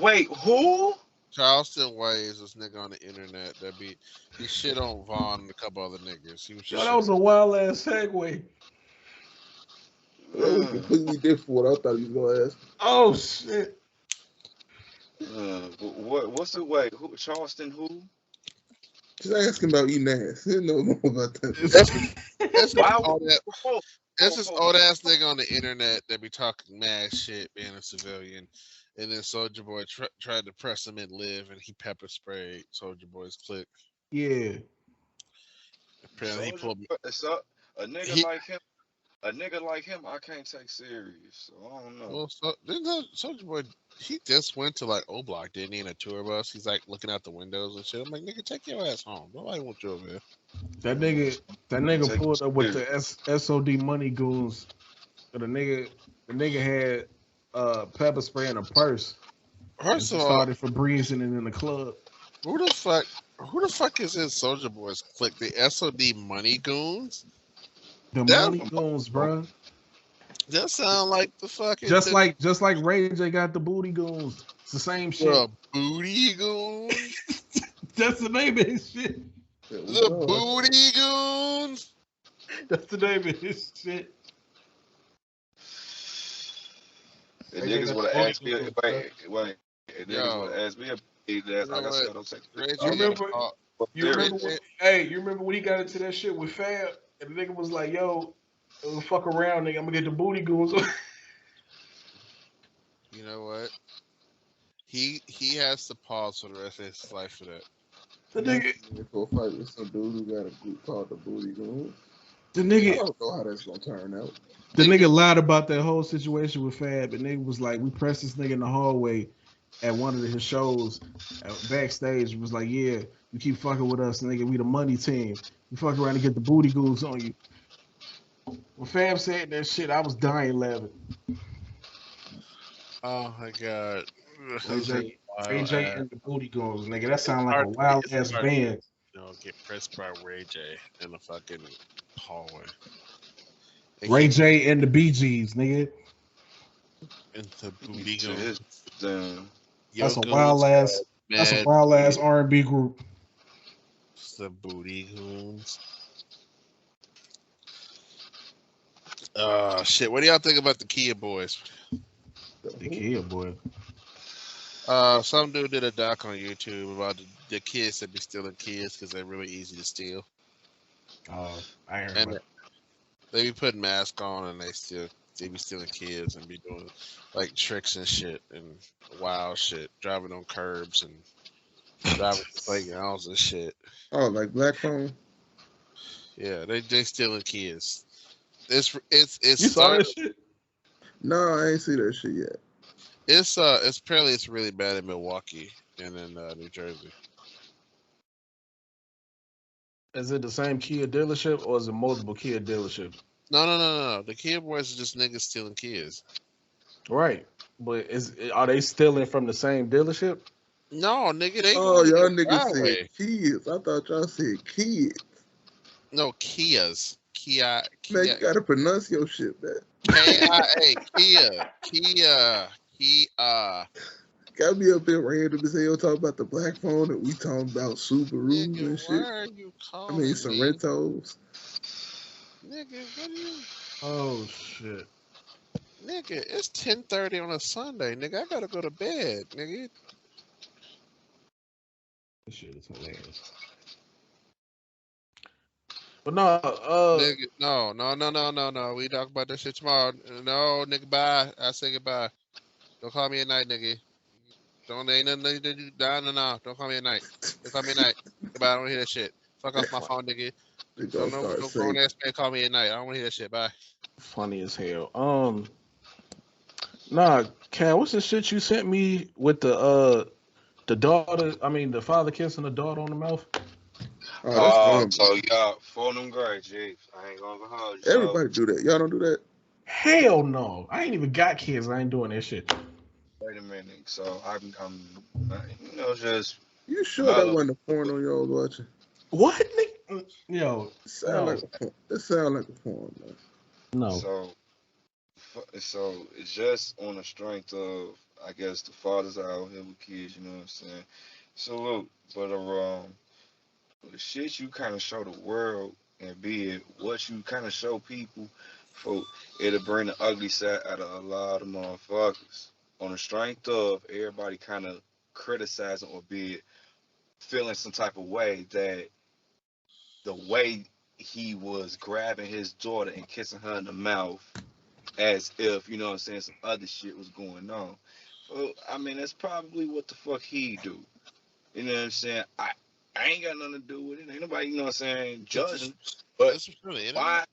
Wait, who? Charleston White is this nigga on the internet that he shit on Vaughn and a couple other niggas. He was just that was a wild ass segue. That was completely different what I thought you was gonna ask. Oh shit. What's the way? Who? Charleston who? Just asking about eating ass. He didn't know more about that. That's this old ass nigga on the internet that be talking mad shit, being a civilian, and then Soulja Boy tried to press him and live, and he pepper sprayed Soulja Boy's clique. Yeah. Apparently, he pulled. A nigga like him, I can't take serious. So I don't know. Well, Soulja Boy, he just went to like O Block, didn't he? In a tour bus, he's like looking out the windows and shit. I'm like, nigga, take your ass home. Nobody wants you over here. That nigga pulled up with the SOD money goons. The nigga had pepper spray in a purse. First of all, started for breezing it in the club. Who the fuck is in Soulja Boy's clique? The SOD money goons? The money goons, bro. That sound like the fucking just like Ray J got the booty goons. It's the same shit. The booty goons. That's the name of his shit. The booty goons. That's the name of his shit. And niggas want to ask me. Wait. And niggas want to ask me. Like I said, don't take. You remember when he got into that shit with Fab? And the nigga was like, yo, fuck around, nigga. I'm gonna get the booty goons. You know what? He has to pause for the rest of his life for that. The nigga for a fight with some dude who got a group called the Booty Goons. The nigga, I don't know how that's gonna turn out. The nigga lied about that whole situation with Fab, and nigga was like, we pressed this nigga in the hallway at one of his shows backstage. It was like, yeah, you keep fucking with us, nigga. We the money team. You fuck around and get the booty goons on you. When Fab said that shit, I was dying laughing. Oh my god. Ray J and the booty goons, nigga. That sound like a wild ass band. You know, get pressed by Ray J in the fucking hallway. Ray J and the Bee Gees, nigga. And the booty goons. That's a wild ass. That's a wild ass R&B group. The booty goons. Shit. What do y'all think about the Kia boys? The kid boy. Some dude did a doc on YouTube about the kids that be stealing kids because they're really easy to steal. Oh, I heard And about. they be putting masks on and they be stealing kids and be doing like tricks and shit and wild shit, driving on curbs and driving playgrounds and shit. Oh, like Black Phone? Yeah, they stealing kids. It's You saw that shit? No, I ain't see that shit yet. it's apparently it's really bad in Milwaukee and in New Jersey. Is it the same Kia dealership or is it multiple Kia dealerships? No. The kid boys are just niggas stealing kids. Right, but are they stealing from the same dealership? No, nigga, they Oh, going in y'all the niggas driveway. said kids. I thought y'all said kids. No, Kias. Kia. Man, you gotta pronounce your shit, man. Kia. Kia. Got me up there random as hell talking about the Black Phone and we talking about Subarus Nigga, and why shit. are you I calling mean, me? Sorrentos. Nigga, what are you? Oh shit! Nigga, it's 10:30 on a Sunday. Nigga, I gotta go to bed. Nigga, This shit is hilarious. But no, nigga, no. We talk about that shit tomorrow. No, nigga, bye. I say goodbye. Don't call me at night, nigga. Ain't nothing to do. No. Don't call me at night. Don't call me at night. Goodbye. I don't wanna hear that shit. Fuck off my phone, nigga. They gonna No start grown saying, ass man call me at night. I don't wanna hear that shit. Bye. funny as hell. Nah, Cal, what's the shit you sent me with the daughter? I mean, the father kissing the daughter on the mouth. oh, that's fun. So y'all, for them great, Jeeps. I ain't gonna hold you. Everybody do that. Y'all don't do that? Hell no! I ain't even got kids. I ain't doing that shit. Wait a minute. So I'm just You sure that mellow. wasn't a porno y'all was watching? What? Yo, It sound no, like a porn. It sound like a porn, man. no. So it's just on the strength of, I guess, the fathers out here with kids. You know what I'm saying? Salute, but the shit you kind of show the world and be it what you kind of show people, for it'll bring the ugly side out of a lot of motherfuckers. On the strength of everybody kind of criticizing or be it feeling some type of way that the way he was grabbing his daughter and kissing her in the mouth as if, you know what I'm saying, some other shit was going on. Well, I mean, that's probably what the fuck he do. You know what I'm saying? I ain't got nothing to do with it. Ain't nobody, you know what I'm saying, judging. But This was from the internet. why?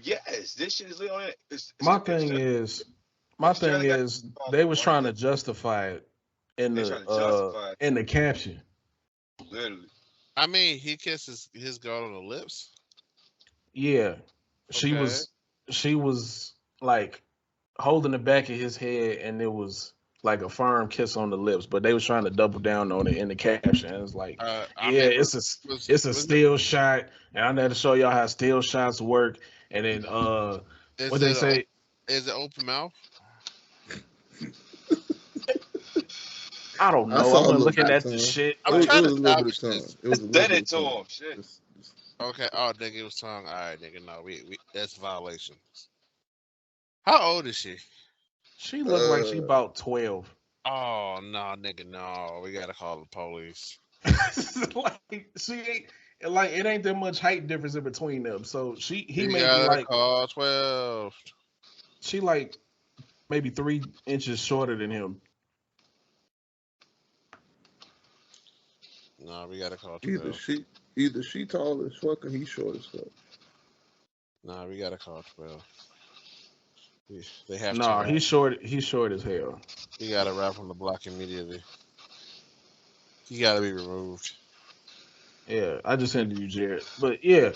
Yes, this shit is on it. My thing is, they was trying to justify it in They trying to justify it. in the caption. Literally. I mean, he kisses his girl on the lips. Yeah, she Okay. was like holding the back of his head, and it was like a firm kiss on the lips. But they was trying to double down on it in the caption. It's like, it's a still shot, and I had to show y'all how still shots work. And then what they say? Is it open mouth? I don't know. I wasn't looking at the shit. I'm trying to a little bit of time. It was a little Send bit it of to time. him. Shit. Okay. Oh, nigga, it was tongue. All right, nigga. No, we that's a violation. How old is she? She looked like she about 12. Oh no, nigga, no. We gotta call the police. Like she ain't like it ain't that much height difference in between them. So he We may be gotta like call 12. she like maybe 3 inches shorter than him. No, we gotta call 12. Either she tall as fuck or he short as fuck. No, we gotta call 12. They have to. No, he's short. He's short as hell. He gotta rap on the block immediately. He gotta be removed. Yeah, I just sent it to you, Jared. But yeah,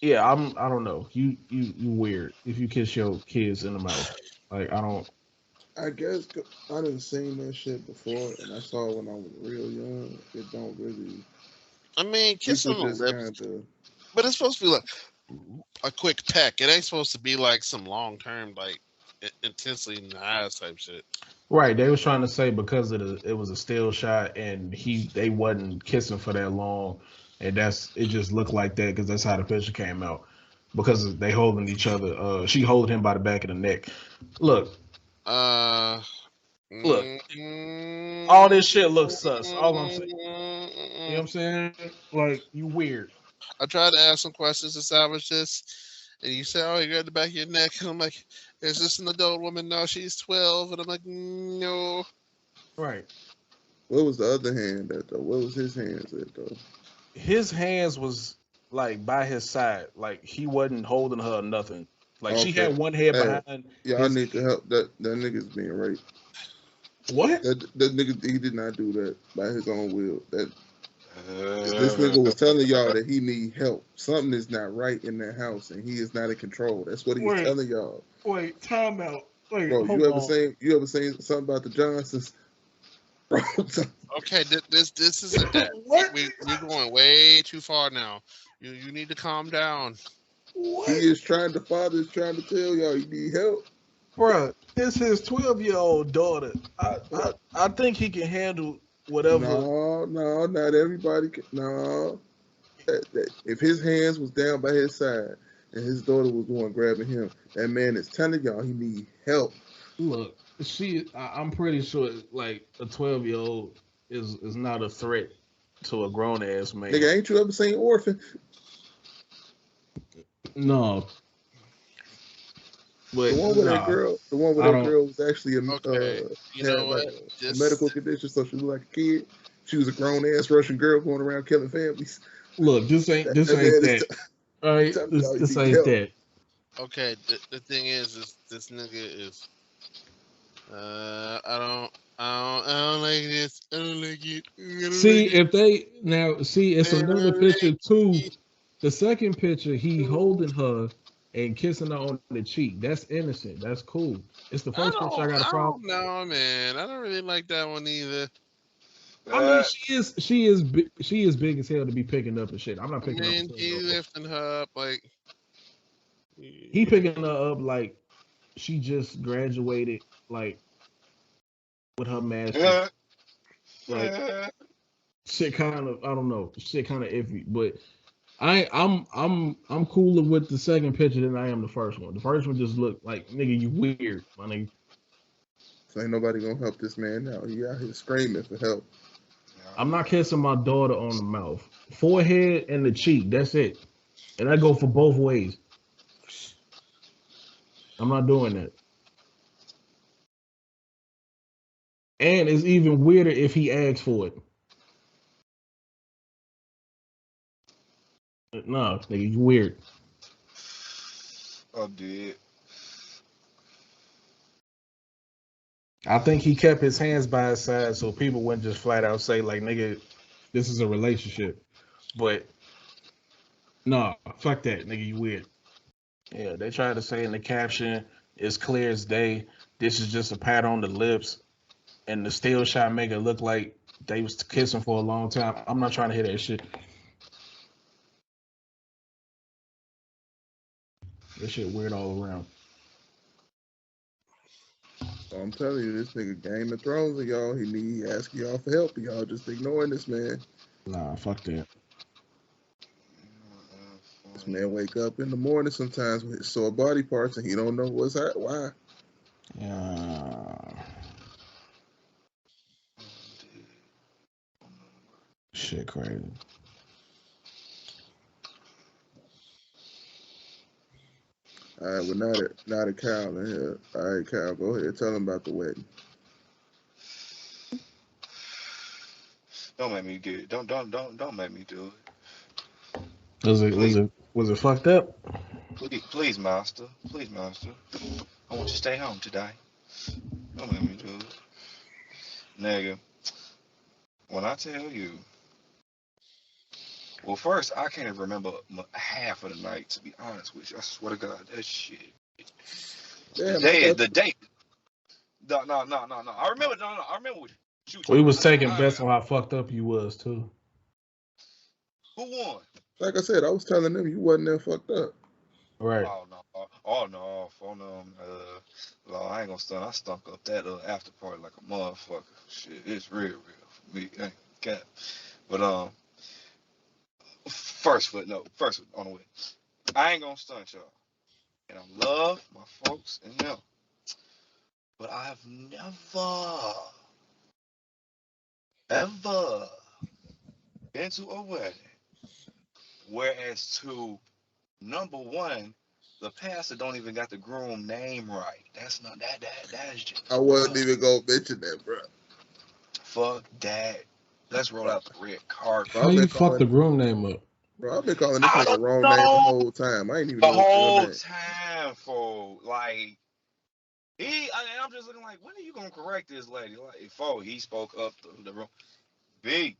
yeah, I don't know. You weird if you kiss your kids in the mouth. Like I don't. I guess I didn't seen that shit before, and I saw it when I was real young. It don't really. I mean, kissing on the just lips, kinda, but it's supposed to be like a quick peck. It ain't supposed to be like some long term, like intensely in the eyes type shit. Right, they was trying to say because it was a still shot and they wasn't kissing for that long. and it just looked like that because that's how the picture came out. Because they holding each other. She holding him by the back of the neck. Look, look. All this shit looks sus. All I'm saying. You know what I'm saying? Like, you weird. I tried to ask some questions to establish this, and you said, "Oh, you got the back of your neck," and I'm like, "Is this an adult woman?" No, she's 12, and I'm like, "No." Right. What was the other hand at though? What was his hands at though? His hands was like by his side. Like he wasn't holding her or nothing. Like she Okay. had one head Hey, behind y'all his need to help that nigga's being raped. What? That nigga, he did not do that by his own will. That this nigga was telling y'all that he need help. Something is not right in that house, and he is not in control. That's what he's telling y'all. Wait, time out. Wait, Bro, hold you on. ever seen something about the Johnsons? Bro, Okay, this isn't that. What? We're going way too far now. You need to calm down. What? the father is trying to tell y'all you need help. Bruh, it's his 12-year-old daughter. I think he can handle whatever. No, not everybody can. No. If his hands was down by his side and his daughter was the one grabbing him, that man is telling y'all he need help. Look, I'm pretty sure like a 12-year-old is not a threat to a grown ass man. Nigga, ain't you ever seen Orphan? No. But The one with that girl was actually Okay, you know what? a medical condition, so she looked like a kid. She was a grown ass Russian girl going around killing families. Look, this ain't that. All right, this ain't that. Okay, the thing is this nigga is. I don't like this. I don't like it. It's another picture too. The second picture, he holding her and kissing her on the cheek. That's innocent. That's cool. It's the first picture I got a problem. No, man, I don't really like that one either. I mean, she is big as hell to be picking up and shit. I'm not picking up. He lifting her up like he picking her up like she just graduated, like with her master's. Like shit, kind of. I don't know. Shit, kind of iffy. But I'm cooler with the second picture than I am the first one. The first one just looked like nigga, you weird, my nigga. So ain't nobody gonna help this man now. He out here screaming for help. I'm not kissing my daughter on the mouth, forehead, and the cheek. That's it, and I go for both ways. I'm not doing that. And it's even weirder if he asks for it. No, nigga, you weird. Oh, dude. I think he kept his hands by his side so people wouldn't just flat out say like, nigga, this is a relationship. But no, fuck that, nigga, you weird. Yeah, they tried to say in the caption, it's clear as day, this is just a pat on the lips, and the still shot make it look like they was kissing for a long time. I'm not trying to hear that shit. This shit weird all around. I'm telling you, this nigga Game of Thrones, y'all. He asking y'all for help. Y'all just ignoring this man. Nah, fuck that. This man wake up in the morning sometimes with his sore body parts and he don't know why. Yeah. Shit crazy. All right, well now the Cal in here. All right, Cal, go ahead. Tell him about the wedding. Don't make me do it. Don't make me do it. Was it fucked up? Please, master. Please, master. I want you to stay home today. Don't make me do it. Nigga, when I tell you, well, first, I can't remember half of the night, to be honest with you. I swear to God, that shit. Damn, The date. No. I remember what you We talking was about. taking bets on how fucked up you was too. Who won? like I said, I was telling them you wasn't that fucked up. Right. Oh no. I ain't gonna stunt. I stunk up that after party like a motherfucker. Shit, it's real for me. Ain't cap. But First footnote on the way. I ain't gonna stunt y'all. And I love my folks and them. But I have never, ever been to a wedding. Whereas to number one, the pastor don't even got the groom name right. That's not that is just I wasn't even gonna mention that, bro. fuck that. Let's roll out the red carpet. How you fuck the groom name up? Bro, I've been calling this I nigga don't wrong know. name the whole time. I ain't even The know his real whole name. time, fool. Like I'm just looking like, when are you gonna correct this lady? Like, fool, he spoke up the room. B,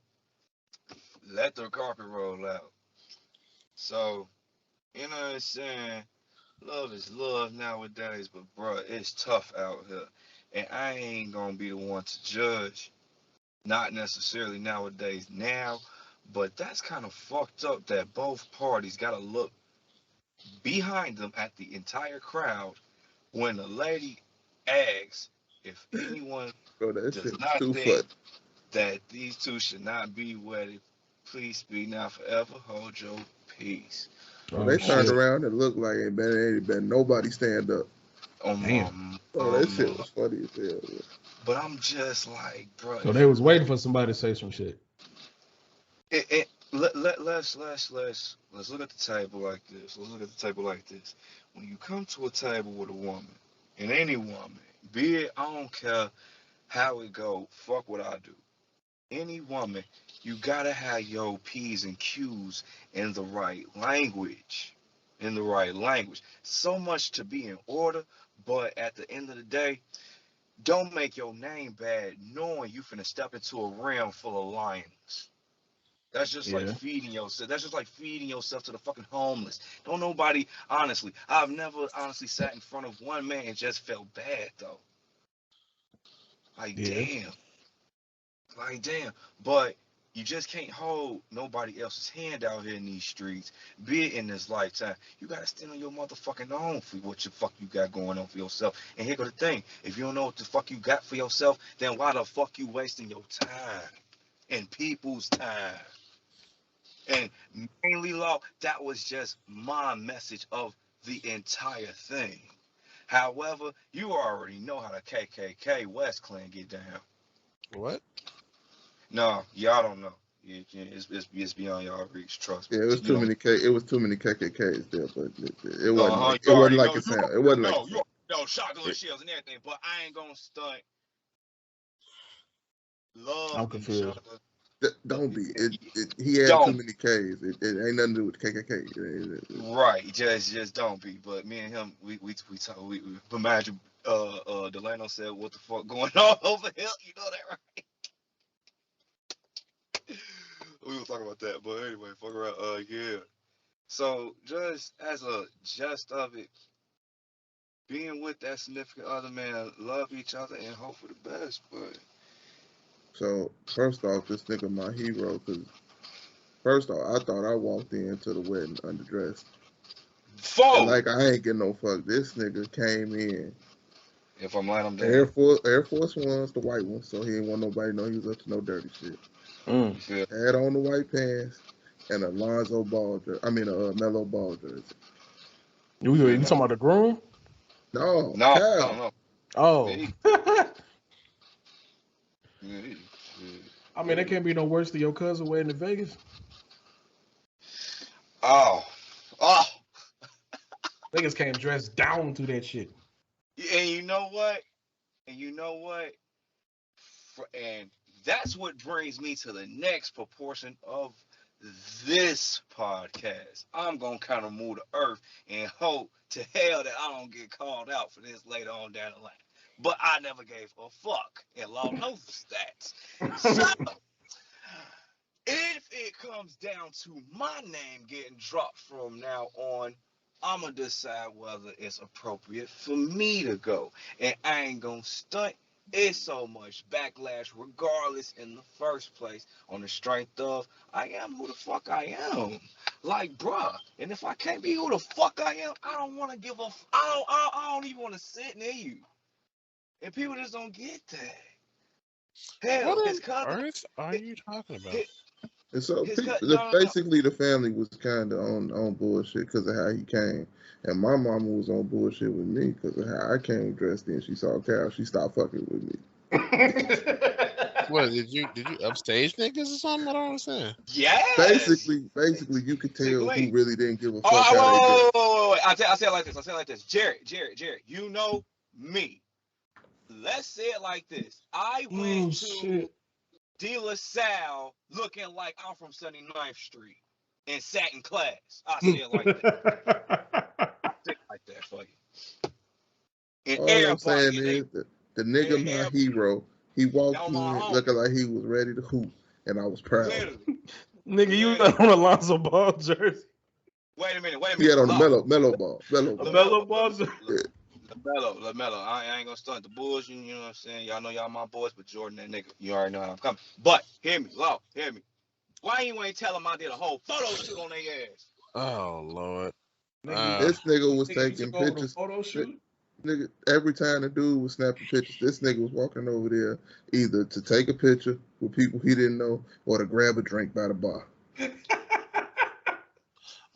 let the carpet roll out. So, you know what I'm saying? Love is love nowadays, but bro, it's tough out here. And I ain't gonna be the one to judge. Not necessarily nowadays now, but that's kind of fucked up that both parties gotta look behind them at the entire crowd when the lady asks if anyone Bro, that does shit not too think funny. that these two should not be wedded, please speak now, forever hold your peace. Bro, they turned around and looked like ain't been nobody stand up. Bro, that shit was funny as hell. Bro. But I'm just like, bro. So they was waiting for somebody to say some shit. Let's look at the table like this. Let's look at the table like this. When you come to a table with a woman, and any woman, be it, I don't care how it go, fuck what I do. Any woman, you gotta have your P's and Q's in the right language. So much to be in order, but at the end of the day, don't make your name bad knowing you finna step into a realm full of lions. That's just like feeding yourself. That's just like feeding yourself to the fucking homeless. Don't nobody, honestly, I've never honestly sat in front of one man and just felt bad though. Like damn. But you just can't hold nobody else's hand out here in these streets, be it in this lifetime. You gotta stand on your motherfucking own for what the fuck you got going on for yourself. And here go the thing. If you don't know what the fuck you got for yourself, then why the fuck you wasting your time and people's time? And mainly, law, that was just my message of the entire thing. However, you already know how the KKK West Clan get down. What? No, y'all don't know. It's beyond y'all reach. Trust me. Yeah, it was too many KKKs there, but it wasn't like it wasn't like it sounded. It wasn't like no shotgun shells and everything. But I ain't gonna stunt. Love each other. Don't be. He had too many K's. It ain't nothing to do with KKK. Right. Just don't be. But me and him, we talk. But mind you, Delano said, "What the fuck going on over here?" You know that, right? We will talk about that. But anyway, fuck around. Yeah. So just as a gist of it, being with that significant other, man, love each other and hope for the best. But so first off, this nigga my hero, because first off, I thought I walked into the wedding underdressed. And like I ain't getting no fuck. This nigga came in. If I'm lying, I'm down. Air Force Ones, the white ones, so he ain't want nobody to know he was up to no dirty shit. Had on the white pants and a Lonzo Ball jersey. I mean a Melo Ball jersey. You talking about the groom? No. Oh. I mean, it can't be no worse than your cousin wedding in Vegas. Oh. Niggas came dressed down to that shit. And you know what? And that's what brings me to the next proportion of this podcast. I'm going to kind of move the earth and hope to hell that I don't get called out for this later on down the line. But I never gave a fuck. And law knows that. So, if it comes down to my name getting dropped from now on, I'm going to decide whether it's appropriate for me to go. And I ain't going to stunt. It's so much backlash regardless in the first place on the strength of I am who the fuck I am. Like, bruh. And if I can't be who the fuck I am, I don't want to give a I don't even want to sit near you. And people just don't get that. Hell, what on earth are you talking about? And so His cut. No. basically the family was kind of on bullshit because of how he came, and my mama was on bullshit with me because of how I came dressed. And she saw Cal, she stopped fucking with me. What did you upstage niggas or something? I don't understand. Yes. Basically, you could tell who really didn't give a fuck how they dressed. I say it like this. Jared, you know me. Let's say it like this. I went to De La Salle looking like I'm from 79th Street and sat in class. I say it like that. I say it like that for you. And all I'm saying is that the nigga my hero. He walked in looking like he was ready to hoop, and I was proud. Nigga, you got on a Lonzo Ball jersey. Wait a minute. He had on the mellow ball. Mellow ball jersey. LaMelo. I ain't gonna stunt the Bulls. You know what I'm saying? Y'all know y'all my boys, but Jordan, that nigga, you already know how I'm coming. But hear me. Why you ain't tell him I did a whole photo shoot on their ass? Oh Lord. This nigga was taking pictures. Photo shoot? Nigga, every time the dude was snapping pictures, this nigga was walking over there either to take a picture with people he didn't know or to grab a drink by the bar.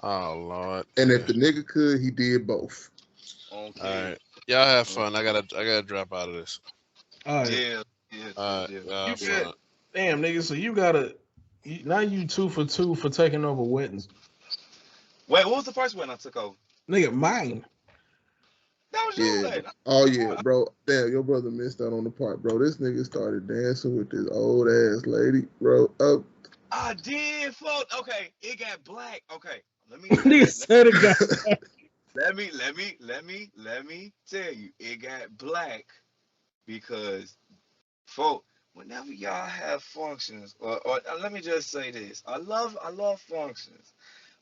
Oh Lord. And if the nigga could, he did both. Okay. All right. Y'all have fun. I gotta drop out of this. All right. Yeah. Damn, nigga, so you gotta now you 2 for 2 for taking over weddings. Wait, what was the first wedding I took over? Nigga, mine. That was your wedding. Oh yeah, bro. Damn, your brother missed out on the part, bro. This nigga started dancing with this old ass lady, bro. I did, folks. Okay, it got black. Okay, let me tell you, it got black because, folks, whenever y'all have functions, or let me just say this, I love functions,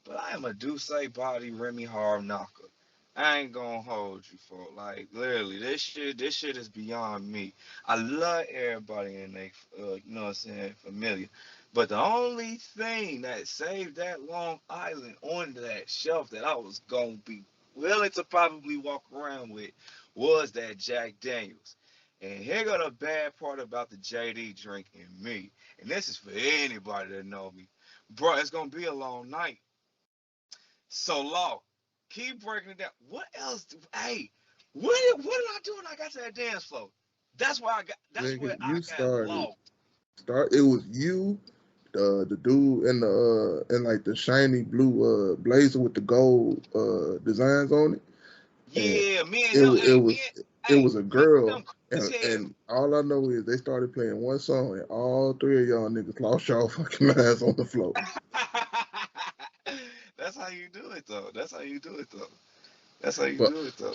but I am a Douce body Remy Hard knocker. I ain't gonna hold you, folks. Like literally, this shit is beyond me. I love everybody in they, you know what I'm saying, familiar. But the only thing that saved that Long Island on that shelf that I was gonna be willing to probably walk around with was that Jack Daniels. And here go the bad part about the JD drink in me. And this is for anybody that know me. Bro, it's gonna be a long night. So Law, keep breaking it down. What else? What did I do when I got to that dance floor? That's where I got. That's where I got lost. It was you, the dude in the shiny blue blazer with the gold designs on it. Yeah, man. It was a girl, and all I know is they started playing one song, and all three of y'all niggas lost y'all fucking minds on the floor. That's how you do it, though.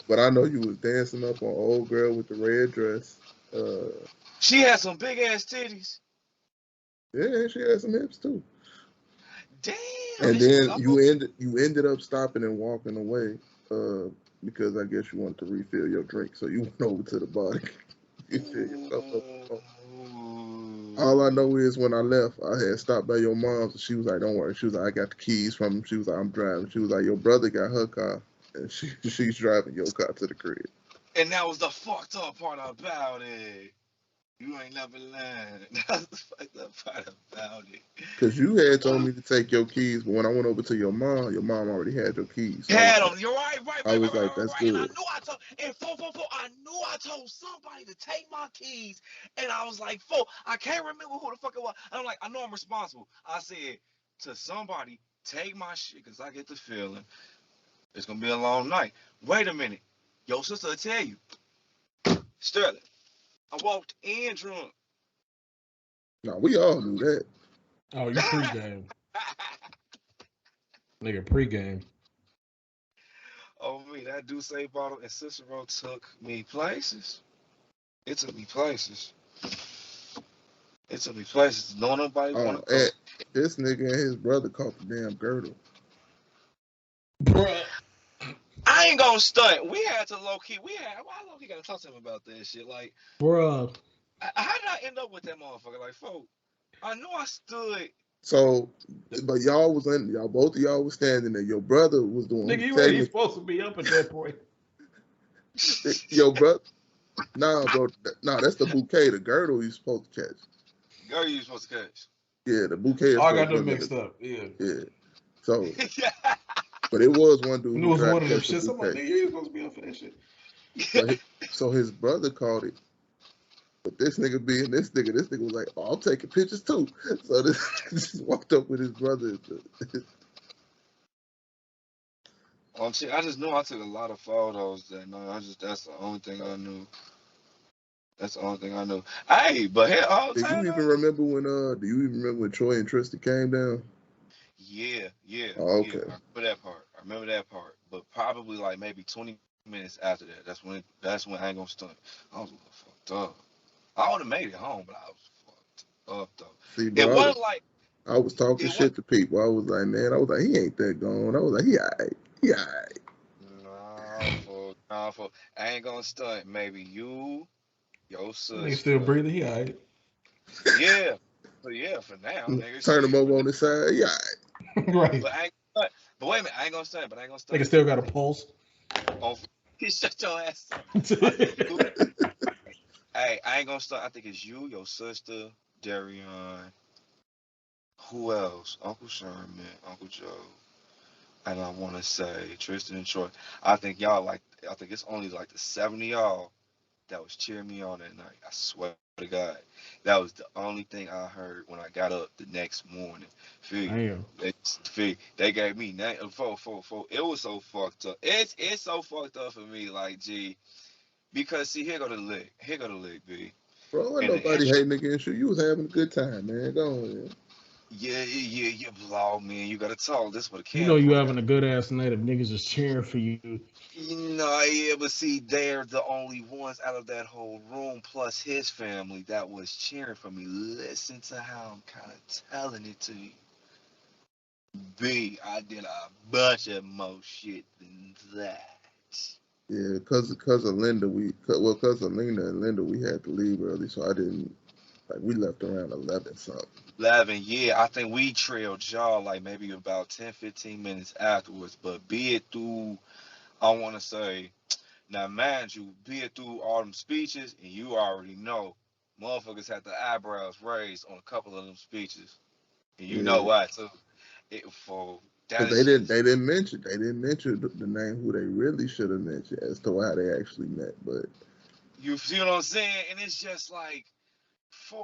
But I know you was dancing up on old girl with the red dress. She had some big ass titties. Yeah, she had some hips too. Damn. And then you ended up stopping and walking away because I guess you wanted to refill your drink, so you went over to the bar. You fill yourself up. All I know is when I left, I had stopped by your mom's, and she was like, "Don't worry." She was like, "I got the keys from him." She was like, "I'm driving." She was like, "Your brother got her car, and she's driving your car to the crib." And that was the fucked up part about it. You ain't never learned. That's the fucked up part about it. Because you had told me to take your keys, but when I went over to your mom already had your keys. So had them. You're right. I was like, that's good. And I knew I told somebody to take my keys, and I was like, I can't remember who the fuck it was. And I'm like, I know I'm responsible. I said to somebody, take my shit, because I get the feeling it's going to be a long night. Wait a minute. Your sister will tell you. Sterling, I walked in drunk. No, we all knew that. Oh, you pregame. Nigga, pregame. Oh, me, that Douce bottle and Cicero took me places. It took me places. No nobody want to go. This nigga and his brother caught the damn girdle. Bruh. I ain't gonna stunt. We had to low-key gotta talk to him about that shit. Like, bruh. How did I end up with that motherfucker? Like, I knew I stood. So, but both of y'all was standing there. Your brother was doing. Nigga, you ain't supposed to be up at that point. Your brother, bro. Nah, that's the bouquet. The girdle you supposed to catch. Girl, you supposed to catch. Yeah, the bouquet. I got them mixed up. Yeah. Yeah. So, but it was one dude It who was tried one to of them catch the shits. I'm like, bouquet. nigga, you ain't supposed to be up for that shit. So his brother caught it. But this nigga being this nigga was like, oh, I'm taking pictures too. So this just walked up with his brother. I just knew I took a lot of photos that night. That's the only thing I knew. That's the only thing I knew. Hey, but here all the Do time. you even remember when Troy and Tristan came down? Yeah. Oh, Yeah. okay. I remember that part. But probably like maybe 20 minutes after that. That's when I ain't gonna stunt. I was a little fucked up. I would have made it home, but I was fucked up though. See, It bro, wasn't like I was talking shit to people. I was like, man, he ain't that gone. I was like, he alright. Nah, for I ain't gonna stunt. Maybe you, your sister. Nigga still breathing. He alright. Yeah. So yeah, for now, nigga. Turn him shit. over on the side. Yeah. Right. But but wait a minute, I ain't gonna stunt. Nigga still got a pulse. Oh, shut your ass up. Hey, I ain't gonna stunt. I think it's you, your sister, Darion. Who else? Uncle Sherman, Uncle Joe. And I want to say Tristan and Troy. I think it's only like the 70 y'all that was cheering me on that night. I swear to God. That was the only thing I heard when I got up the next morning. Damn. They gave me 4. It was so fucked up. It's so fucked up for me, like, G. Because, see, here go the lick, B. Bro, ain't nobody hating against you. You was having a good time, man. Go on, man. Yeah, blog, man. You gotta talk. This what a You know you having a good ass night if niggas is cheering for you. But see, they're the only ones out of that whole room, plus his family, that was cheering for me. Listen to how I'm kind of telling it to you. B, I did a bunch of more shit than that. Yeah, cause of Linda, cause of Lena and Linda, we had to leave early, so I didn't. Like, we left around 11 something. 11, yeah. I think we trailed y'all like maybe about 10, 15 minutes afterwards. But be it through, I want to say, now mind you, be it through all them speeches, and you already know, motherfuckers had the eyebrows raised on a couple of them speeches. And you know why, too. Because they didn't mention the name who they really should have mentioned as to how they actually met. But you see what I'm saying? And it's just like, I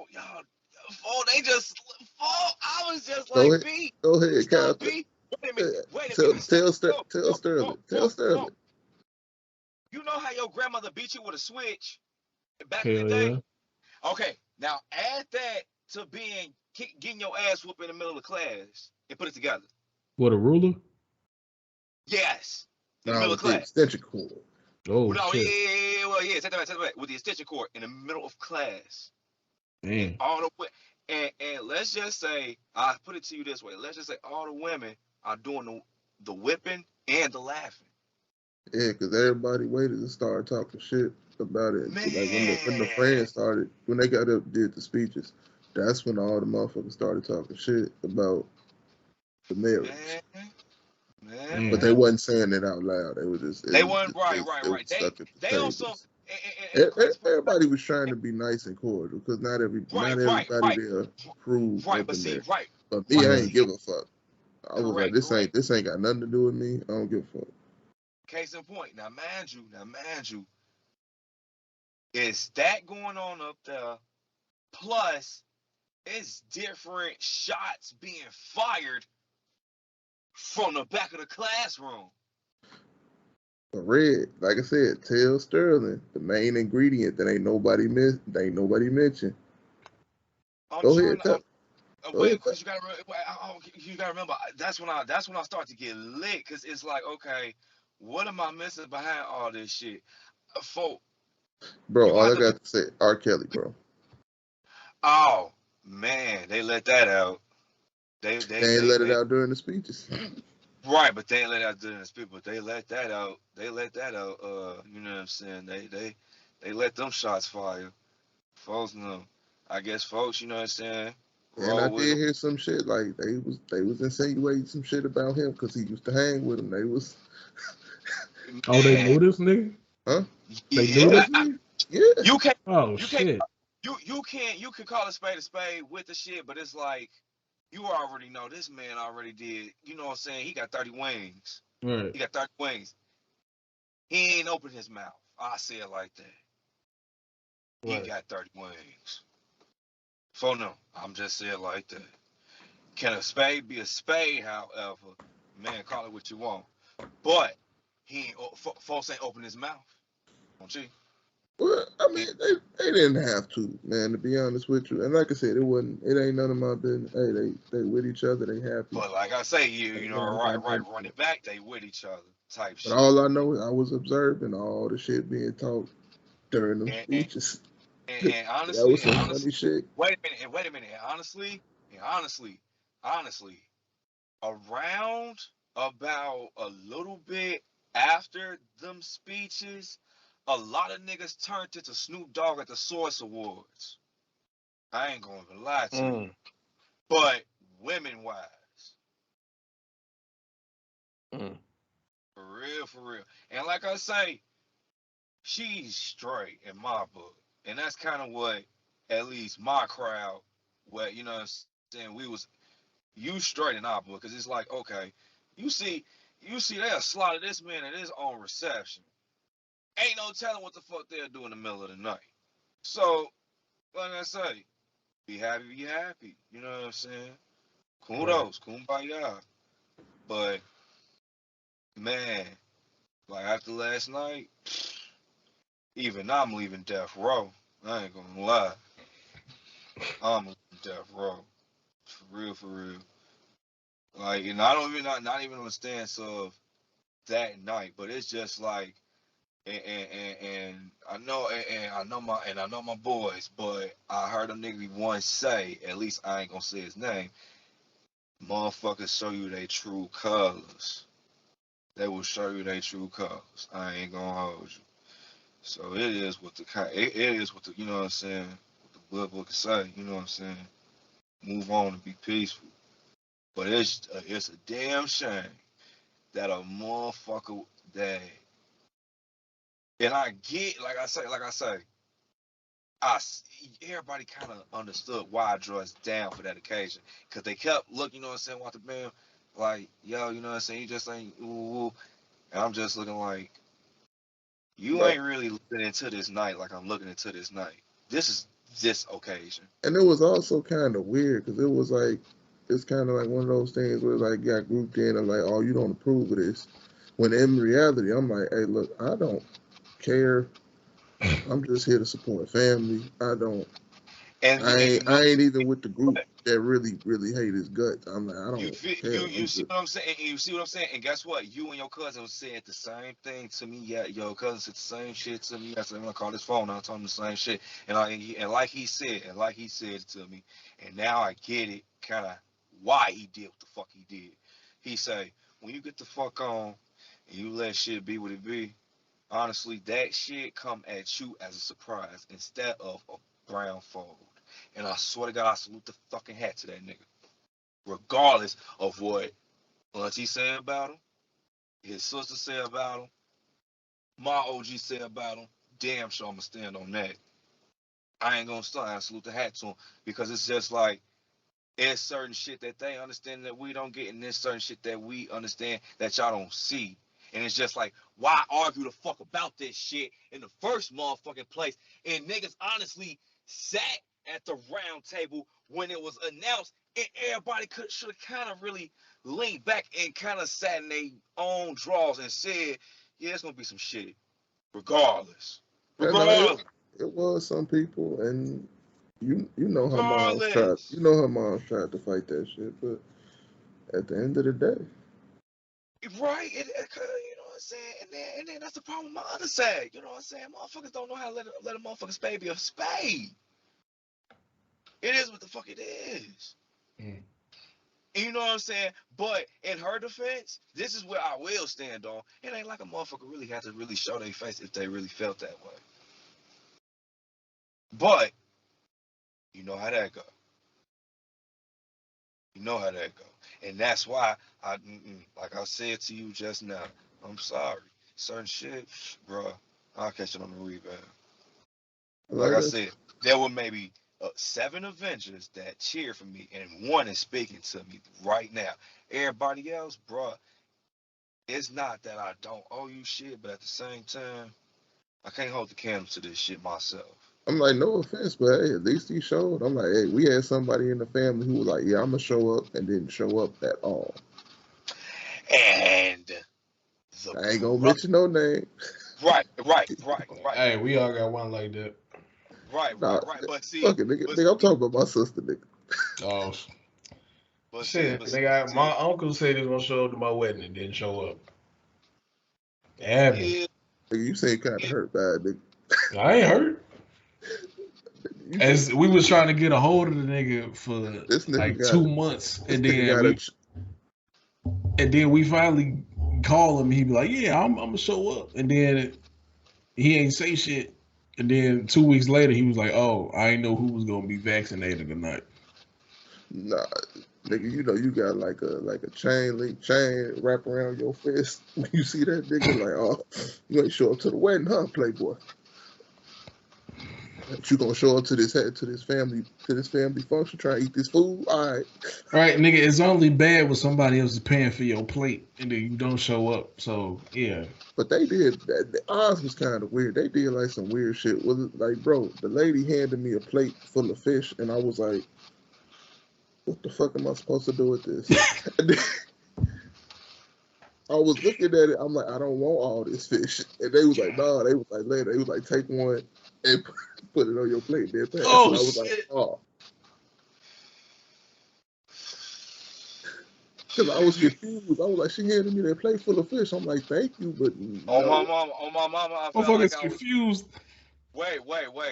was just like, go ahead, Cal. B. Wait a minute. Tell Sterling. You know how your grandmother beat you with a switch back Hell in the day? yeah. Okay, now add that to getting your ass whooped in the middle of class and put it together. What, a ruler? Yes. In the middle of class. Extension cord. Oh, no, shit. yeah. Take that back. With the extension cord in the middle of class. Damn. And let's just say, I put it to you this way. Let's just say all the women are doing the whipping and the laughing. Yeah, because everybody waited to start talking shit about it. Man. Like when the friends started, when they got up did the speeches, that's when all the motherfuckers started talking shit about the marriage. Man. But they wasn't saying it out loud. They were just right. Everybody was trying to be nice and cordial because not everybody there approved of the marriage. But me, I ain't give a fuck. I was like, this ain't got nothing to do with me. I don't give a fuck. Case in point. Now, mind you, is that going on up there? Plus, it's different shots being fired from the back of the classroom. But Red, like I said, tell Sterling the main ingredient that ain't nobody mentioned. Go ahead, because you gotta remember. That's when I start to get lit, because it's like, okay, what am I missing behind all this shit, Bro, all I got to say, R. Kelly, bro. Oh man, they let that out. They ain't let it out during the speeches. Right, but they ain't let it out during the speech. But they let that out. You know what I'm saying? They let them shots fire. Folks know. I guess folks, you know what I'm saying? And I did hear some shit like they was insinuating some shit about him because he used to hang with them. They was. Oh, they knew this nigga? Huh? They knew this nigga? Yeah. You can call a spade with the shit, but it's like, you already know this man already did. You know what I'm saying? He got 30 wings. Right. He got 30 wings. He ain't opened his mouth. I say it like that. He Right. got 30 wings. For no, I'm just saying it like that. Can a spade be a spade? However, man, call it what you want. But he ain't. Folks ain't open his mouth. Don't you? Well, I mean, they didn't have to, man. To be honest with you, and like I said, it wasn't. It ain't none of my business. Hey, they with each other. They happy. But like I say, you know, right, running back, they with each other type But shit. all I know is I was observing all the shit being talked during them speeches. And honestly, that was some funny shit. Wait a minute. And honestly, around about a little bit after them speeches, a lot of niggas turned into Snoop Dogg at the Source Awards. I ain't gonna even lie to you. But women wise. For real. And like I say, she's straight in my book. And that's kind of what, at least my crowd, what, you know what I'm saying, we was, you straight in our book. Because it's like, okay, you see they'll slaughter this man at his own reception. Ain't no telling what the fuck they'll do in the middle of the night. So, like I say, be happy, be happy. You know what I'm saying? Kudos, kumbaya. But, man, like after last night, even I'm leaving death row. I ain't gonna lie. I'm leaving death row. For real. Like, and I don't even not even on the stance of that night, but it's just like, and I know my boys, but I heard a nigga once say, at least I ain't gonna say his name, motherfuckers show you they true colors. They will show you they true colors. I ain't gonna hold you. So it is what it is what the, you know what I'm saying, what the book can say, you know what I'm saying. Move on and be peaceful. But it's a damn shame that a motherfucker that, and I get, like I say, everybody kind of understood why I dressed down for that occasion, because they kept looking, you know what I'm saying, Walter Bam, like, yo, you know what I'm saying, you just ain't, ooh, and I'm just looking like, you ain't really looking into this night like I'm looking into this night. This is this occasion. And it was also kind of weird because it was like, it's kind of like one of those things where like got grouped in and like, oh, you don't approve of this. When in reality, I'm like, hey, look, I don't care. I'm just here to support family. I ain't even with the group that really hate his guts. I'm like, I don't care. You see what I'm saying? You see what I'm saying? And guess what? You and your cousin was saying the same thing to me. Yeah, your cousin said the same shit to me. I said, I'm gonna call his phone. I told him the same shit. And like he said it to me. And now I get it, kind of why he did what the fuck he did. He say, when you get the fuck on and you let shit be what it be, honestly, that shit come at you as a surprise instead of a brown fold. And I swear to God, I salute the fucking hat to that nigga. Regardless of what Auntie say about him, his sister say about him, my OG say about him, damn sure I'm gonna stand on that. I ain't gonna start. I salute the hat to him because it's just like, there's certain shit that they understand that we don't get, and there's certain shit that we understand that y'all don't see. And it's just like, why argue the fuck about this shit in the first motherfucking place? And niggas honestly sat at the round table when it was announced, and everybody should have kind of really leaned back and kind of sat in their own drawers and said, yeah, it's gonna be some shit, regardless. It was some people, and you know her mom's tried to fight that shit, but at the end of the day, right? You know what I'm saying? And then that's the problem with my other side. You know what I'm saying? Motherfuckers don't know how to let a motherfucking spade be a spade. It is what the fuck it is. And you know what I'm saying? But in her defense, this is where I will stand on. It ain't like a motherfucker really had to really show their face if they really felt that way. But you know how that go. You know how that go. And that's why like I said to you just now, I'm sorry. Certain shit, bro, I'll catch it on the rebound. Like I said, there were maybe 7 Avengers that cheer for me, and 1 is speaking to me right now. Everybody else, bruh, it's not that I don't owe you shit, but at the same time, I can't hold the candle to this shit myself. I'm like, no offense, but hey, at least he showed. I'm like, hey, we had somebody in the family who was like, yeah, I'm gonna show up, and didn't show up at all. And I ain't gonna mention no name. Right. Hey, we all got one like that. Right. But see, fuck it, nigga, I'm talking about my sister, nigga. Oh, but shit. see, Nigga, my uncle said he was gonna show up to my wedding and didn't show up. Damn. yeah, Nigga, you seem kind of hurt bad, nigga. I ain't hurt. As we was trying to get a hold of the nigga for This nigga like got 2 months, and nigga then we finally call him. He be like, "Yeah, I'm gonna show up," and then he ain't say shit. And then 2 weeks later, he was like, "Oh, I ain't know who was gonna be vaccinated tonight." Nah, nigga, you know you got like a chain wrap around your fist. When you see that nigga, like, oh, you ain't show up to the wedding, huh, playboy? But you gonna show up to this family function, try to eat this food? All right. Right, nigga, it's only bad when somebody else is paying for your plate and then you don't show up. So yeah. But they did. The odds was kind of weird. They did like some weird shit. Was like, bro, the lady handed me a plate full of fish, and I was like, "What the fuck am I supposed to do with this?" I was looking at it. I'm like, I don't want all this fish. And they was like, nah. They was like, later. They was like, take one and put it on your plate. Then pass. Oh, and I was shit. like, oh. Because I was confused. I was like, she handed me that plate full of fish. I'm like, thank you, but no. On my mama, I felt Motherfucker's like I was confused. Wait,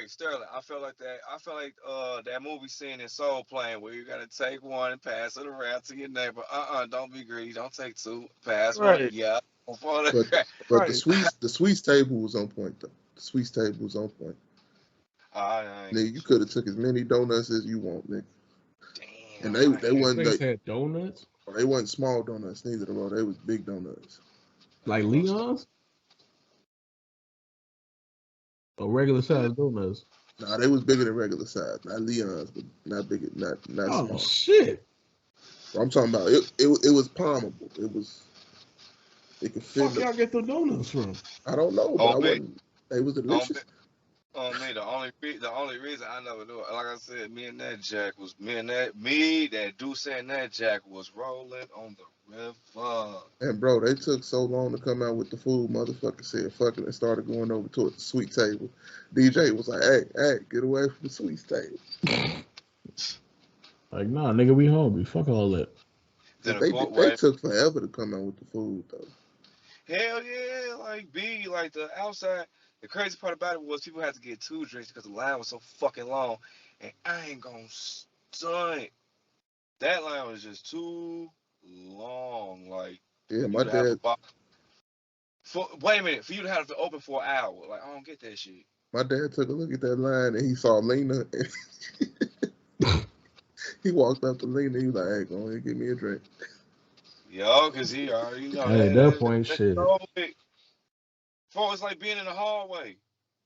Sterling. I felt like that movie scene in Soul Plane where you gotta take one and pass it around to your neighbor. Don't be greedy. Don't take 2. Pass Right. 1. Yeah. But Right. the sweets table was on point though. The sweets table was on point. Nigga, you could have took as many donuts as you want, nigga. Damn. And they wasn't Niggas had donuts? they wasn't small donuts neither though. They was big donuts. Like Leon's? Or regular size donuts? Nah, they was bigger than regular size. Not Leon's, but not big, not Oh small. shit. But I'm talking about it was palmable. It could fit. Fuck y'all get the donuts from? I don't know, but they was delicious. Me, the only reason I never knew it, like I said, me and that Deuce and that Jack was rolling on the river. And bro, they took so long to come out with the food. Motherfucker said fuck it and started going over towards the sweet table. DJ was like, hey, get away from the sweet table. Like, nah, nigga, we hungry. Fuck all that. They took forever to come out with the food though. Hell yeah, like the outside. The crazy part about it was people had to get 2 drinks because the line was so fucking long. And I ain't gonna stunt. That line was just too long. Like, yeah, my dad. Wait a minute, for you to have it open for an hour. Like, I don't get that shit. My dad took a look at that line and he saw Lena. And he walked up to Lena. He was like, hey, go ahead, give me a drink. Yo, because he already know. Hey, at that point, shit. It's like being in the hallway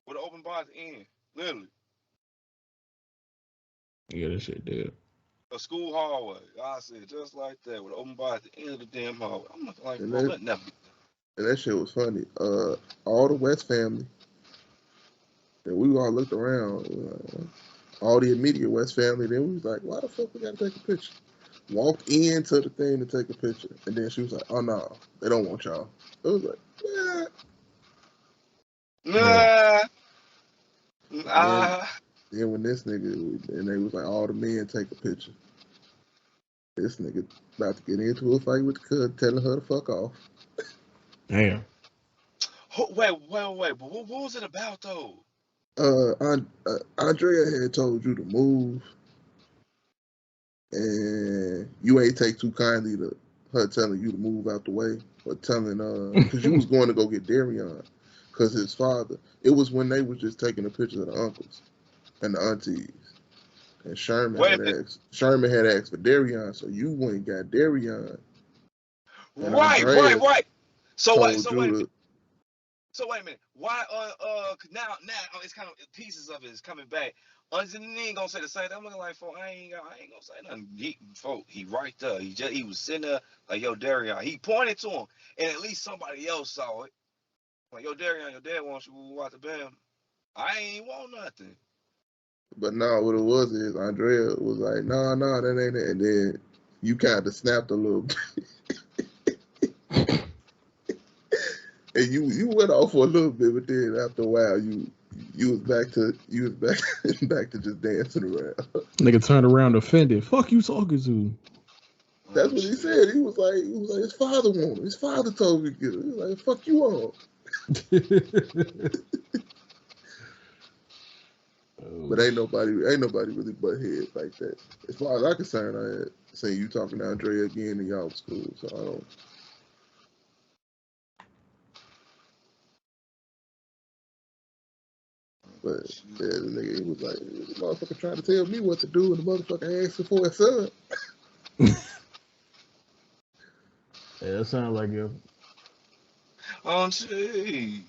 with an open bar at the end. Literally. Yeah, that shit did. A school hallway. I said just like that with an open bar at the end of the damn hallway. I'm looking like, bro, that never be. And that shit was funny. All the West family, and we all looked around. All the immediate West family. Then we was like, why the fuck we gotta take a picture? Walked into the thing to take a picture, and then she was like, oh no, they don't want y'all. It was like, Nah. Then when this nigga, and they was like, all the men take a picture. This nigga about to get into a fight with the cub, telling her to fuck off. Damn. Wait. But what was it about though? Andrea had told you to move, and you ain't take too kindly to her telling you to move out the way, or telling because you was going to go get Darion, because his father. It was when they was just taking a picture of the uncles and the aunties, and Sherman had asked for Darion, so you went and got Darion. Right. So wait a minute. Why now it's kind of pieces of it is coming back. Then he ain't gonna say the same thing. I'm looking like, I ain't gonna say nothing. He right there. He was sitting there like, yo, Darion. He pointed to him, and at least somebody else saw it. Like, yo, Darion, your dad wants you to watch the band. I ain't want nothing. But no, what it was is Andrea was like, no, that ain't it. And then you kind of snapped a little bit. And you went off for a little bit, but then after a while you was back to back to just dancing around. Nigga turned around offended. Fuck you talking to? That's what he said. He was like his father wanted. His father told me to get it. He was like, fuck you all. But ain't nobody really butt head like that. As far as I'm concerned, I had seen you talking to Andrea again in y'all school, so I don't. But yeah, the nigga, he was like, the motherfucker trying to tell me what to do, and the motherfucker asking for his son. Yeah, that sounds like it. Gee.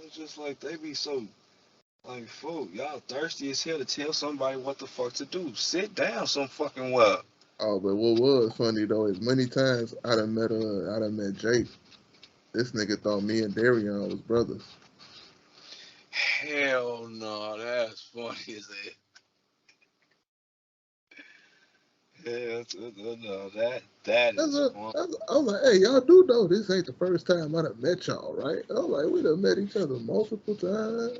It's just like they be so like, folk, y'all thirsty as hell to tell somebody what the fuck to do. Sit down some fucking well. Oh, but what was funny though is many times I done met Jake. This nigga thought me and Darion was brothers. Hell no, that's funny as hell. Hell no, that is funny. I was like, hey, y'all do know this ain't the first time I done met y'all, right? I was like, we done met each other multiple times.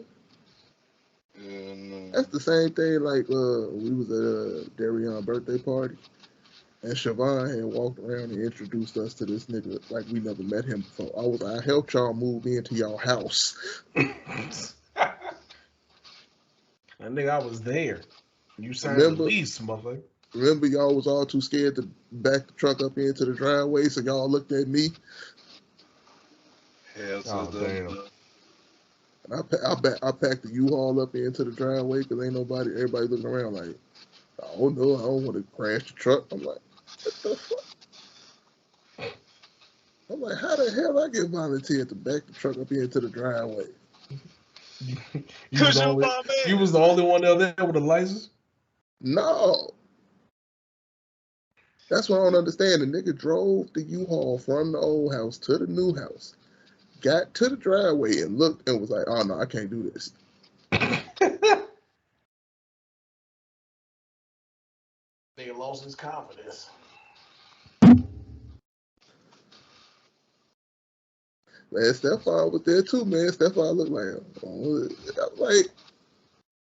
Hell no. That's the same thing like we was at Darion's birthday party. And Siobhan had walked around and introduced us to this nigga like we never met him before. I helped y'all move into y'all house. That nigga, I was there. You signed the lease, motherfucker. Remember, y'all was all too scared to back the truck up into the driveway, so y'all looked at me. Hell to damn. And I packed the U-Haul up into the driveway because everybody looking around like, oh no, I don't want to crash the truck. I'm like, what the fuck? I'm like, how the hell I get volunteered to back the truck up into the driveway? You was the only one out there with a license? No. That's what I don't understand. The nigga drove the U-Haul from the old house to the new house, got to the driveway and looked and was like, oh no, I can't do this. Nigga lost his confidence. Man, Stephon was there too, man. Stephon looked like,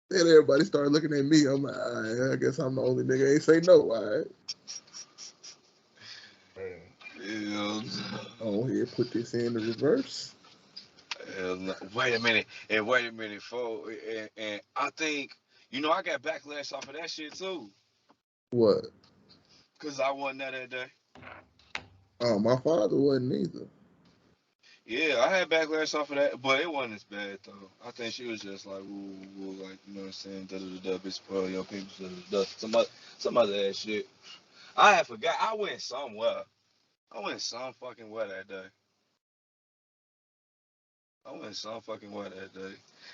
then everybody started looking at me. I'm like, all right, I guess I'm the only nigga ain't say no, all right. Oh, here, put this in the reverse. Wait a minute, folks. And I think, I got backlash off of that shit too. What? Because I wasn't there that day. Oh, my father wasn't either. Yeah, I had backlash off of that, but it wasn't as bad though. I think she was just like, ooh, like, you know what I'm saying, bitch, spoil your people, some other ass shit. I had forgot. I went somewhere. I went some fucking way that day.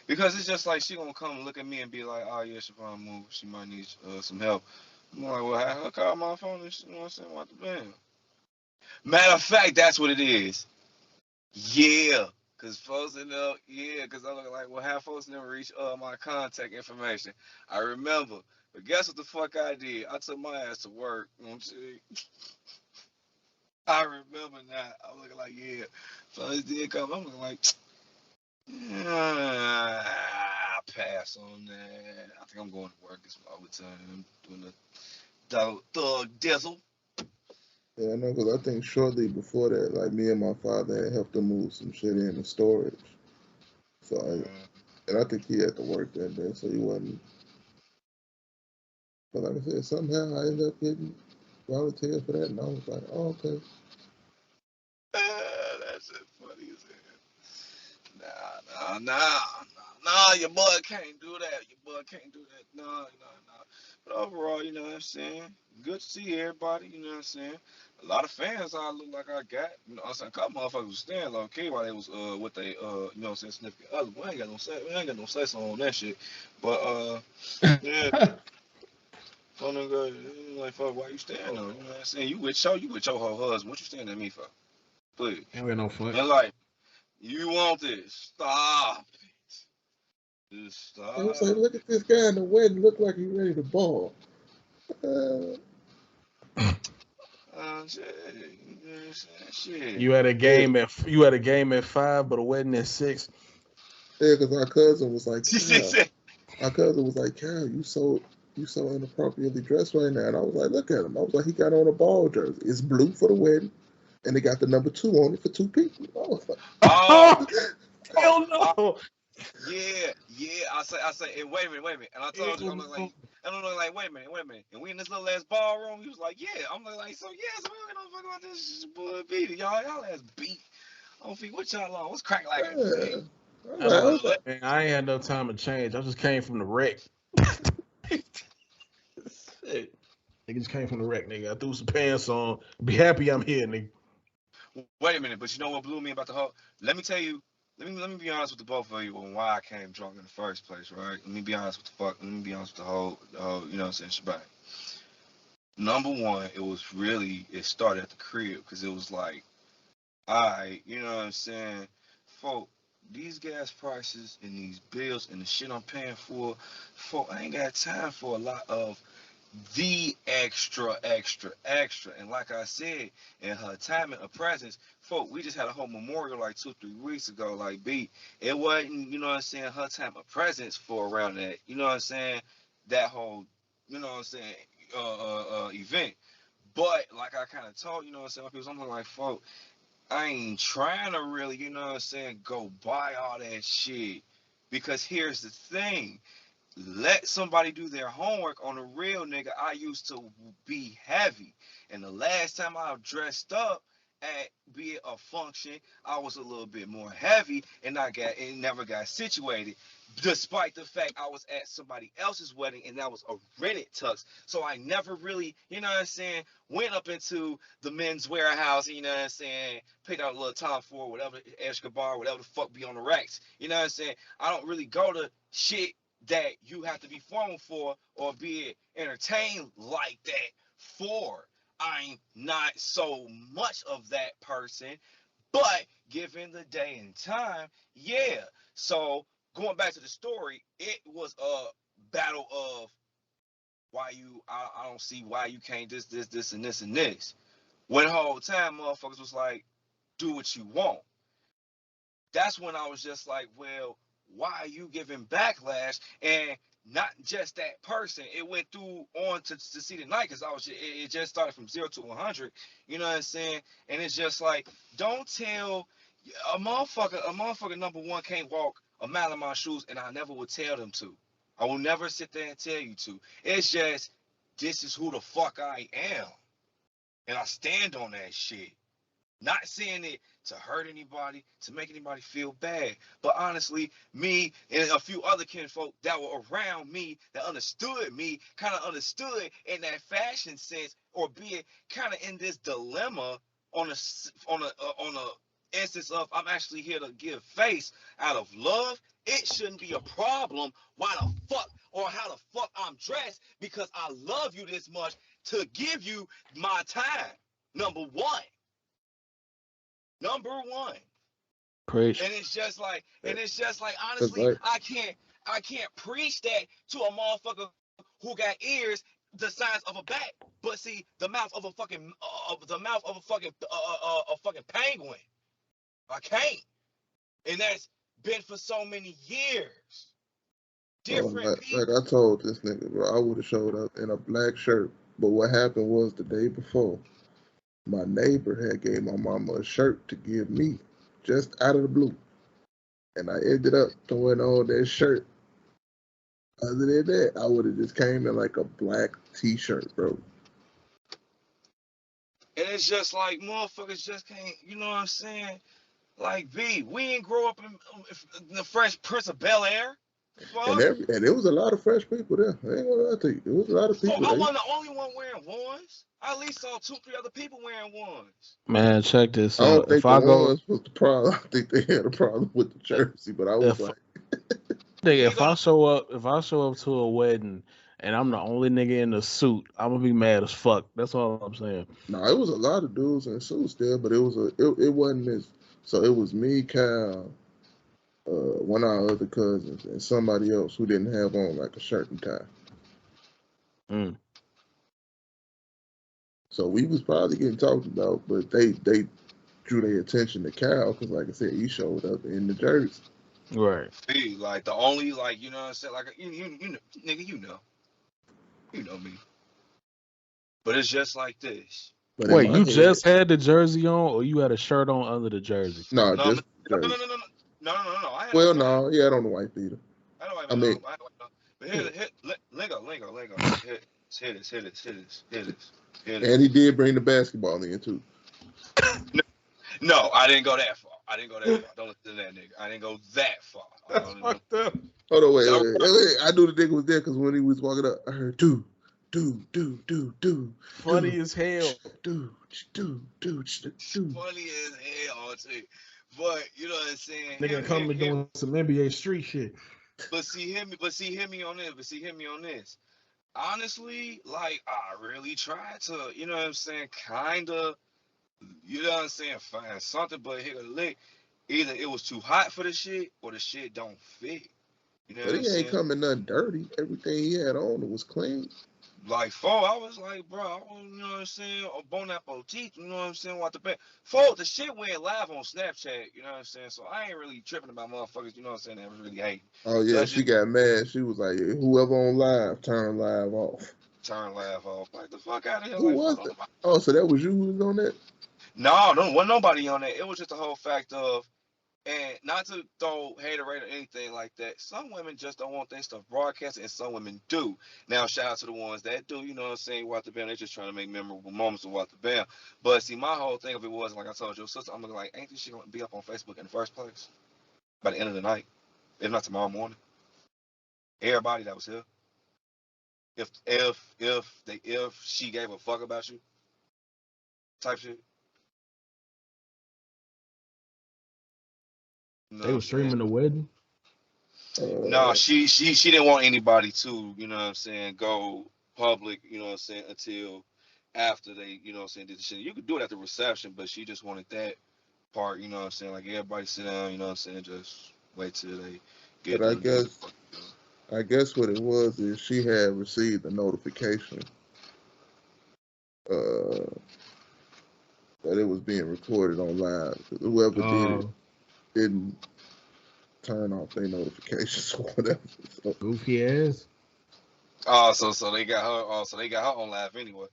Because it's just like she gonna come look at me and be like, oh yeah, Siobhan move. She might need some help. I'm like, well, have her call my phone and you know what I'm saying, what the band. Matter of fact, that's what it is. Yeah. Cause folks end up, cause I look like, well, half folks never reach my contact information. I remember. But guess what the fuck I did? I took my ass to work. You know what I'm saying? I remember now. I'm looking like, yeah. Folks did come. I'm looking like, I'll pass on that. I think I'm going to work this overtime. Doing the thug dizzle. Yeah, I know, because I think shortly before that, like, me and my father had helped him move some shit into storage. So, and I think he had to work that day, so he wasn't. But like I said, somehow I ended up getting volunteered for that, and I was like, oh, okay. That's it funny as hell. Nah, your boy can't do that. No. But overall, you know what I'm saying? Good to see everybody, you know what I'm saying? A lot of fans I look like I got. You know what I'm saying? A couple motherfuckers was staying low key while they was with they you know what I'm saying, significant other. We ain't got no say so on that shit. But yeah, phone nigga, like fuck, why you staying though? You know what I'm saying? You with your whole husband. What you staring at me for? Please. Ain't got no fun. And like, you want this. Stop it. Just It was like, stop. look at this guy in the wedding, look like he ready to ball. Uh, Shit. You know what I'm saying? Shit. You had a yeah, game at 5, but a wedding at 6. yeah, because our cousin was like, She said, Cal. Our cousin was like, Cal, you so inappropriately dressed right now. And I was like, look at him. I was like, he got on a ball jersey. It's blue for the wedding, and they got the number 2 on it for 2 people. I was like, oh, Hell I, no! yeah. I say, and wait a minute. And I told you, Hell I'm no! like, wait a minute. And we in this little ass ballroom. He was like, yeah. I'm like, so yeah, so we don't fuck about this boy beat. Y'all ass beat. I don't think what y'all on. What's crack like it, yeah. man? I I know, was like, man. I ain't had no time to change. I just came from the wreck. Shit. Nigga just came from the wreck, nigga. I threw some pants on. Be happy I'm here, nigga. Wait a minute, but you know what blew me about the whole? Let me tell you. Let me be honest with the both of you on why I came drunk in the first place, right? Let me be honest with the fuck. Let me be honest with the whole you know what I'm saying, shebang. Number one, it started at the crib because it was like, alright, you know what I'm saying, folk, these gas prices and these bills and the shit I'm paying for, folk, I ain't got time for a lot of the extra. And like I said, in her time and her presence, folk, we just had a whole memorial like 2-3 weeks ago. Like B, it wasn't, you know what I'm saying, her time of presence for around that, you know what I'm saying, that whole, you know what I'm saying, event. But like I kind of told, you know what I'm saying, people, something like, folk, I ain't trying to really, you know what I'm saying, go buy all that shit. Because here's the thing, let somebody do their homework on the real, nigga. I used to be heavy, and the last time I dressed up at be it a function, I was a little bit more heavy, and never got situated. Despite the fact I was at somebody else's wedding and that was a rented tux, so I never really, you know what I'm saying, went up into the men's warehouse, you know what I'm saying, picked out a little Tom Ford, whatever, Escobar, whatever the fuck be on the racks, you know what I'm saying. I don't really go to shit that you have to be formal for or be entertained like that for. I'm not so much of that person, but given the day and time, yeah. So going back to the story, it was a battle of I don't see why you can't this, and this, and this. When the whole time motherfuckers was like, do what you want. That's when I was just like, well, why are you giving backlash? And not just that person. It went through on to see the night because it just started from 0 to 100. You know what I'm saying? And it's just like, don't tell a motherfucker number one can't walk a mile in my shoes, and I never would tell them to. I will never sit there and tell you to. It's just, this is who the fuck I am. And I stand on that shit. Not saying it to hurt anybody, to make anybody feel bad. But honestly, me and a few other kinfolk that were around me, that understood me, kind of understood in that fashion sense, or be it kind of in this dilemma on a instance of I'm actually here to give face out of love. It shouldn't be a problem why the fuck or how the fuck I'm dressed because I love you this much to give you my time. Number one. Number one. Preach. And it's just like it's honestly, like, I can't preach that to a motherfucker who got ears the size of a bat, but see the mouth of a fucking a fucking penguin. I can't, and that's been for so many years. Different like people. I told this nigga, bro, I would have showed up in a black shirt. But what happened was the day before, my neighbor had gave my mama a shirt to give me, just out of the blue. And I ended up throwing on that shirt. Other than that, I would have just came in like a black t-shirt, bro. And it's just like motherfuckers just can't. You know what I'm saying? Like B, we ain't grow up in the Fresh Prince of Bel Air. And there was a lot of fresh people there. I ain't gonna lie to you. There was a lot of people. I wasn't the only one wearing ones. I at least saw 2-3 other people wearing ones. Man, check this I don't out. think If I the go, ones was the problem. I think they had a problem with the jersey, but I was like, if I show up to a wedding and I'm the only nigga in the suit, I'm gonna be mad as fuck. That's all I'm saying. no, it was a lot of dudes in suits there, but it wasn't this. So it was me, Kyle, one of our other cousins, and somebody else who didn't have on like a shirt and tie. Mm. So we was probably getting talked about, but they drew their attention to Kyle because, like I said, he showed up in the jersey. Right. See, like the only like you know what I'm saying, like you know, nigga, you know me. But it's just like this. But Wait, in my you head, just had the jersey on, or you had a shirt on under the jersey? no, No, just no. jersey. I had Well, on, no, he had on the white beater. I mean, but here, Lingo. Hit this. and he did bring the basketball in too. No, I didn't go that far. Don't listen to that nigga. I didn't go that far. That's fucked up. Hold on, wait. I knew the nigga was there because when he was walking up, I heard do. Funny as hell. Do. Funny as hell, too. But you know what I'm saying? Nigga coming doing some NBA street shit. But hear me on this. Honestly, like I really tried to, you know what I'm saying, kinda, you know what I'm saying, find something, but hit a lick. Either it was too hot for the shit or the shit don't fit. You know But what I'm he ain't saying? coming nothing dirty. Everything he had on was clean. Like I was like, bro, you know what I'm saying, or Bon Appetit, you know what I'm saying, what the best. The shit went live on Snapchat, you know what I'm saying, so I ain't really tripping about motherfuckers, you know what I'm saying, that was really hating. Oh yeah, she got mad. She was like, whoever on live, turn live off. Turn live off. Like the fuck out of here. Who was that? Oh, so that was you who was on that? No, wasn't nobody on that. It was just the whole fact of, and not to throw haterade or anything like that. Some women just don't want their stuff broadcasted, and some women do. Now, shout out to the ones that do. You know what I'm saying? Walter Bam, they're just trying to make memorable moments with Walter Bam. But see, my whole thing of it was, like I told your sister, I'm like, ain't this shit gonna be up on Facebook in the first place by the end of the night, if not tomorrow morning? Everybody that was here, if she gave a fuck about you, type shit. They were streaming the wedding. No, she didn't want anybody to, you know what I'm saying, go public, you know what I'm saying, until after they, you know what I'm saying, did the shit. You could do it at the reception, but she just wanted that part, you know what I'm saying, like everybody sit down, you know what I'm saying, just wait till they get but done. I guess what it was is she had received a notification that it was being recorded on live. Whoever did it didn't turn off their notifications or whatever. So. Goofy ass. Oh, so they got her. Oh, so they got her on live anyway.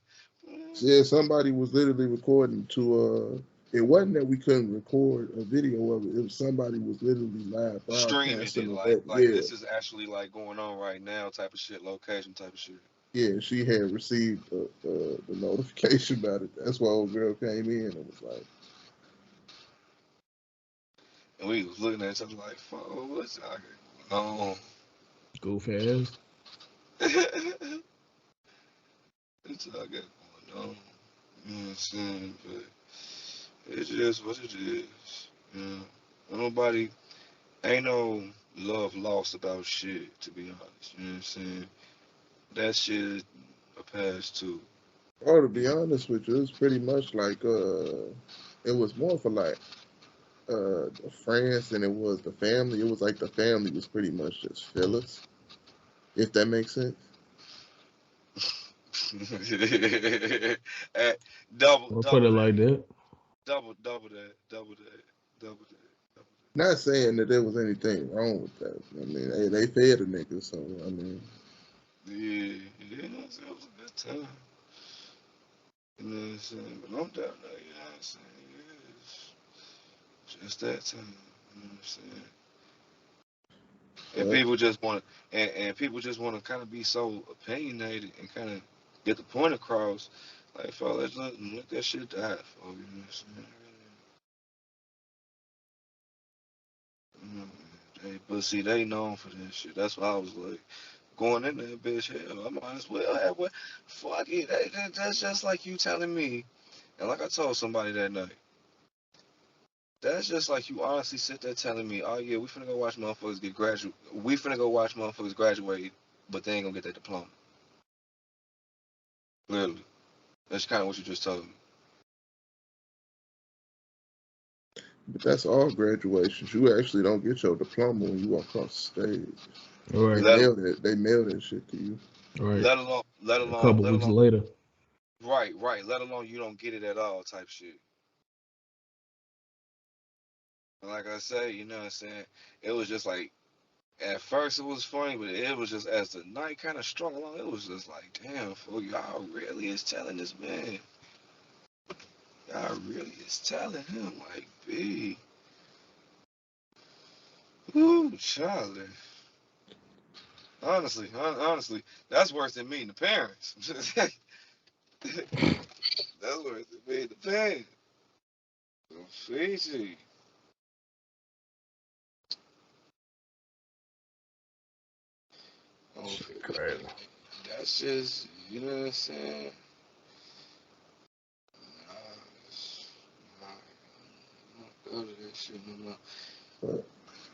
Yeah, somebody was literally recording to. It wasn't that we couldn't record a video of it. It was somebody was literally live streaming it, like this is actually like going on right now, type of shit, location type of shit. Yeah, she had received the notification about it. That's why old girl came in and was like. And we was looking at each other like, fuck, what's y'all going on? Goof ass. It's all got going on. You know what I'm saying? But it's just what it is. You know? Nobody, ain't no love lost about shit, to be honest. You know what I'm saying? That shit is a past too. Oh, to be honest with you, it was pretty much like it was more for like the friends than it was the family. It was like the family was pretty much just fillers, if that makes sense. Don't put it like that. Double that. Not saying that there was anything wrong with that. I mean, they fed a nigga, so I mean. Yeah, it was a good time. You know what I'm saying? But I'm down there, you know what I'm saying? It's just that time, you know what I'm saying? And people just want to, and people just want to kind of be so opinionated and kind of get the point across. Like, fellas, let that shit die, for you know what I'm saying? Hey, but see, they known for this shit. That's what I was like. Going in there, bitch, hell, I might as well have what. Fuck it. That's just like you telling me. And like I told somebody that night, that's just like you honestly sit there telling me, oh yeah, we finna go watch motherfuckers get graduate. We finna go watch motherfuckers graduate, but they ain't gonna get their diploma. Literally. That's kind of what you just told me. But that's all graduations. You actually don't get your diploma when you walk across the stage. Right. They mail that shit to you. Right. Let alone, A couple weeks later. right. Let alone you don't get it at all type shit. Like I say, you know what I'm saying? It was just like, at first it was funny, but it was just as the night kind of strung along, it was just like, damn, fool, y'all really is telling this man. Y'all really is telling him, like, B. Ooh, Charlie. Honestly, that's worse than meeting the parents. That's worse than meeting the parents. Fiji. Oh, Crazy. that's just, you know what I'm saying? Go to that shit no more. But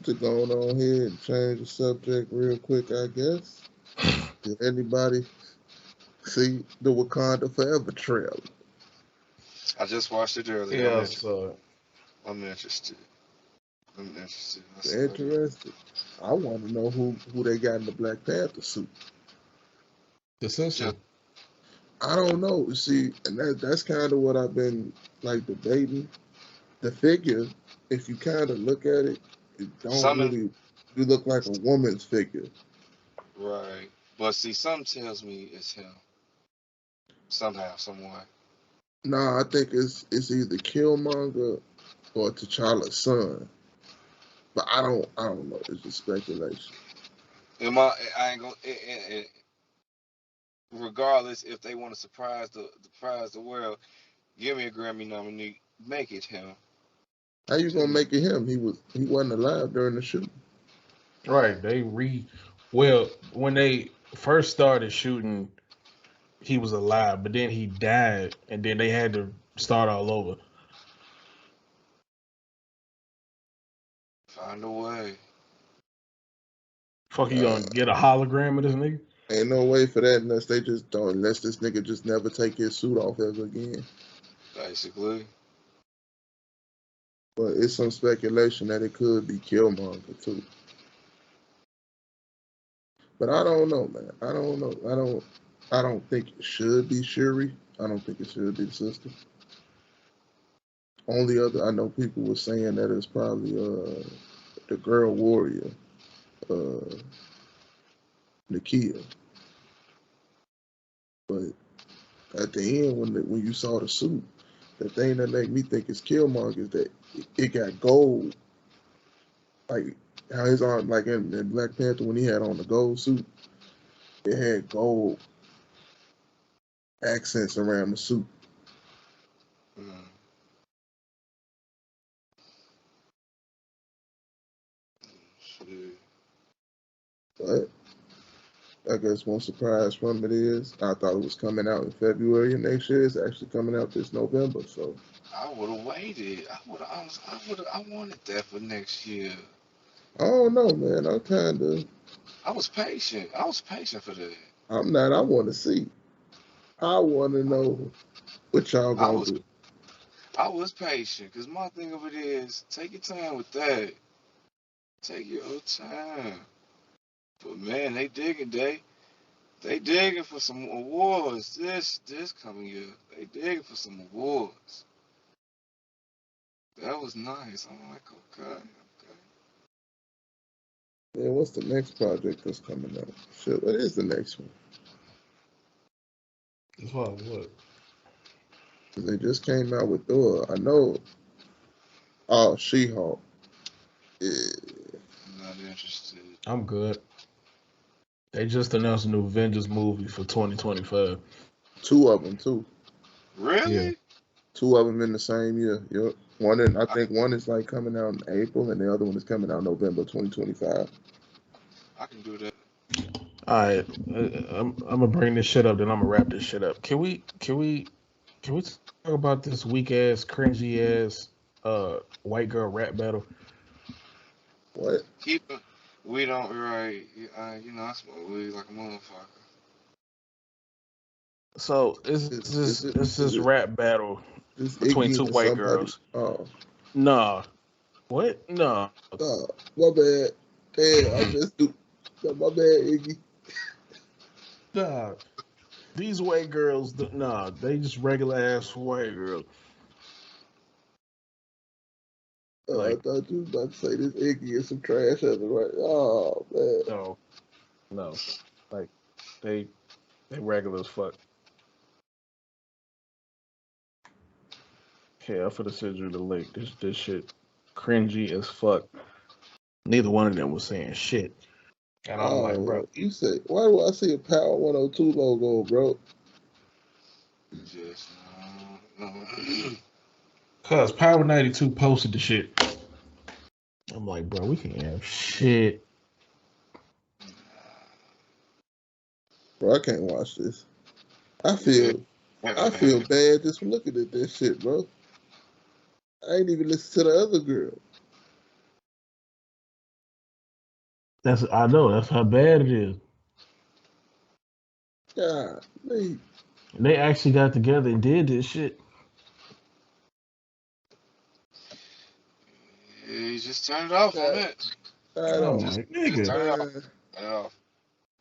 to go on here and change the subject real quick, I guess. Did anybody see the Wakanda Forever trailer? I just watched it earlier. Yeah, so I'm interested. Interested? I want to know who they got in the Black Panther suit. the sister. I don't know. See, and that's kind of what I've been like debating. The figure, if you kind of look at it, it don't really look like a woman's figure. Right. But see, something tells me it's him. Somehow, somewhere. Nah, I think it's either Killmonger or T'Challa's son. But I don't know. It's just speculation. I ain't gonna. Regardless, if they want to surprise the world, give me a Grammy nominee. Make it him. How you gonna make it him? He wasn't alive during the shoot. Right. Well, when they first started shooting, he was alive, but then he died, and then they had to start all over. Find a way. Fuck, you gonna get a hologram of this nigga? Ain't no way for that unless this nigga just never take his suit off ever again. Basically. But it's some speculation that it could be Killmonger too. But I don't know, man. I don't know. I don't think it should be Shuri. I don't think it should be the sister. Only other I know people were saying that it's probably the girl warrior, Nakia. But at the end, when you saw the suit, the thing that made me think it's Killmonger is that it got gold, like how his arm, like in Black Panther when he had on the gold suit, it had gold accents around the suit. But I guess one surprise from it is I thought it was coming out in February of next year. It's actually coming out this November. So I would have waited. I wanted that for next year. I don't know, man. I was patient. For that. I'm not. I want to see. I want to know what y'all gonna do. I was patient because my thing of it is take your time with that. Take your time. But man, they digging, they digging for some awards this coming year. They digging for some awards. That was nice. I'm like, okay. Yeah, what's the next project that's coming out? Shit, what is the next one? That's what? They just came out with Thor. I know. Oh, She-Hulk. Yeah. Not interested. I'm good. They just announced a new Avengers movie for 2025. 2 of them too. Really? 2 of them in the same year. Yep. I think one is like coming out in April, and the other one is coming out November 2025. I can do that. All right, I'm gonna bring this shit up, then I'm gonna wrap this shit up. Can we talk about this weak ass, cringy ass, white girl rap battle? What? Keep it. We don't right. I smoke weed like a motherfucker. So it's this rap battle This between Iggy two and white somebody? girls. Oh, Nah, what? Nah, my bad. Damn, I just do. My bad, Iggy. nah. These white girls, nah, they just regular ass white girls. I Like, thought you was about to say this Iggy and some trash other right. Oh man. no, no, like they regular as fuck. Yeah, I'm finna send you the link. This shit cringy as fuck. Neither one of them was saying shit. And I'm like, bro, Oh, you say why do I see a Power 102 logo, bro? Just no. cuz Power 92 posted the shit. I'm like, bro, we can't have shit. Bro, I can't watch this. I feel bad just from looking at this shit, bro. I ain't even listen to the other girl. I know, that's how bad it is. God, man. They actually got together and did this shit. You just turn it off on God, it. I I'm don't. Just like, nigga. turn it off. Man, Turn it off.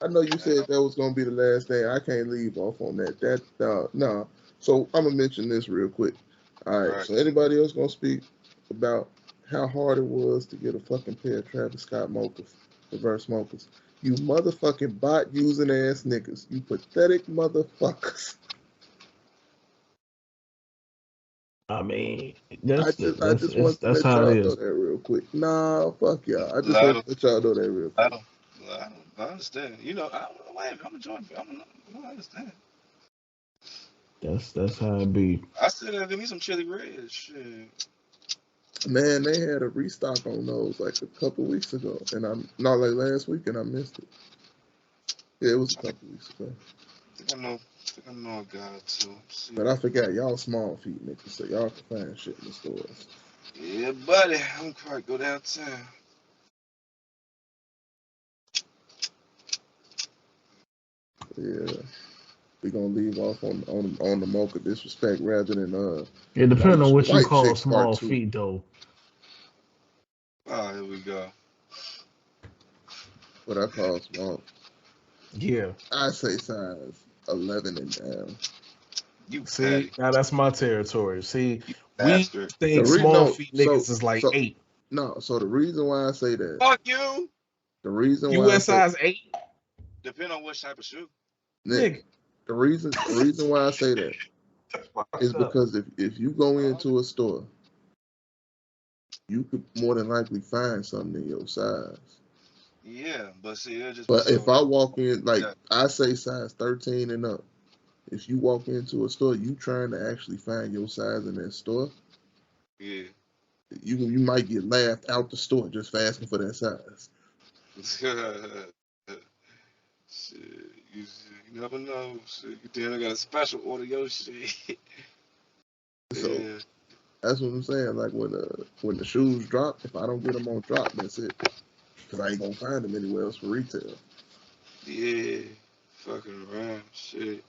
I know you Turn it said off. that was gonna be the last thing. I can't leave off on that. No. So I'm gonna mention this real quick. All right. Right. So anybody else gonna speak about how hard it was to get a fucking pair of Travis Scott mochas, reverse mochas? You motherfucking bot using ass niggas. You pathetic motherfuckers. I mean, I just want to that's let how y'all it know is. that real quick. Nah, fuck y'all. I just Let want 'em. to let y'all know that real Let quick. 'em. I understand. I'm enjoying it. I understand. That's how it be. I still gotta give me some chili red. Shit. Man, they had a restock on those like a couple weeks ago, and I'm not like last week, and I missed it. Yeah, it was a couple weeks ago. I think I know a guy too. See. But I forgot y'all small feet niggas, so y'all can find shit in the stores. Yeah, buddy. I'm quite go downtown. Yeah, we gonna leave off on the mocha disrespect rather than It depends on what you white call chicks part small 2. feet, though. Oh, here we go. What I call small. Yeah. I say size 11 and down. You See, petty. now that's my territory. See, You we bastard. think small feet So niggas is like 8. no. So the reason why I say that, Fuck you. the reason why I US say size 8, Depend on which type of shoe. Nick, nigga. the reason why I say that is Fucked up. because if you go into a store, you could more than likely find something in your size. Yeah, but see, it'll just be But if something I like walk in, like that. I say size 13 and up, if you walk into a store, you trying to actually find your size in that store, Yeah. you might get laughed out the store just for asking for that size. Shit, you, you never know. Shit, you damn got a special order your shit. So Yeah. that's what I'm saying. Like when the shoes drop, if I don't get them on drop, that's it. Cause I ain't gonna find them anywhere else for retail. Yeah. Fucking around. Shit.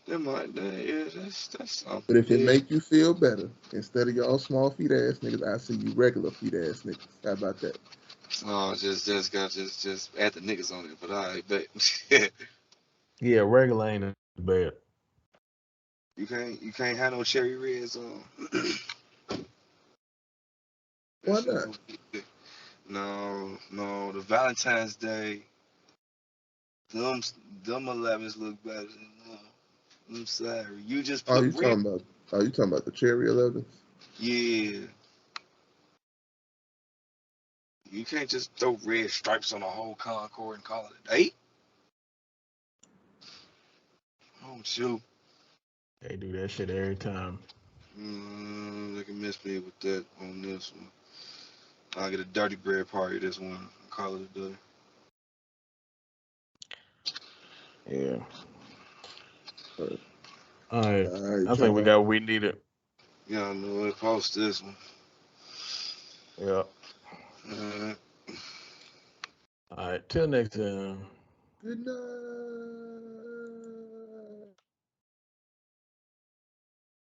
Yeah, that's But something. if it Yeah. make you feel better, instead of y'all small feet ass niggas, I see you regular feet ass niggas. How about that? Oh, just add the niggas on it, but I bet Yeah, regular ain't bad. you can't have no cherry reds on. That Why shit not? gonna be no. The Valentine's Day, them them 11s look better than them. I'm sorry. You just Are put you red. talking about? Are you talking about the cherry 11s? Yeah. You can't just throw red stripes on a whole Concord and call it a day. Oh shoot. They do that shit every time. They can miss me with that on this one. I'll get a dirty bread party this one. Call it a day. Yeah. But, All right. all right, I think we y'all. got what we needed. Y'all know it. Post this one. Yeah. Uh, All right. Till next time. Good night.